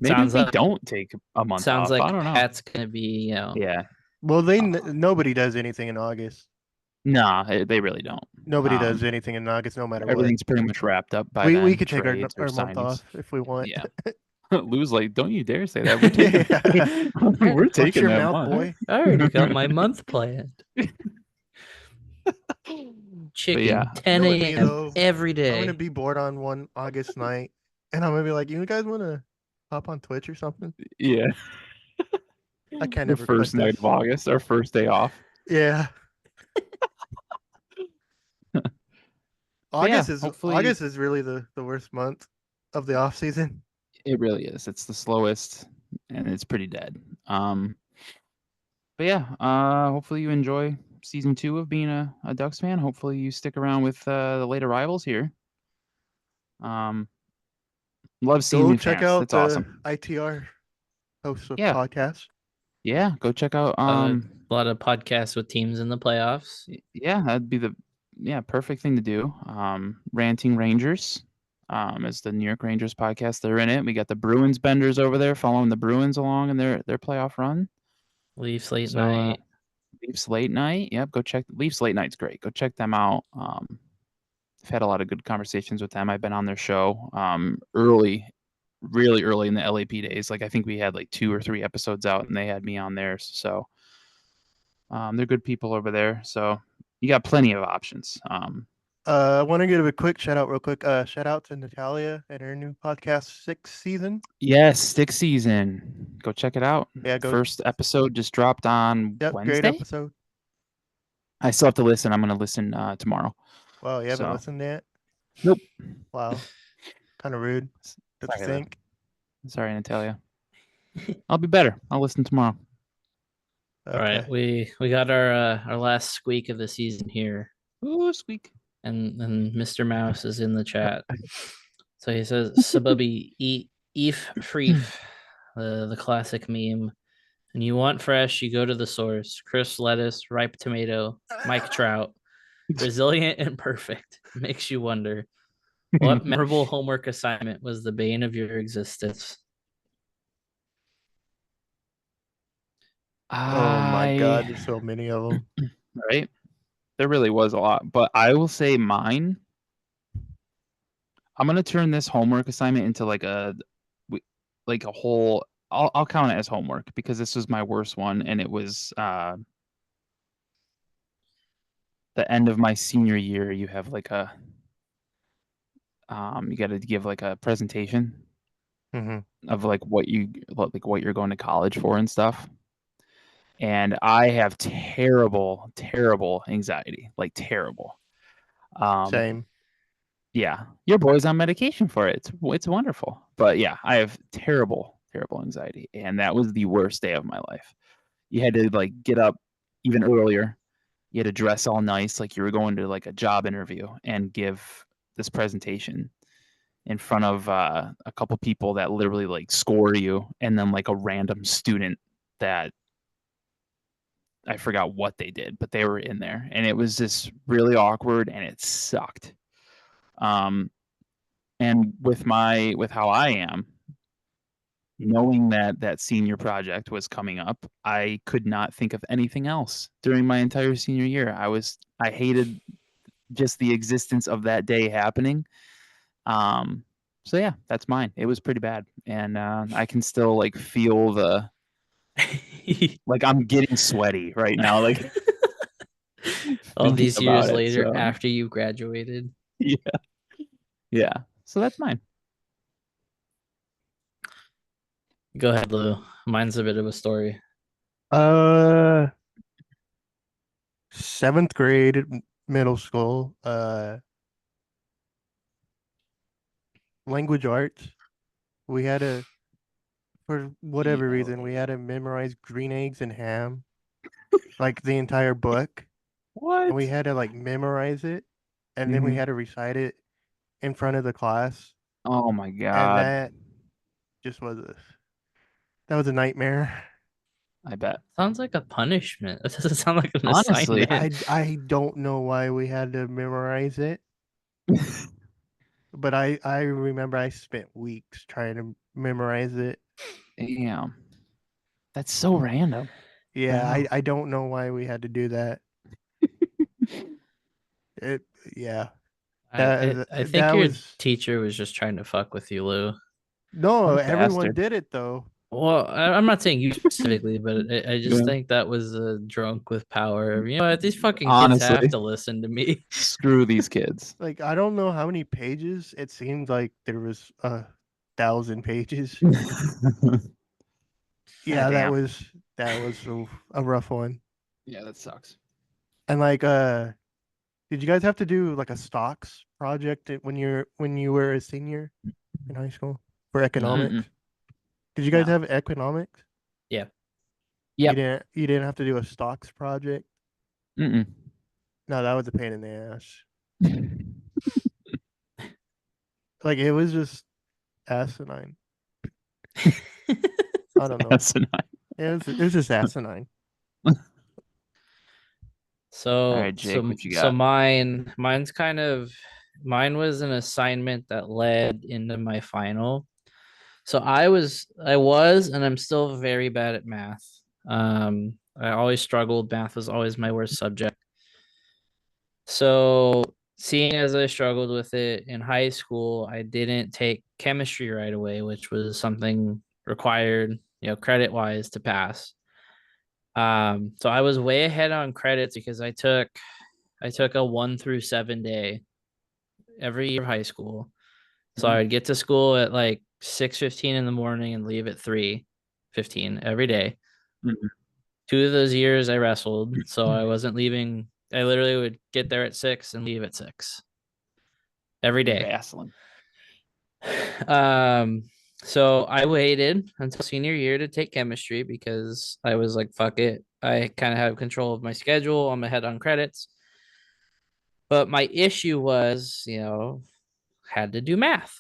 maybe we don't take a month sounds off. like I don't know. Pat's gonna be, Yeah. Well, nobody does anything in August. Nah, they really don't. Nobody does anything in August, no matter what. Everything's pretty much wrapped up by We then. could take trades or our month signings. off if we want. Yeah. Lou's like, don't you dare say that. We're taking, we're Watch taking your that mouth, month. boy. I already got my month planned. Chicken, yeah. 10 You know what, me, a.m. though? every I'm day. gonna be bored on one August night, and I'm gonna be like, "You guys want to hop on Twitch or something?" Yeah. I can't The ever quit first night this. of August, our first day off. Yeah. yeah, August is really the worst month of the off season. It really is. It's the slowest, and it's pretty dead. But yeah, hopefully you enjoy season 2 of being a Ducks fan. Hopefully you stick around with the late arrivals here. Love seeing Go new check fans. out That's the awesome. ITR host of Yeah. podcasts. Yeah, go check out. A lot of podcasts with teams in the playoffs. Yeah, that'd be the perfect thing to do. Ranting Rangers, is the New York Rangers podcast. They're in it. We got the Bruins benders over there following the Bruins along in their playoff run. Leafs late So, night. Leafs late night. Yep, go check Leafs late night's great. Go check them out. I've had a lot of good conversations with them. I've been on their show really early in the LAP days. Like I think we had like 2 or 3 episodes out, and they had me on theirs. So they're good people over there. So you got plenty of options. I want to give a quick shout out, real quick. Shout out to Natalia and her new podcast, 6th season. Yes, Stick Season. Go check it out. Yeah, go. First episode just dropped on Wednesday. Great episode. I still have to listen. I'm going to listen tomorrow. Wow, you haven't So- listened yet? Nope. Wow, kind of rude. Don't you Sorry, think? Sorry, Natalia. I'll be better. I'll listen tomorrow. All right, we got our last squeak of the season here, Ooh, squeak. and Mr. Mouse is in the chat. So he says, "Sabubi eef freef," the classic meme. And you want fresh, you go to the source. Crisp lettuce, ripe tomato, Mike Trout, resilient and perfect. Makes you wonder, what memorable homework assignment was the bane of your existence? Oh my God, there's so many of them. Right? There really was a lot, but I will say mine. I'm gonna turn this homework assignment into like a whole. I'll count it as homework because this was my worst one, and it was the end of my senior year. You have like a you got to give like a presentation of like what you're going to college for and stuff. And I have terrible anxiety, like terrible. Same. Yeah, your boy's on medication for it. It's wonderful. But yeah, I have terrible anxiety, and that was the worst day of my life. You had to like get up even earlier. You had to dress all nice, like you were going to like a job interview, and give this presentation in front of a couple people that literally like score you, and then like a random student that I forgot what they did, but they were in there, and it was just really awkward, and it sucked. And with how I am, knowing that senior project was coming up, I could not think of anything else during my entire senior year. I hated just the existence of that day happening. So yeah, that's mine. It was pretty bad, and I can still like feel the like I'm getting sweaty right now. Like all these thinking years about it, later, so- after you graduated. Yeah. So that's mine. Go ahead, Lou. Mine's a bit of a story. 7th grade, middle school, language arts. We had to, for whatever reason, we had to memorize green eggs and ham, like the entire book. What? And we had to like memorize it, and then we Mhm. had to recite it in front of the class, Oh my and god! that just was a nightmare. I bet. Sounds like a punishment. It doesn't sound like an Honestly, assignment. I don't know why we had to memorize it, but I remember I spent weeks trying to memorize it. Damn. That's so random. Yeah, Wow. I don't know why we had to do that. It yeah. I think That your was teacher was just trying to fuck with you, Lou. no, What a everyone bastard. did it though. Well, I'm not saying you specifically, but I just Yeah. think that was a drunk with power. You know what? These fucking kids Honestly, have to listen to me. screw these kids. Like I don't know how many pages. It seemed like there was 1,000 pages. Yeah, damn. that was a rough one. Yeah, that sucks. And like did you guys have to do like a stocks project when you were a senior in high school for No. economics? Mm-mm. Did you guys No. have economics? Yeah. Yep. You didn't have to do a stocks project? Mm-mm. No, that was a pain in the ass. Like it was just asinine. I don't know. Asinine. It was just asinine. All right, Jake, what you got? Mine was an assignment that led into my final. So and I'm still very bad at math. I always struggled. Math was always my worst subject. So seeing as I struggled with it in high school, I didn't take chemistry right away, which was something required, credit wise to pass. So I was way ahead on credits because I took a 1 through 7 day every year of high school. So I Mhm. would get to school at like 6:15 in the morning and leave at 3:15 every day. Mhm. 2 of those years I wrestled, so I wasn't leaving. I literally would get there at 6 and leave at 6 every day. Wrestling. Um, so I waited until senior year to take chemistry because I was like, fuck it. I kind of have control of my schedule. I'm ahead on credits. But my issue was, had to do math.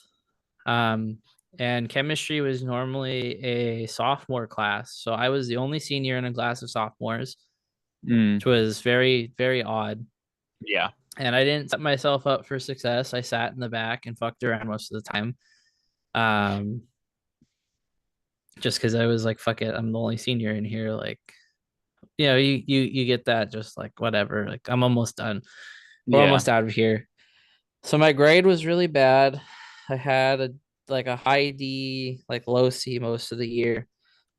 Um, and chemistry was normally a sophomore class. So I was the only senior in a class of sophomores, Mm. which was very, very odd. Yeah. And I didn't set myself up for success. I sat in the back and fucked around most of the time. Um, just because I was like, fuck it, I'm the only senior in here. Like, you get that, just like whatever. Like, I'm almost done. We're Yeah. almost out of here. So my grade was really bad. I had a high D, like low C most of the year.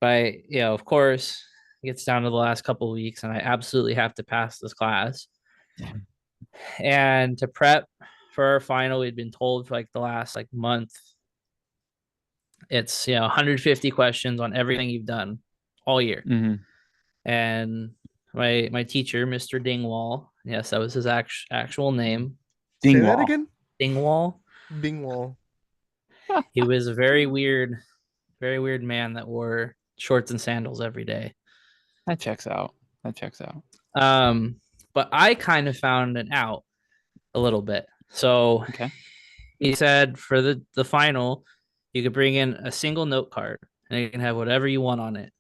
But of course, it gets down to the last couple of weeks, and I absolutely have to pass this class. And to prep for our final, we'd been told for like the last like month, it's 150 questions on everything you've done all year. Mm-hmm. And my teacher, Mr. Dingwall, yes, that was his actual name, Say that Dingwall. again? Dingwall. Bingwall. He was a very weird man that wore shorts and sandals every day. That checks out. That checks out. But I kind of found an out a little bit. So Okay. he said for the final, you could bring in a single note card and you can have whatever you want on it,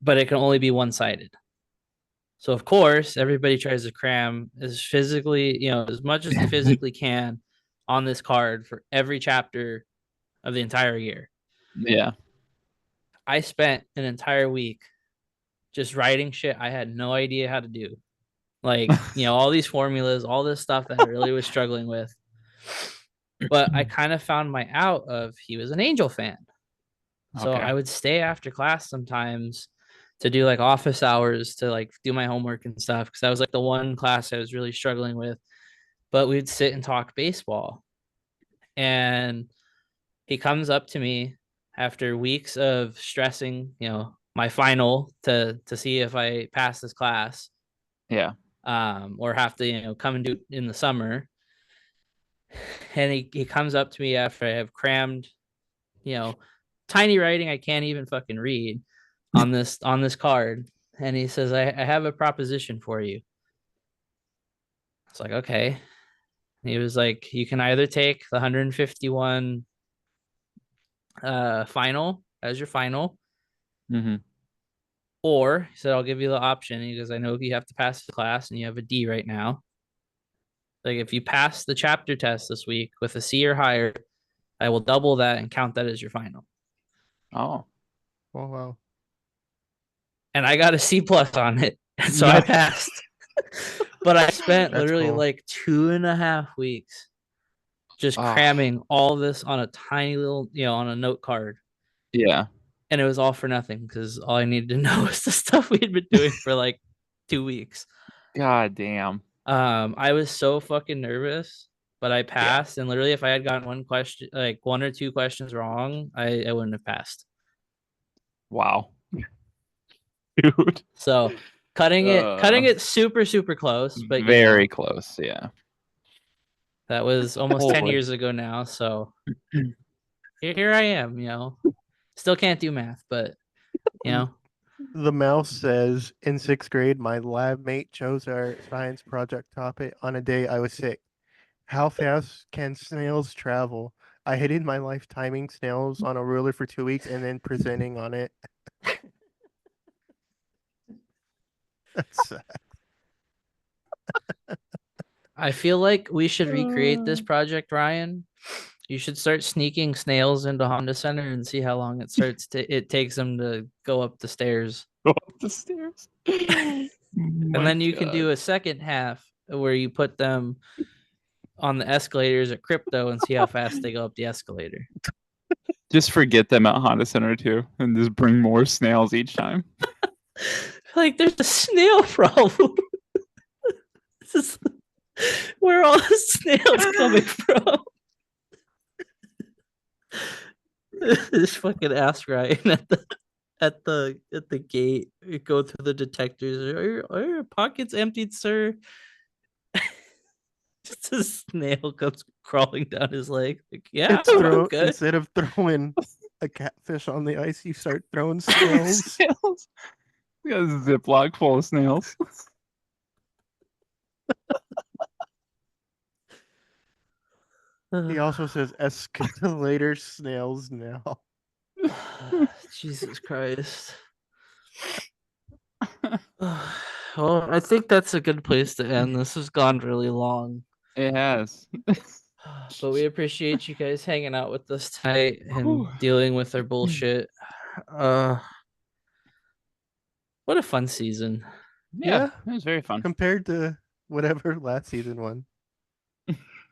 but it can only be one-sided. So of course, everybody tries to cram as much as they physically can on this card for every chapter of the entire year. Yeah. I spent an entire week just writing shit I had no idea how to do. Like, all these formulas, all this stuff that I really was struggling with. But I kind of found my out of he was an Angel fan. So Okay. I would stay after class sometimes to do like office hours to like do my homework and stuff because that was like the one class I was really struggling with. But we'd sit and talk baseball. And he comes up to me after weeks of stressing, my final to see if I pass this class, Yeah. or have to, come and do it in the summer. And he comes up to me after I have crammed, you know, tiny writing I can't even fucking read on this card. And he says, I have a proposition for you. It's like, okay. He was like, you can either take the 151 final as your final, Mm-hmm. or he said, I'll give you the option. He goes, I know you have to pass the class and you have a D right now. Like if you pass the chapter test this week with a C or higher, I will double that and count that as your final. Oh. Oh wow. and I got a C plus on it, and so I Nice. passed. But I spent That's literally cool. like 2.5 weeks just Ah. cramming all this on a tiny little, on a note card. Yeah. And it was all for nothing because all I needed to know was the stuff we had been doing for like 2 weeks. God damn. I was so fucking nervous, but I passed. And literally, if I had gotten one question, like 1 or 2 questions wrong, I wouldn't have passed. Wow. Dude. So cutting it super, super close, but Very close. Yeah. that was almost 10 Holy. years ago now. So here I am, still can't do math, but The mouse says, in 6th grade, my lab mate chose our science project topic on a day I was sick. How fast can snails travel? I hated my life timing snails on a ruler for 2 weeks and then presenting on it. That's sad. I feel like we should recreate this project, Ryan. You should start sneaking snails into Honda Center and see how long it takes them to go up the stairs. Go up the stairs. And then you can do a second half where you put them on the escalators at Crypto and see how fast they go up the escalator. Just forget them at Honda Center too, and just bring more snails each time. Like there's a snail problem. This is where are all the snails coming from? This fucking ass Ryan at the gate. You go through the detectors. Are your pockets emptied, sir? Just a snail comes crawling down his leg. Like, yeah, I'm good. Instead of throwing a catfish on the ice, you start throwing snails. Snails. We got a Ziploc full of snails. He also says escalator snails now. Jesus Christ. Well, I think that's a good place to end. This has gone really long. It has. But we appreciate you guys hanging out with us tonight and Whew. dealing with our bullshit. What a fun season. Yeah, it was very fun. Compared to whatever last season one.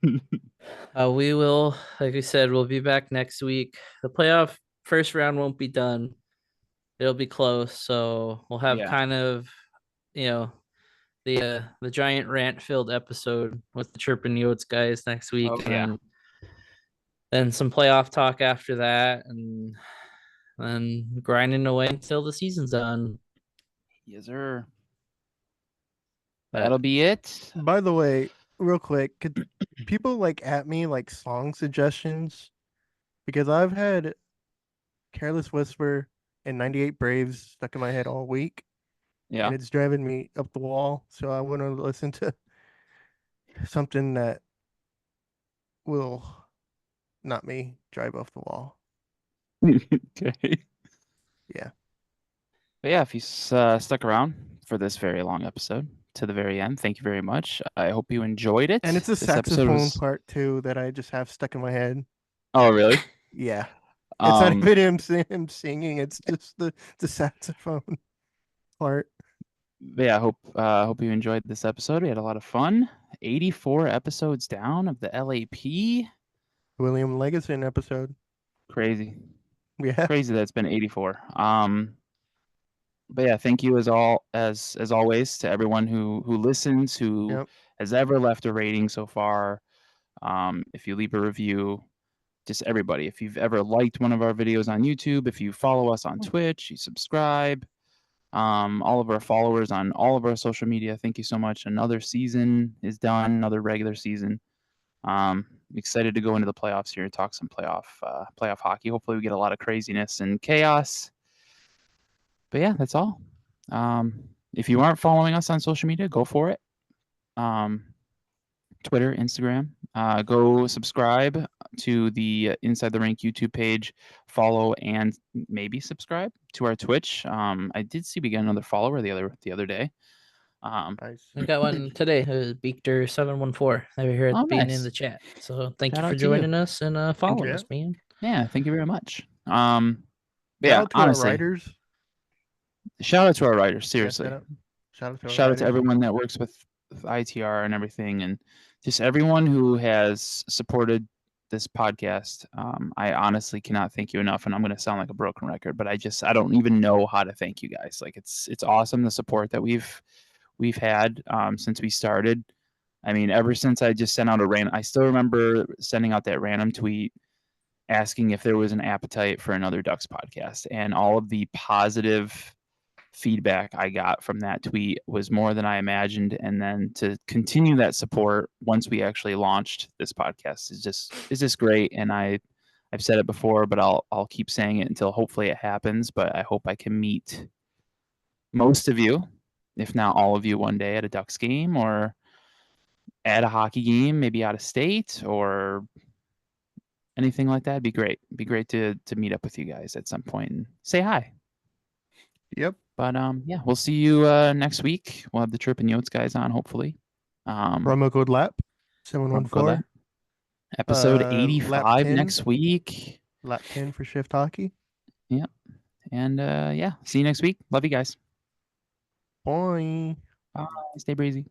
We will, like I said, we'll be back next week. The playoff first round won't be done. It'll be close, so we'll have kind of, the giant rant filled episode with the Chirpin Yotes guys next week, and then some playoff talk after that, and then grinding away until the season's done. Yes, sir. That'll be it. By the way, real quick, could people at me song suggestions? Because I've had Careless Whisper and 98 Braves stuck in my head all week. Yeah. And it's driving me up the wall. So I want to listen to something that will not me drive off the wall. Okay. Yeah. But yeah, if you stuck around for this very long episode to the very end, thank you very much. I hope you enjoyed it. And it's a This episode saxophone part too that I just have stuck in my head. Oh, really? Yeah. It's not even him singing. It's just the saxophone part. Yeah, I hope you enjoyed this episode. We had a lot of fun. 84 episodes down of the LAP. William Legason episode. Crazy. Yeah. Crazy that it's been 84. But yeah, thank you as always to everyone who listens, who has ever left a rating so far. If you leave a review, just everybody. If you've ever liked one of our videos on YouTube, if you follow us on Twitch, you subscribe. All of our followers on all of our social media, thank you so much. Another season is done, another regular season. Excited to go into the playoffs here and talk some playoff hockey. Hopefully we get a lot of craziness and chaos. But yeah, that's all. If you aren't following us on social media, go for it. Twitter, Instagram. Go subscribe to the Inside the Rink YouTube page. Follow and maybe subscribe to our Twitch. I did see we got another follower the other day. Nice. We got one today. Beekter714. They were here at being in the chat. So thank you for joining us and following us, man. Yeah, thank you very much. Yeah, honestly, writers. Shout out to our writers, Yeah, seriously. shout out to our Shout out to writers. everyone that works with ITR and everything, and just everyone who has supported this podcast. I honestly cannot thank you enough, and I'm going to sound like a broken record, but I don't even know how to thank you guys. Like it's awesome the support that we've had since we started. I mean, ever since I just sent out I still remember sending out that random tweet asking if there was an appetite for another Ducks podcast, and all of the positive feedback I got from that tweet was more than I imagined. And then to continue that support once we actually launched this podcast is just great. And I've said it before, but I'll keep saying it until hopefully it happens. But I hope I can meet most of you, if not all of you, one day at a Ducks game or at a hockey game, maybe out of state or anything like that. It'd be great. It'd be great to meet up with you guys at some point and say hi. Yep. But yeah, we'll see you next week. We'll have the Trip and Yotes guys on, hopefully. Promo code LAP Promo code 714. LAP. Episode lap 85 10. next week. Lap 10 for Shift Hockey. Yep. And yeah, see you next week. Love you guys. Bye. Bye. Stay breezy.